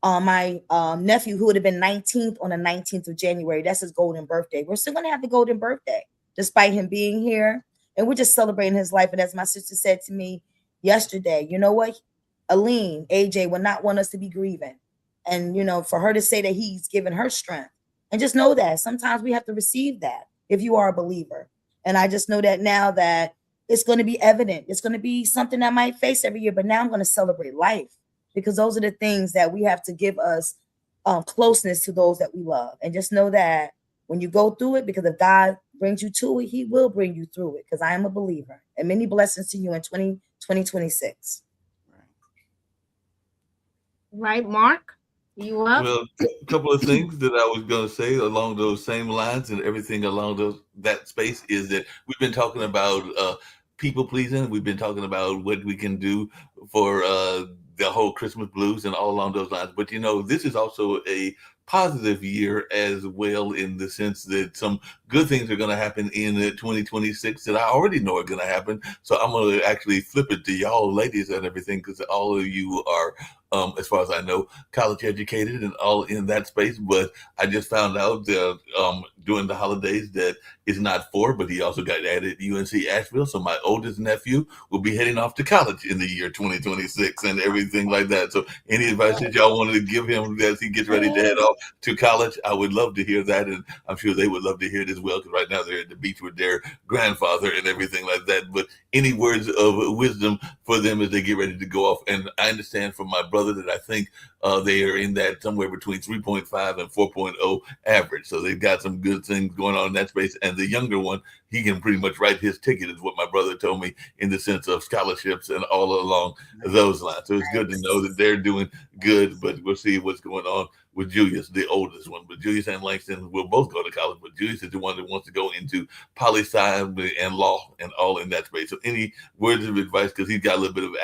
my nephew, who would have been 19th on the 19th of January. That's his golden birthday. We're still going to have the golden birthday, despite him being here. And we're just celebrating his life. And as my sister said to me yesterday, you know what? Aline, AJ would not want us to be grieving. And, you know, for her to say that he's given her strength. And just know that sometimes we have to receive that if you are a believer. And I just know that now that it's going to be evident. It's going to be something that I might face every year. But now I'm going to celebrate life, because those are the things that we have to give us closeness to those that we love. And just know that when you go through it, because if God brings you to it, he will bring you through it, because I am a believer. And many blessings to you in 2026. Right, Mark? You up? Well, a couple of things that I was going to say along those same lines and everything along that space is that we've been talking about people pleasing. We've been talking about what we can do for the whole Christmas blues and all along those lines. But, you know, this is also a positive year as well, in the sense that some good things are going to happen in 2026 that I already know are going to happen. So I'm going to actually flip it to y'all ladies and everything, because all of you are, as far as I know, college educated and all in that space. But I just found out that during the holidays that it's not 4, but he also got added UNC Asheville. So my oldest nephew will be heading off to college in the year 2026 and everything like that. So any advice that y'all wanted to give him as he gets ready to head off to college, I would love to hear that. And I'm sure they would love to hear it as well, because right now they're at the beach with their grandfather and everything like that. But any words of wisdom for them as they get ready to go off? And I understand from my brother that I think they are in that somewhere between 3.5 and 4.0 average. So they've got some good things going on in that space. And the younger one, he can pretty much write his ticket, is what my brother told me, in the sense of scholarships and all along those lines. So it's good to know that they're doing good, but we'll see what's going on with Julius, the oldest one. But Julius and Langston will both go to college, but Julius is the one that wants to go into poli-sci and law and all in that space. So any words of advice, because he's got a little bit of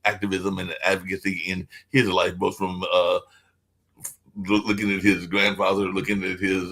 activism and advocacy in his life, both from looking at his grandfather, looking at his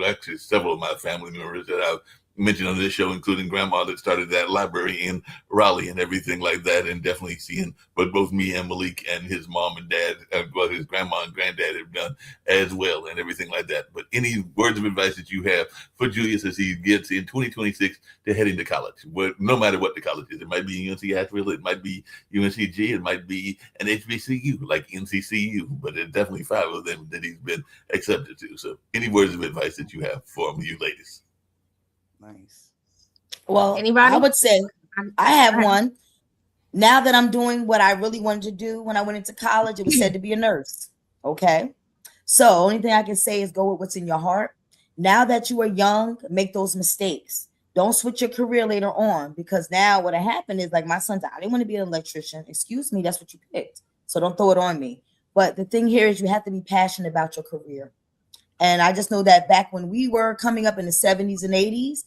actually several of my family members that I've mentioned on this show, including grandma that started that library in Raleigh and everything like that, and definitely seeing what both me and Malik and his mom and dad, what his grandma and granddad have done as well, and everything like that. But any words of advice that you have for Julius as he gets in 2026 to head into college, no matter what the college is? It might be UNC Asheville, it might be UNCG, it might be an HBCU like NCCU, but there's definitely 5 of them that he's been accepted to. So any words of advice that you have for you ladies? Nice. Well, Anybody? I would say I have one. Now that I'm doing what I really wanted to do when I went into college, it was said to be a nurse. Okay. So only thing I can say is go with what's in your heart. Now that you are young, make those mistakes. Don't switch your career later on, because now what happened is, like my son said, I didn't want to be an electrician. Excuse me, that's what you picked. So don't throw it on me. But the thing here is you have to be passionate about your career. And I just know that back when we were coming up in the 70s and 80s,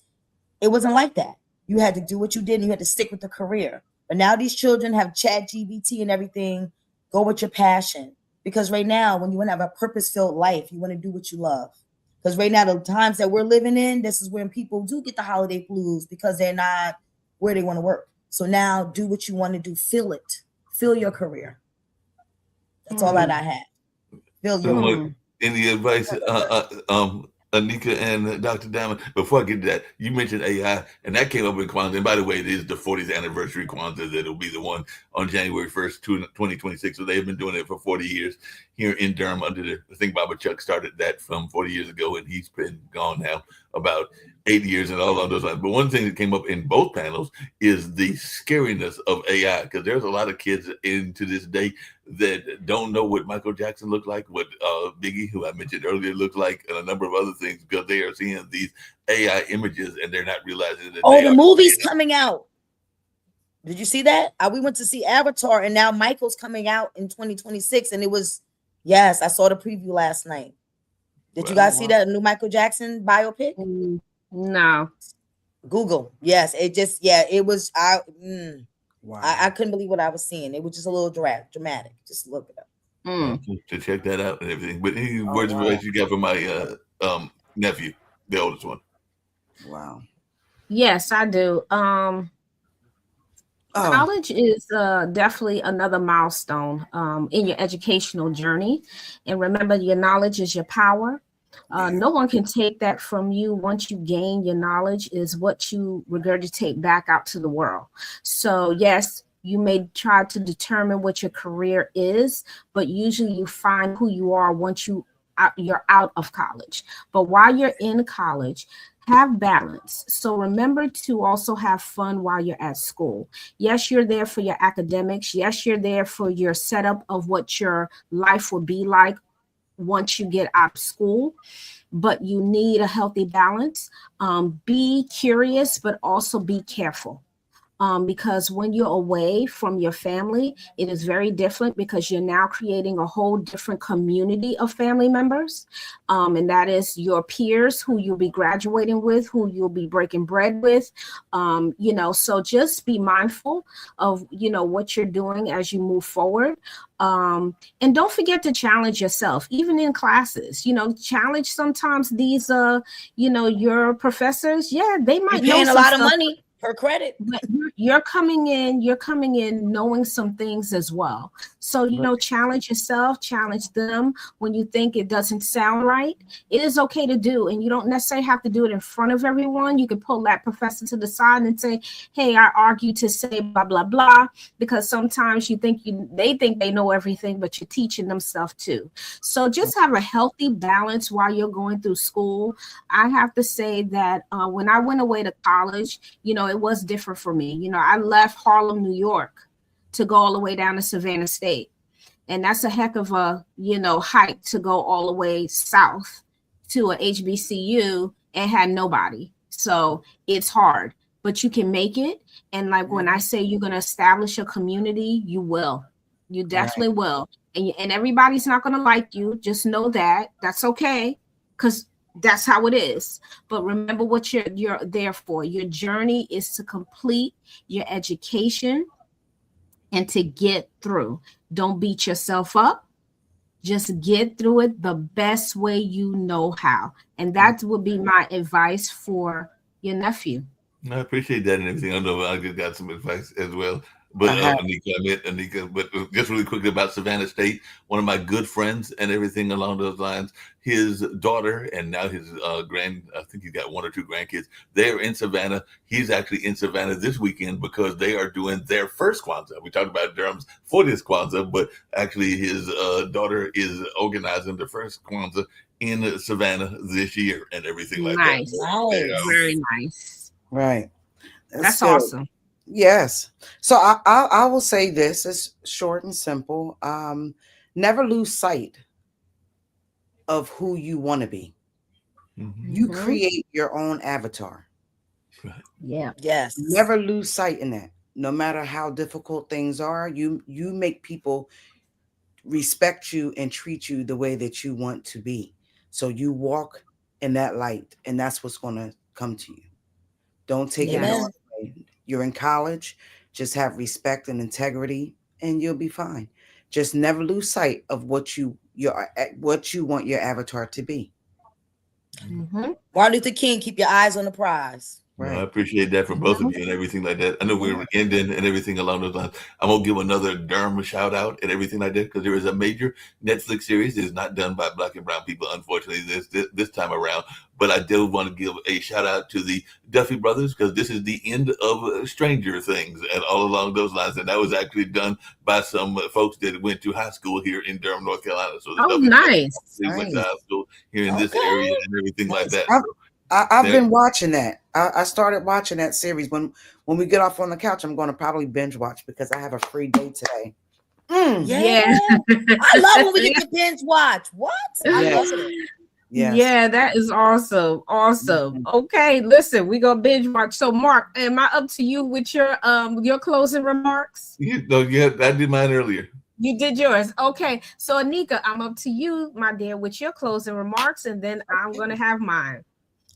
it wasn't like that. You had to do what you did and you had to stick with the career. But now these children have ChatGPT and everything. Go with your passion. Because right now, when you want to have a purpose-filled life, you want to do what you love. Because right now, the times that we're living in, this is when people do get the holiday blues because they're not where they want to work. So now do what you want to do. Feel it. Feel your career. That's all that I have. Feel your career. Any advice, Anika and Dr. Diamond? Before I get to that, you mentioned AI, and that came up in Kwanzaa. And by the way, it is the 40th anniversary Kwanzaa that'll be the one on January 1st, 2026. So they've been doing it for 40 years here in Durham under I think Baba Chuck started that from 40 years ago, and he's been gone now about 8 years and all of those lines. But one thing that came up in both panels is the scariness of AI, because there's a lot of kids into this day that don't know what Michael Jackson looked like, what Biggie, who I mentioned earlier, looked like, and a number of other things, because they are seeing these AI images and they're not realizing that. Oh, the movie's coming out. Did you see that? We went to see Avatar, and now Michael's coming out in 2026, and it was, yes, I saw the preview last night. Did you guys see that new Michael Jackson biopic? No. Google. Yes, it was. Wow. I couldn't believe what I was seeing. It was just a little dramatic. Just look it up. To check that out and everything. But any words of advice you got for my nephew, the oldest one? Wow. Yes, I do. Oh, College is definitely another milestone in your educational journey. And remember, your knowledge is your power. yeah. No one can take that from you. Once you gain your knowledge, is what you regurgitate back out to the world. So, yes, you may try to determine what your career is, but usually you find who you are once you're out of college. But while you're in college, have balance. So remember to also have fun while you're at school. Yes, you're there for your academics. Yes, you're there for your setup of what your life will be like once you get out of school, but you need a healthy balance. Be curious, but also be careful. Because when you're away from your family, it is very different because you're now creating a whole different community of family members. And that is your peers who you'll be graduating with, who you'll be breaking bread with. So just be mindful of, what you're doing as you move forward. And don't forget to challenge yourself, even in classes, challenge sometimes these, your professors. Yeah, they You're might know paying a some lot of stuff, money per credit. but you're coming in knowing some things as well. So challenge yourself, challenge them. When you think it doesn't sound right, it is okay to do, and you don't necessarily have to do it in front of everyone. You can pull that professor to the side and say, hey, I argue to say blah blah blah, because sometimes they think they know everything, but you're teaching them stuff too. So just have a healthy balance while you're going through school. I have to say that when I went away to college, it was different for me. I left Harlem, New York to go all the way down to Savannah State. And that's a heck of a, hike to go all the way south to a HBCU and had nobody. So it's hard, but you can make it. And like when I say you're going to establish a community, you will. You definitely will. And everybody's not going to like you. Just know that. That's okay. Because that's how it is. But remember what you're there for. Your journey is to complete your education and to get through. Don't beat yourself up. Just get through it the best way you know how. And that would be my advice for your nephew. I appreciate that and everything. I know I just got some advice as well. But I have. Anika, but just really quickly about Savannah State, one of my good friends and everything along those lines, his daughter and now his I think he's got one or two grandkids. They're in Savannah. He's actually in Savannah this weekend because they are doing their first Kwanzaa. We talked about Durham's 40th Kwanzaa, but actually his daughter is organizing the first Kwanzaa in Savannah this year and everything like that. Nice. Very nice. Right. That's good. awesome. Yes. So I will say this. It's short and simple. Never lose sight of who you want to be. Mm-hmm. You create your own avatar. Yeah. Yes. Never lose sight in that. No matter how difficult things are, you make people respect you and treat you the way that you want to be. So you walk in that light, and that's what's going to come to you. Don't take it Amen. all away. You're in college. Just have respect and integrity, and you'll be fine. Just never lose sight of what you want your avatar to be. Martin Luther King, keep your eyes on the prize. Right. Well, I appreciate that from both of you and everything like that. I know we're ending and everything along those lines. I'm gonna give another Durham shout out and everything like that because there is a major Netflix series that is not done by Black and brown people, unfortunately, this time around. But I do want to give a shout out to the Duffy brothers because this is the end of Stranger Things and all along those lines. And that was actually done by some folks that went to high school here in Durham, North Carolina. So the Duffy nice. brothers went to high school here in this area and everything like that. I've been watching that. I started watching that series. When we get off on the couch, I'm going to probably binge watch because I have a free day today. Yeah. I love when we get to binge watch. What? I love it. Yes. Yeah, that is awesome. Awesome. Okay, listen, we gonna binge watch. So, Mark, am I up to you with your closing remarks? Yeah, I did mine earlier. You did yours. Okay. So, Anika, I'm up to you, my dear, with your closing remarks, and then I'm gonna have mine.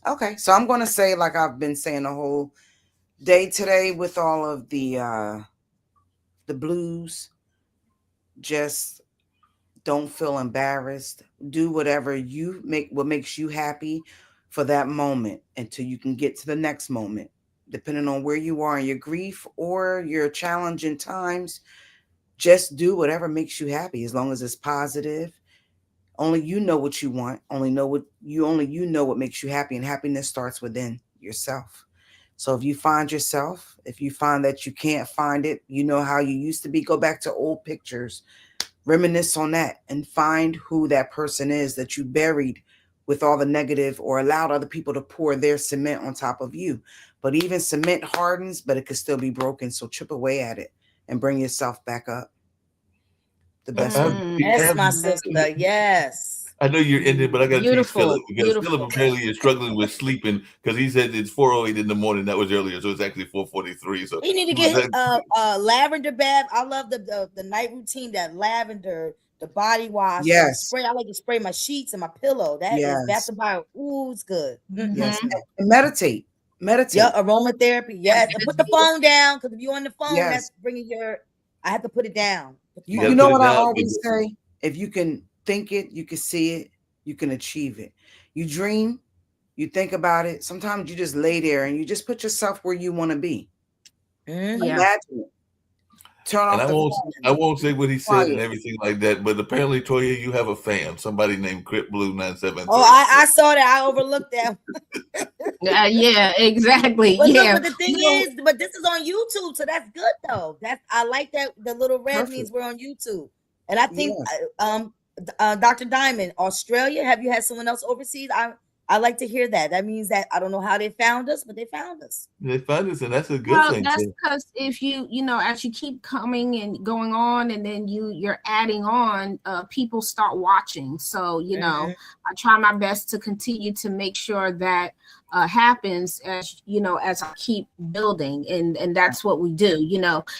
Okay, so I'm going to say, like I've been saying the whole day today, with all of the blues, just don't feel embarrassed. Do whatever what makes you happy for that moment until you can get to the next moment. depending on where you are in your grief or your challenging times. Just do whatever makes you happy, as long as it's positive. Only you know what you want. Only you know what makes you happy, and happiness starts within yourself. So if you find yourself, if you find that you can't find it, you know how you used to be, go back to old pictures, reminisce on that, and find who that person is that you buried with all the negative or allowed other people to pour their cement on top of you. But even cement hardens, but it could still be broken. So chip away at it and bring yourself back up. The best way. Yes, my sister. Yes. I know you're in it, but I got to teach Philip, because Beautiful. Philip apparently is struggling with sleeping, because he said it's 4:08 in the morning. That was earlier, so it's actually 4:43. So You need to get lavender bath. I love the night routine, that lavender, the body wash. Yes. Spray. I like to spray my sheets and my pillow. That is Bath and Body. Ooh, it's good. Yes. And meditate. Yeah, aromatherapy. Yes. And put the phone down, because if you're on the phone, Yes. that's bringing I have to put it down. You know what I always say? If you can think it, you can see it, you can achieve it. You dream, you think about it. Sometimes you just lay there and you just put yourself where you want to be. Imagine it. Turn off the phone. I won't say what he said and everything like that, but apparently, Toya, you have a fan, somebody named Crit Blue 973. Oh, I saw that. I overlooked that. Yeah, exactly. But yeah. Look, but the thing is, but this is on YouTube, so that's good though. I like that the little red means we're on YouTube. And I think Dr. Diamond, Australia, have you had someone else overseas? I like to hear that. That means that I don't know how they found us, but they found us. They found us, and that's a good thing. That's because if you as you keep coming and going on, and then you're adding on, people start watching. So I try my best to continue to make sure that happens as as I keep building, and that's what we do.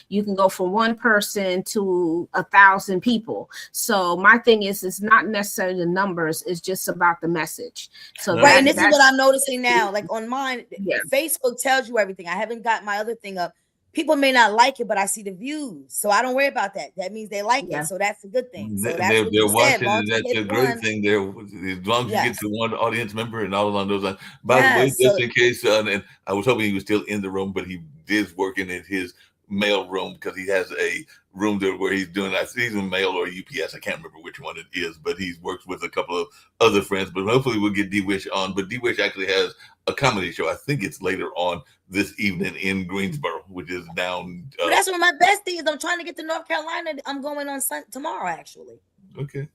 You can go from one person to 1,000 people. So my thing is, it's not necessarily the numbers, it's just about the message. So and this is what I'm noticing now. Like on mine, Facebook tells you everything. I haven't got my other thing up. People may not like it, but I see the views, so I don't worry about that. That means they like it, so that's a good thing. So that's what they're you watching, said. and that's a great thing. There, as long as you get to one audience member and all along those lines. By the way, just in case, and I was hoping he was still in the room, but he is working in his mail room, because he has a room there where he's doing, I think, he's mail or UPS. I can't remember which one it is, but he works with a couple of other friends. But hopefully we'll get D-Wish on. But D-Wish actually has a comedy show. I think it's later on this evening in Greensboro, which is down. Well, that's one of my best things. I'm trying to get to North Carolina. I'm going on tomorrow, actually. Okay.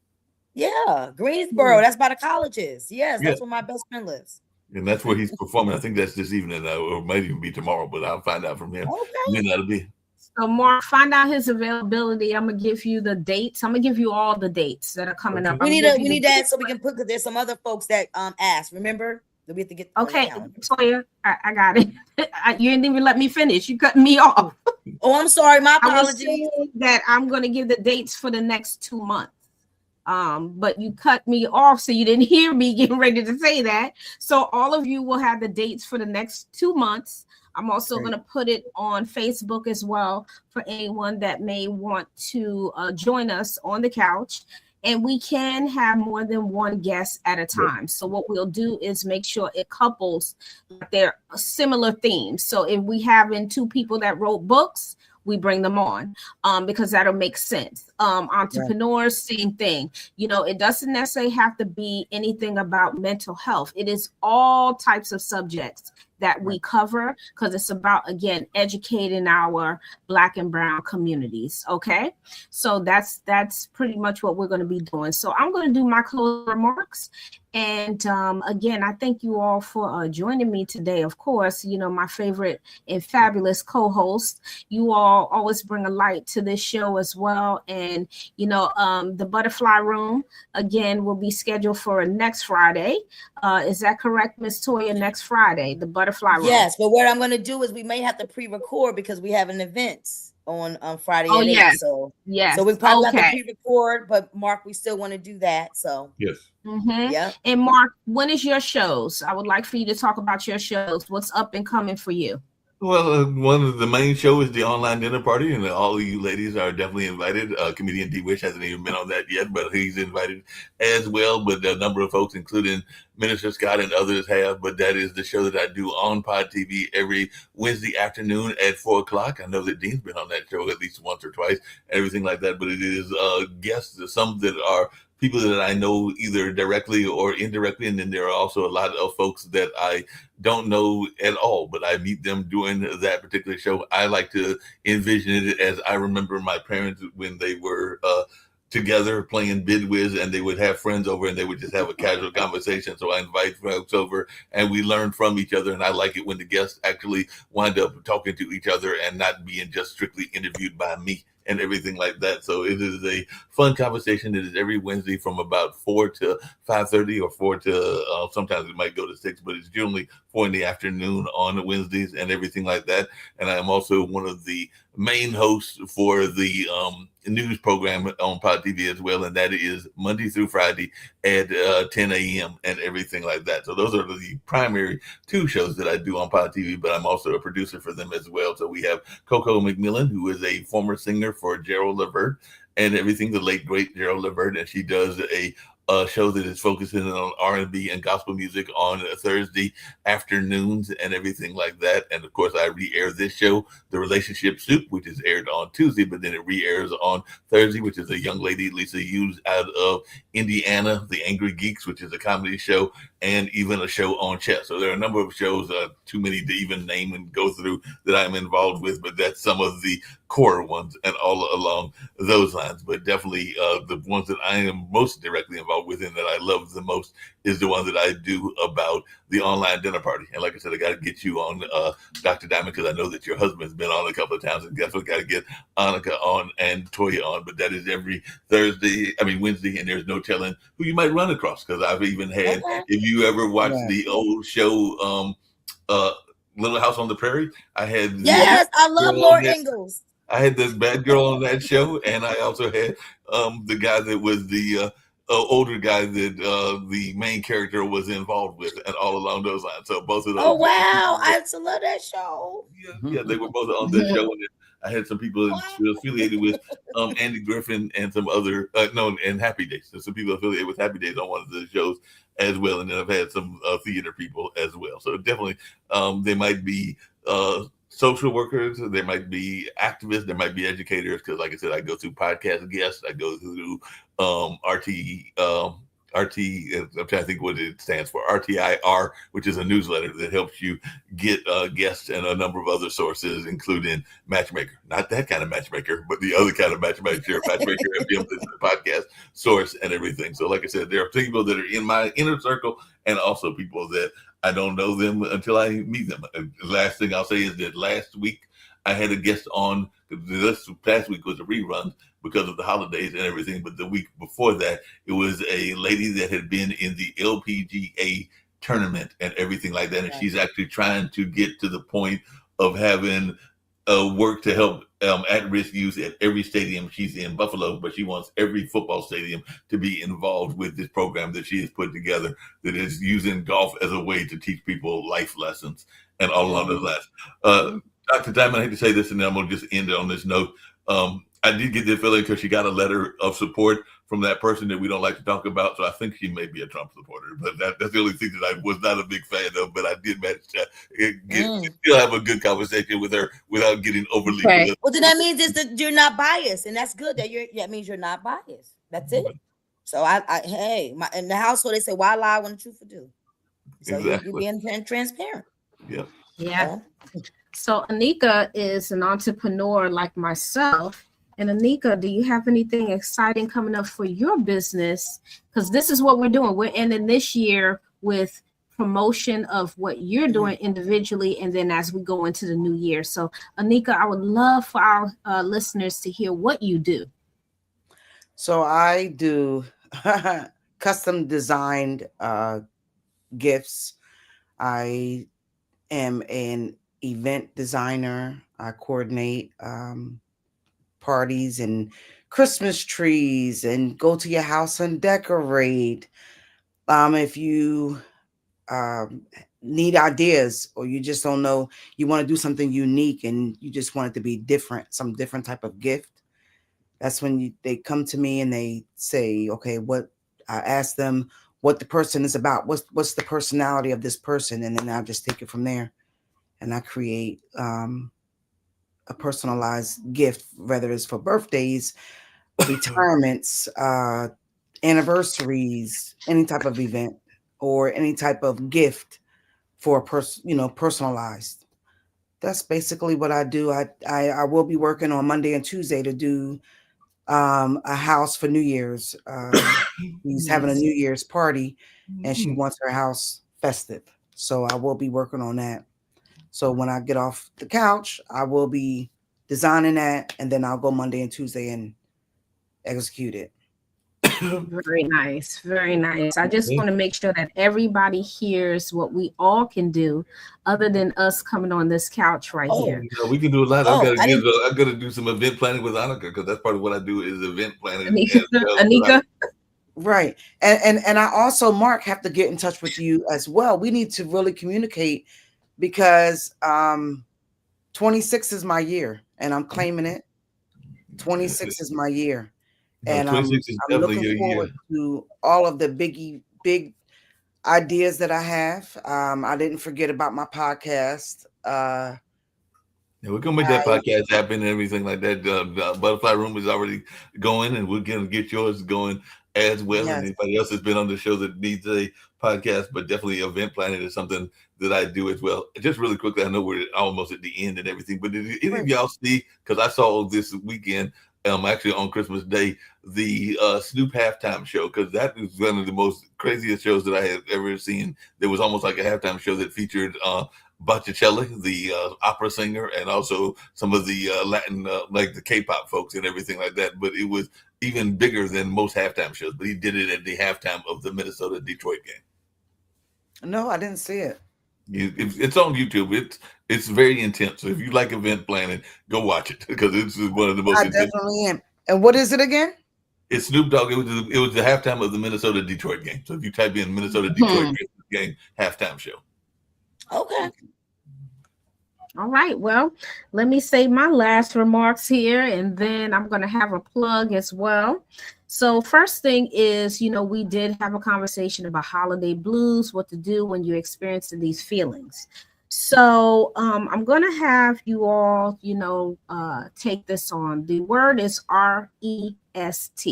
Yeah, Greensboro. That's by the colleges. Yes, that's where my best friend lives. And that's where he's performing. I think that's this evening, or it might even be tomorrow, but I'll find out from him. Okay. Then that'll be. So Mark, find out his availability. I'm gonna give you the dates. I'm gonna give you all the dates that are coming up. We need that so we can put, because there's some other folks that asked. Remember? We have to get Toya, I got it. You didn't even let me finish. You cut me off. Oh, I'm sorry. My apologies. That I'm gonna give the dates for the next 2 months. But you cut me off, so you didn't hear me getting ready to say that. So all of you will have the dates for the next 2 months. I'm also going to put it on Facebook as well for anyone that may want to join us on the couch. And we can have more than one guest at a time. So what we'll do is make sure it couples their similar themes. So if we have 2 people that wrote books, we bring them on because that'll make sense. Entrepreneurs, same thing. It doesn't necessarily have to be anything about mental health. It is all types of subjects that we cover, because it's about, again, educating our Black and brown communities. Okay, so that's pretty much what we're going to be doing. So I'm going to do my closing remarks. And again, I thank you all for joining me today. Of course, my favorite and fabulous co-host. You all always bring a light to this show as well. And, the Butterfly Room, again, will be scheduled for next Friday. Is that correct, Ms. Toya? Next Friday, the Butterfly Room. Yes, but what I'm going to do is we may have to pre-record because we have an event on Friday. Oh, yes. So we probably have to pre-record, but Mark, we still want to do that. So yes. Mm-hmm. Yeah. And Mark, when is your shows? I would like for you to talk about your shows. What's up and coming for you? Well, one of the main shows is the online dinner party, and all of you ladies are definitely invited. Comedian D-Wish hasn't even been on that yet, but he's invited as well. But a number of folks, including Minister Scott and others have, but that is the show that I do on Pod TV every Wednesday afternoon at 4:00. I know that Dean's been on that show at least once or twice, everything like that, but it is guests, some that are people that I know either directly or indirectly, and then there are also a lot of folks that I don't know at all, but I meet them during that particular show. I like to envision it as I remember my parents when they were together playing Bid Whiz, and they would have friends over and they would just have a casual conversation. So I invite folks over and we learn from each other. And I like it when the guests actually wind up talking to each other and not being just strictly interviewed by me and everything like that. So it is a fun conversation. It is every Wednesday from about 4 to 5:30 or 4 to sometimes it might go to 6, but it's generally 4 in the afternoon on Wednesdays and everything like that. And I am also one of the main hosts for the news program on Pod TV as well, and that is Monday through Friday at 10 a.m. and everything like that. So those are the primary two shows that I do on Pod TV, but I'm also a producer for them as well. So we have Coco McMillan, who is a former singer for Gerald Levert and everything, the late great Gerald Levert, and she does a show that is focusing on R&B and gospel music on Thursday afternoons and everything like that. And of course, I re-air this show, The Relationship Soup, which is aired on Tuesday, but then it re-airs on Thursday, which is a young lady, Lisa Hughes, out of Indiana, The Angry Geeks, which is a comedy show, and even a show on chess. So there are a number of shows, too many to even name and go through, that I'm involved with, but that's some of the core ones and all along those lines. But definitely the ones that I am most directly involved with and that I love the most is the one that I do about the online dinner party. And like I said, I got to get you on Dr. Diamond, because I know that your husband's been on a couple of times, and definitely got to get Annika on and Toya on. But that is every Wednesday, and there's no telling who you might run across, because I've even had, if you ever watched the old show Little House on the Prairie, I had I love Lord Ingalls. I had this bad girl on that show, and I also had the guy that was the older guy that the main character was involved with, and all along those lines. So both of those. Oh wow, I used to love that show. Yeah, they were both on that show, and I had some people affiliated with Andy Griffin and some other and Happy Days. So some people affiliated with Happy Days on one of the shows as well, and then I've had some theater people as well. So definitely, they might be social workers, there might be activists, there might be educators, because like I said, I go through podcast guests, I go through RT, I'm trying to think what it stands for, RTIR, which is a newsletter that helps you get guests and a number of other sources, including Matchmaker. Not that kind of matchmaker, but the other kind of matchmaker, Matchmaker FM, this is a podcast source and everything. So like I said, there are people that are in my inner circle, and also people that I don't know them until I meet them. The last thing I'll say is that last week I had a guest on. This past week was a rerun because of the holidays and everything, but the week before that, it was a lady that had been in the LPGA tournament and everything like that, and she's actually trying to get to the point of having work to help at-risk youth at every stadium. She's in Buffalo, but she wants every football stadium to be involved with this program that she has put together, that is using golf as a way to teach people life lessons and all along those lines. Dr. Diamond, I hate to say this, and then I'm going to just end it on this note. I did get the feeling because she got a letter of support from that person that we don't like to talk about, so I think she may be a Trump supporter. But that's the only thing that I was not a big fan of. But I did manage to still have a good conversation with her without getting overly. Okay. Well, then that means that you're not biased, and that's good. That means you're not biased. That's it. So in the household they say, "Why lie when the truth is due?" So exactly. you're being transparent. Yeah. Yeah. So Anika is an entrepreneur like myself. And Anika, do you have anything exciting coming up for your business? Because this is what we're doing. We're ending this year with promotion of what you're doing individually, and then as we go into the new year. So Anika, I would love for our listeners to hear what you do. So I do custom designed gifts. I am an event designer. I coordinate parties and Christmas trees and go to your house and decorate. If you need ideas, or you just don't know, you want to do something unique and you just want it to be different, some different type of gift, that's when they come to me and they say, okay, I ask them, what the person is about. What's the personality of this person? And then I'll just take it from there. And I create a personalized gift, whether it's for birthdays, retirements, anniversaries, any type of event or any type of gift for a person, personalized. That's basically what I do. I will be working on Monday and Tuesday to do a house for New Year's. He's having a New Year's party and she wants her house festive. So I will be working on that. So when I get off the couch, I will be designing that, and then I'll go Monday and Tuesday and execute it. Very nice. Very nice. I just want to make sure that everybody hears what we all can do other than us coming on this couch right here. We can do a lot. I gotta do some event planning with Annika, because that's part of what I do is event planning. Anika? Right. And I also, Mark, have to get in touch with you as well. We need to really communicate, because 26 is my year and I'm claiming it. 26 is my year. And I'm looking forward to all of the big ideas that I have. I didn't forget about my podcast. Yeah, we're gonna make that podcast happen and everything like that. Butterfly Room is already going, and we're gonna get yours going as well. Yes. And anybody else has been on the show that needs a podcast, but definitely event planning is something that I do as well. Just really quickly, I know we're almost at the end and everything, but did any of y'all see? Because I saw this weekend. Actually on Christmas Day, the Snoop halftime show, because that was one of the most craziest shows that I have ever seen. There was almost like a halftime show that featured Botticelli, the opera singer, and also some of the Latin, like the K-pop folks and everything like that. But it was even bigger than most halftime shows. But he did it at the halftime of the Minnesota-Detroit game. No, I didn't see it. It's on YouTube. It's very intense. So if you like event planning, go watch it, because it's one of the most intense. I definitely am. And what is it again? It's Snoop Dogg. It was the halftime of the Minnesota-Detroit game. So if you type in Minnesota-Detroit game halftime show. Okay. All right. Well, let me say my last remarks here, and then I'm going to have a plug as well. So first thing is, we did have a conversation about holiday blues, what to do when you're experiencing these feelings. So I'm going to have you all, take this on. The word is REST.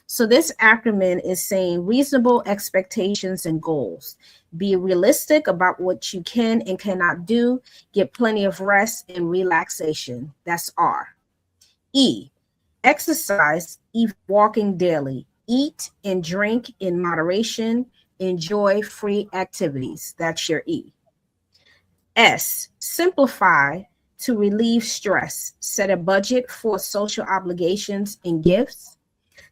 So this acronym is saying reasonable expectations and goals. Be realistic about what you can and cannot do. Get plenty of rest and relaxation. That's R. E. Exercise, even walking daily. Eat and drink in moderation. Enjoy free activities. That's your E. S. Simplify to relieve stress. Set a budget for social obligations and gifts.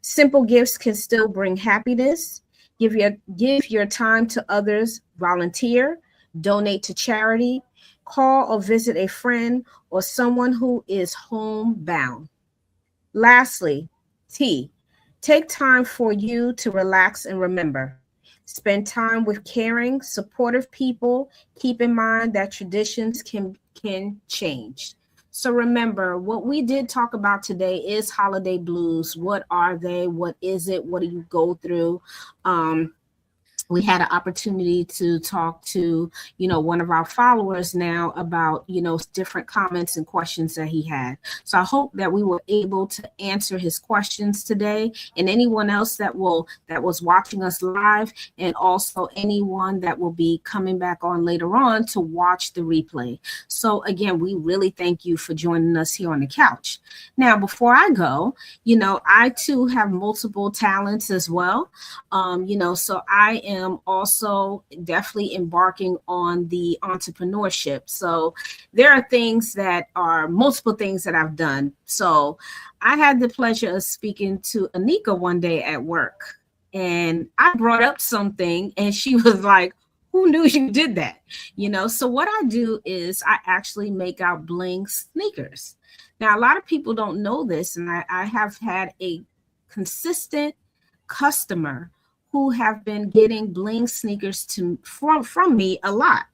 Simple gifts can still bring happiness. Give your time to others. Volunteer. Donate to charity. Call or visit a friend or someone who is homebound. Lastly, T, take time for you to relax and remember. Spend time with caring, supportive people. Keep in mind that traditions can change. So remember, what we did talk about today is holiday blues. What are they? What is it? What do you go through? We had an opportunity to talk to, one of our followers now about, different comments and questions that he had. So I hope that we were able to answer his questions today, and anyone else that was watching us live, and also anyone that will be coming back on later on to watch the replay. So again, we really thank you for joining us here on the couch. Now, before I go, I too have multiple talents as well. So I am also definitely embarking on the entrepreneurship. So there are multiple things that I've done. So I had the pleasure of speaking to Anika one day at work, and I brought up something and she was like, who knew you did that? So what I do is I actually make out bling sneakers. Now, a lot of people don't know this, and I have had a consistent customer who have been getting bling sneakers from me a lot.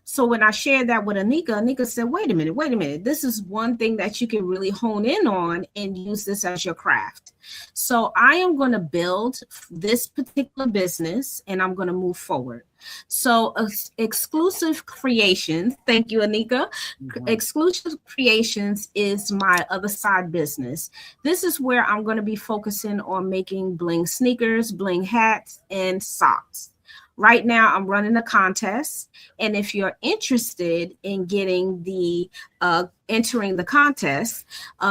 So when I shared that with Anika said, wait a minute. This is one thing that you can really hone in on and use this as your craft. So I am going to build this particular business and I'm going to move forward. So Exclusive Creations, thank you, Anika. Mm-hmm. Exclusive Creations is my other side business. This is where I'm going to be focusing on making bling sneakers, bling hats, and socks. Right now, I'm running a contest, and if you're interested in getting the entering the contest,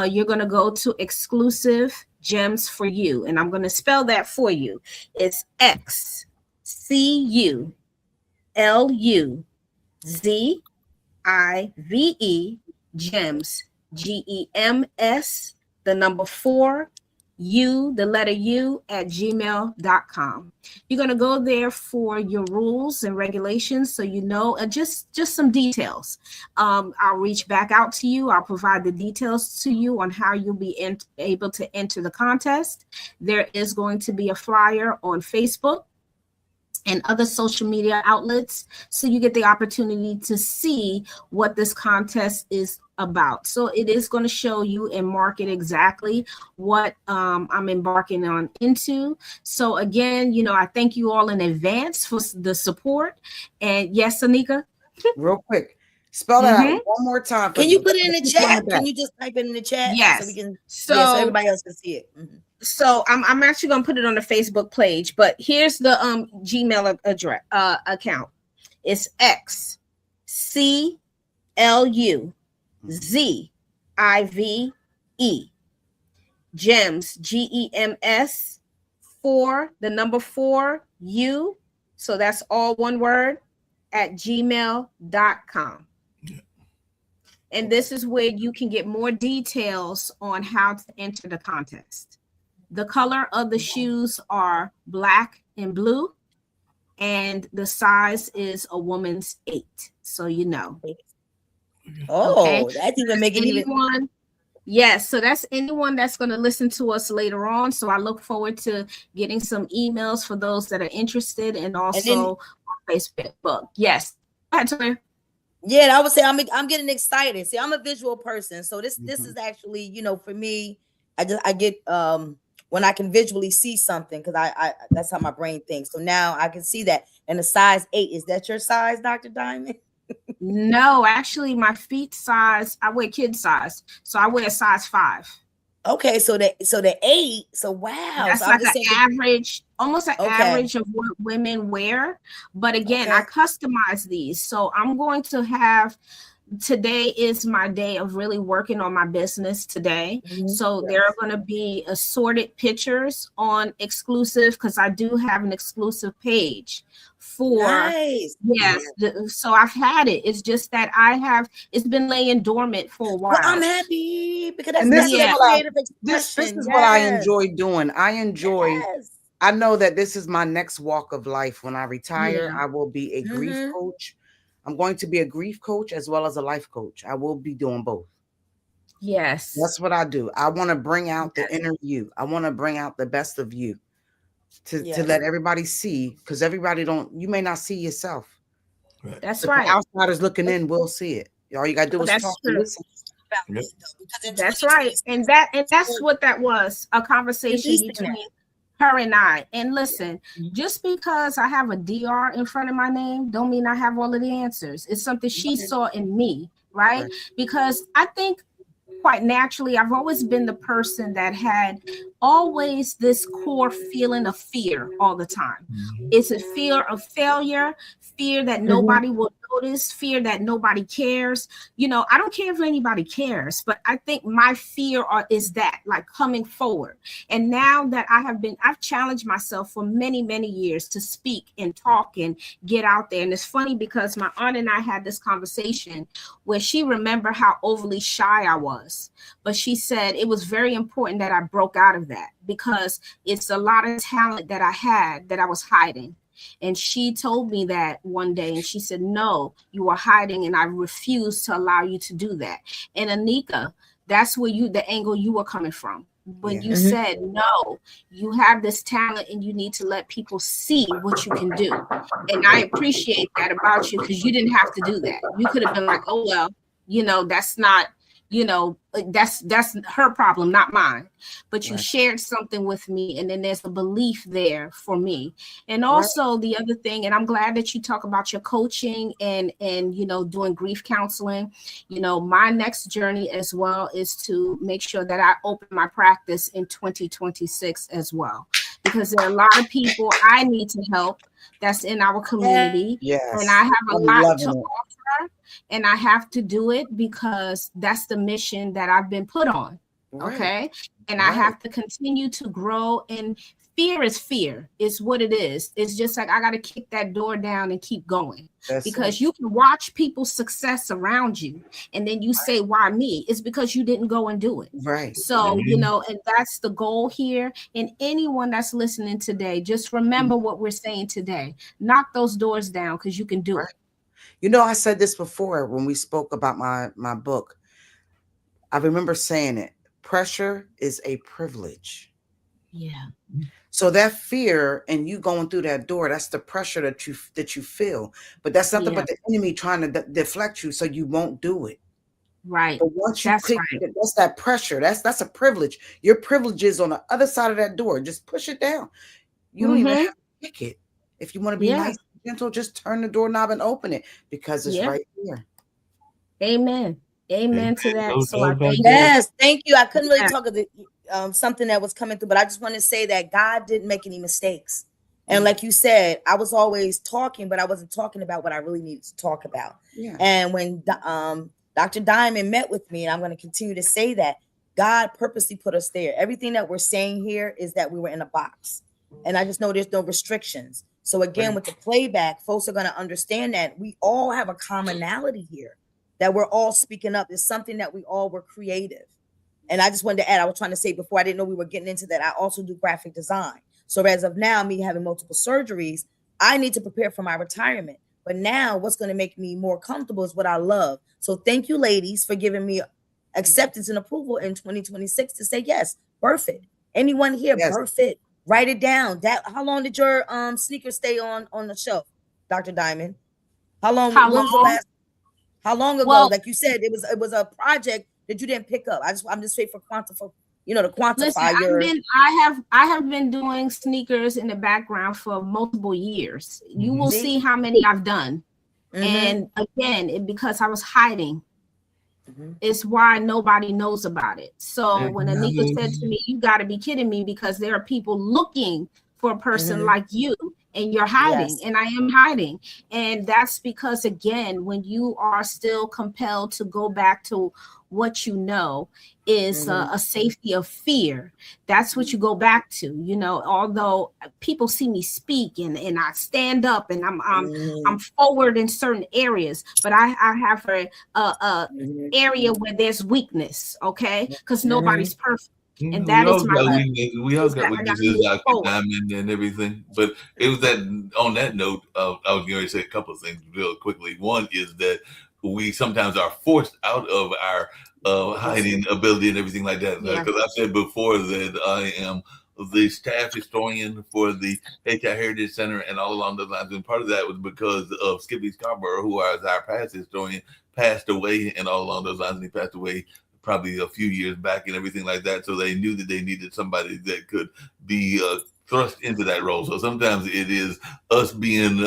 you're going to go to Exclusive Gems for You, and I'm going to spell that for you. It's XCULUZIVE Gems, GEMS, the number 4. U, the letter U, at gmail.com. You're going to go there for your rules and regulations so you know, just some details. I'll reach back out to you. I'll provide the details to you on how you'll be able to enter the contest. There is going to be a flyer on Facebook and other social media outlets, so you get the opportunity to see what this contest is about. So it is going to show you and market exactly what I'm embarking on into. So again, I thank you all in advance for the support. And yes, Anika? Real quick, spell that out one more time. Can you put it in the chat? Can you just type it in the chat? Yes. So we can, so everybody else can see it. Mm-hmm. So I'm actually going to put it on the Facebook page, but here's the Gmail address account. It's XCLUZIVE Gems, GEMS 4, the number 4 U. So that's all one word at gmail.com. And this is where you can get more details on how to enter the contest. The color of the shoes are black and blue, and the size is a woman's 8. So you know. Oh, okay. That's even making anyone. Yes, so that's anyone that's going to listen to us later on. So I look forward to getting some emails for those that are interested, and also on Facebook. Yes. Go ahead, Toya. Yeah, I would say I'm getting excited. See, I'm a visual person, so this is actually, for me, I get when I can visually see something, because I that's how my brain thinks. So now I can see that. And the size 8, is that your size, Dr. Diamond? No, actually, my feet size, I wear kid size, so I wear a size 5. Okay, so the 8. So wow, that's so like an average, almost an average of what women wear. But again, I customize these, so I'm going to have. Today is my day of really working on my business today. Mm-hmm. So there are going to be assorted pictures on Exclusive, because I do have an exclusive page for so I've had it. It's just that it's been laying dormant for a while. Well, I'm happy because that's this is what I enjoy doing. I know that this is my next walk of life. When I retire, I will be a grief coach. I'm going to be a grief coach as well as a life coach. I will be doing both. Yes. That's what I do. I want to bring out the inner you. I want to bring out the best of you to let everybody see, because you may not see yourself. Right. That's but right. The outsiders looking in will see it. All you got to do is talk and listen. That's right. And that's what that was, a conversation between her and I. And listen, just because I have a DR in front of my name don't mean I have all of the answers. It's something she saw in me, right? Because I think quite naturally, I've always been the person that had always this core feeling of fear all the time. It's a fear of failure, fear that nobody will notice, fear that nobody cares. I don't care if anybody cares, but I think my fear is that, like, coming forward. And now that I've challenged myself for many, many years to speak and talk and get out there. And it's funny because my aunt and I had this conversation where she remembered how overly shy I was. But she said it was very important that I broke out of that, because it's a lot of talent that I had that I was hiding. And she told me that one day, and she said, no, you are hiding, and I refuse to allow you to do that. And Anika, That's where the angle you were coming from. When you Mhm. said, no, you have this talent and you need to let people see what you can do. And I appreciate that about you, because you didn't have to do that. You could have been like, oh, well, that's not, that's her problem, not mine. But you Right. shared something with me, and then there's a belief there for me. And also the other thing, and I'm glad that you talk about your coaching and doing grief counseling. My next journey as well is to make sure that I open my practice in 2026 as well, because there are a lot of people I need to help that's in our community. Yes. And I have a I'm lot loving to it. offer, and I have to do it because that's the mission that I've been put on. Right. Okay. And I have to continue to grow. And fear is fear. It's what it is. It's just like I got to kick that door down and keep going. Because you can watch people's success around you, and then you say, why me? It's because you didn't go and do it. Right. So, and that's the goal here. And anyone that's listening today, just remember what we're saying today. Knock those doors down, because you can do it. I said this before when we spoke about my book. I remember saying it. Pressure is a privilege. Yeah. So that fear and you going through that door, that's the pressure that you feel. But that's nothing but the enemy trying to deflect you so you won't do it. Right. But once you click, that's that pressure. That's a privilege. Your privilege is on the other side of that door. Just push it down. You don't even have to kick it. If you want to be nice and gentle, just turn the doorknob and open it, because it's right here. Amen. Amen to that. So I thank you. Yes, thank you. I couldn't really talk of the something that was coming through, but I just want to say that God didn't make any mistakes. And like you said, I was always talking, but I wasn't talking about what I really needed to talk about. Yeah. And when Dr. Diamond met with me, and I'm going to continue to say that, God purposely put us there. Everything that we're saying here is that we were in a box. And I just know there's no restrictions. So again, with the playback, folks are going to understand that we all have a commonality here, that we're all speaking up. It's something that we all were creative. And I just wanted to add, I was trying to say before, I didn't know we were getting into that, I also do graphic design. So as of now, me having multiple surgeries, I need to prepare for my retirement. But now what's going to make me more comfortable is what I love. So thank you, ladies, for giving me acceptance and approval in 2026 to say, yes, birth it. Anyone here, birth it. Write it down. How long did your sneakers stay on the shelf, Dr. Diamond? How long ago? Well, like you said, it was a project that you didn't pick up. I'm just waiting for to quantify your. I have been doing sneakers in the background for multiple years. You will see how many I've done. And again, because I was hiding. It's why nobody knows about it. So when Anika said to me, you got to be kidding me, because there are people looking for a person like you, and you're hiding. And I am hiding. And that's because, again, when you are still compelled to go back to what you know is a safety of fear, that's what you go back to. Although people see me speak and I stand up and I'm forward in certain areas, but I have a area where there's weakness, okay? Because nobody's perfect. And that is my we all got weaknesses, Dr. Diamond, and everything. But it was that, on that note, I was going to say a couple of things real quickly. One is that we sometimes are forced out of our hiding ability and everything like that. Because I said before that I am the staff historian for the HI Heritage Center and all along those lines. And part of that was because of Skippy Scarborough, who was our past historian, passed away, and all along those lines, and he passed away probably a few years back and everything like that. So they knew that they needed somebody that could be thrust into that role. So sometimes it is us being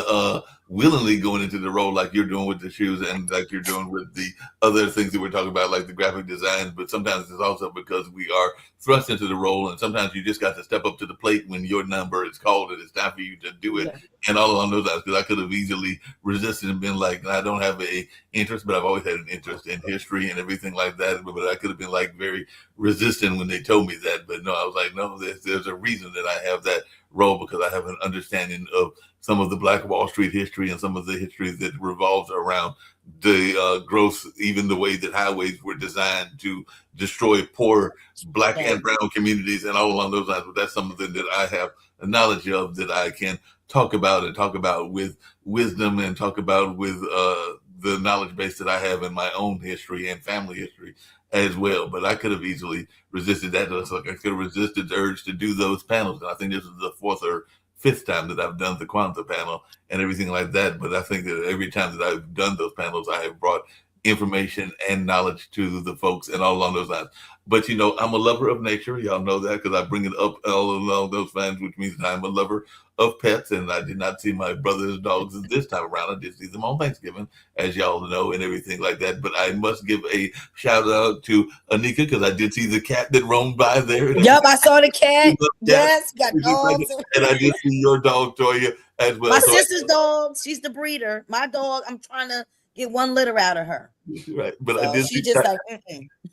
willingly going into the role, like you're doing with the shoes and like you're doing with the other things that we're talking about, like the graphic designs. But sometimes it's also because we are thrust into the role, and sometimes you just got to step up to the plate when your number is called and it's time for you to do it. And all along those lines, because I could have easily resisted and been like, I don't have a interest, but I've always had an interest in history and everything like that. But I could have been like very resistant when they told me that. But no, I was like, no, there's a reason that I have that role, because I have an understanding of some of the Black Wall Street history and some of the history that revolves around the growth, even the way that highways were designed to destroy poor Black and brown communities and all along those lines. But that's something that I have a knowledge of, that I can talk about with wisdom, and talk about with the knowledge base that I have in my own history and family history as well. But I could have easily resisted that. It's like I could have resisted the urge to do those panels. And I think this is the 4th or 5th time that I've done the Kwanzaa panel and everything like that. But I think that every time that I've done those panels, I have brought information and knowledge to the folks and all along those lines. But I'm a lover of nature. Y'all know that because I bring it up all along those lines, which means I'm a lover of pets. And I did not see my brother's dogs this time around. I did see them on Thanksgiving, as y'all know, and everything like that. But I must give a shout out to Anika because I did see the cat that roamed by there. Yep, I saw the cat. Yes, got dogs. And I did see your dog, Toya, as well. My sister's dog. She's the breeder. My dog, I'm trying to get one litter out of her. Right, but so I did. She just like.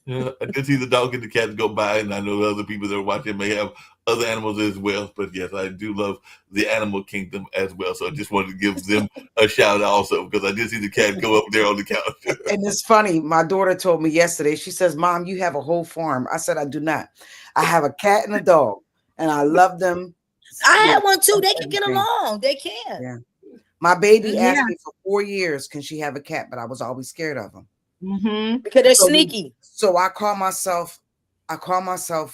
Yeah, I did see the dog and the cat go by, and I know other people that are watching may have other animals as well. But yes, I do love the animal kingdom as well. So I just wanted to give them a shout out also because I did see the cat go up there on the couch. And it's funny. My daughter told me yesterday. She says, "Mom, you have a whole farm." I said, "I do not. I have a cat and a dog, and I love them." I had one too. They can get along. They can. Yeah. My baby asked me for 4 years, can she have a cat? But I was always scared of them. Mm-hmm. Because they're sneaky. So I call myself,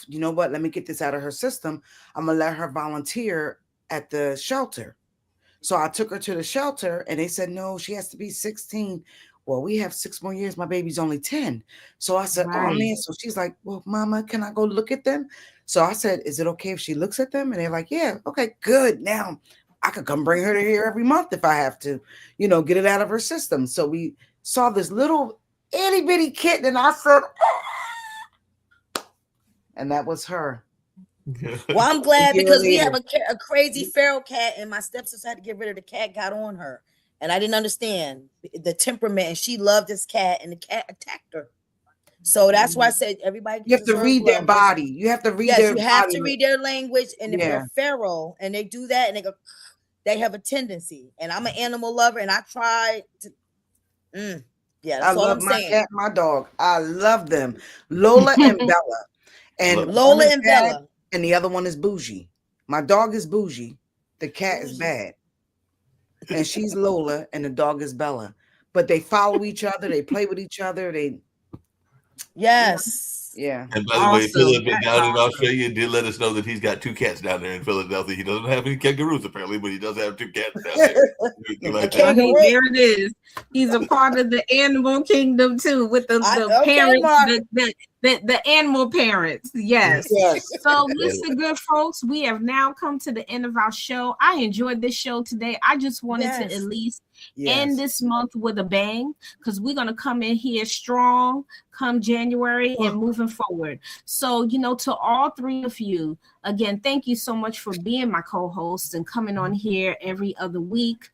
you know what? Let me get this out of her system. I'm going to let her volunteer at the shelter. So I took her to the shelter and they said, no, she has to be 16. Well, we have 6 more years. My baby's only 10. So I said, oh man. So she's like, well, Mama, can I go look at them? So I said, is it okay if she looks at them? And they're like, yeah, okay, good. Now I could come bring her to here every month if I have to, get it out of her system. So we saw this little itty bitty kitten and I said, oh! And that was her. Well, I'm glad because we have a crazy feral cat and my stepsister had to get rid of the cat, got on her. And I didn't understand the temperament and she loved this cat and the cat attacked her. So that's why I said everybody. You have to read their body. You have to read their body. Yes, you have to read their language. And if they're feral and they do that and they go, they have a tendency. And I'm an animal lover and I try to. That's I all love I'm my saying. cat, my dog. I love them. Lola and Bella. And Lola and Bella. And the other one is Bougie. My dog is Bougie. The cat is Bad. And she's Lola and the dog is Bella. But they follow each other. They play with each other. Yes. Yeah. And by the way, Philip down in Australia did let us know that he's got 2 cats down there in Philadelphia. He doesn't have any kangaroos apparently, but he does have 2 cats down there. There it is. He's a part of the animal kingdom too, with the parents, the animal parents. Yes. So listen, good folks, we have now come to the end of our show. I enjoyed this show today. I just wanted to at least end this month with a bang because we're going to come in here strong come January and moving forward. So, to all 3 of you, again, thank you so much for being my co-host and coming on here every other week.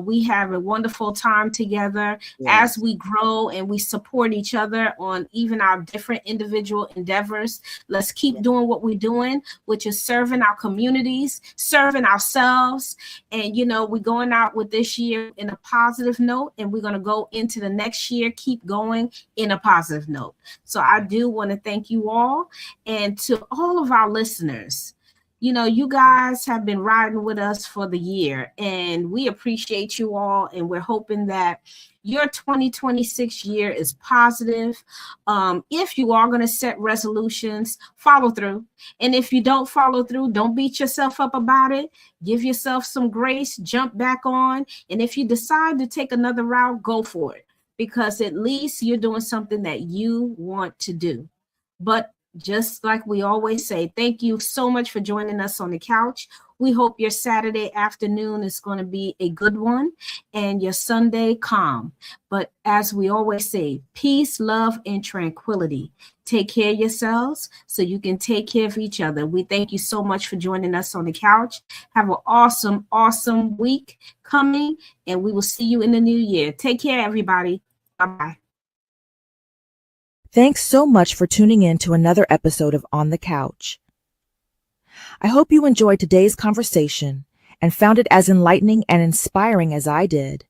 We have a wonderful time together as we grow and we support each other on even our different individual endeavors. Let's keep doing what we're doing, which is serving our communities, serving ourselves. And, we're going out with this year in a positive note, and we're going to go into the next year, keep going in a positive note. So I do want to thank you all, and to all of our listeners. You guys have been riding with us for the year, and we appreciate you all, and we're hoping that your 2026 year is positive. If you are going to set resolutions, follow through. And if you don't follow through, don't beat yourself up about it. Give yourself some grace, jump back on. And if you decide to take another route, go for it, because at least you're doing something that you want to do. But just like we always say, thank you so much for joining us on the couch. We hope your Saturday afternoon is going to be a good one and your Sunday calm. But as we always say, peace, love, and tranquility. Take care of yourselves so you can take care of each other. We thank you so much for joining us on the couch. Have an awesome, awesome week coming, and we will see you in the new year. Take care, everybody. Bye-bye. Thanks so much for tuning in to another episode of On the Couch. I hope you enjoyed today's conversation and found it as enlightening and inspiring as I did.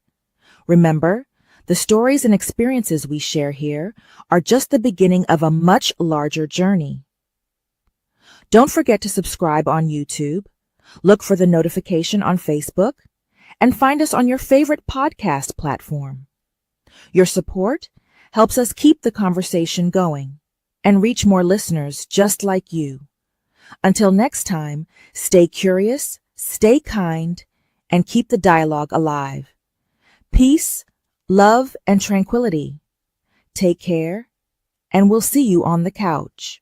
Remember, the stories and experiences we share here are just the beginning of a much larger journey. Don't forget to subscribe on YouTube, look for the notification on Facebook, and find us on your favorite podcast platform. Your support helps us keep the conversation going and reach more listeners just like you. Until next time, stay curious, stay kind, and keep the dialogue alive. Peace, love, and tranquility. Take care, and we'll see you on the couch.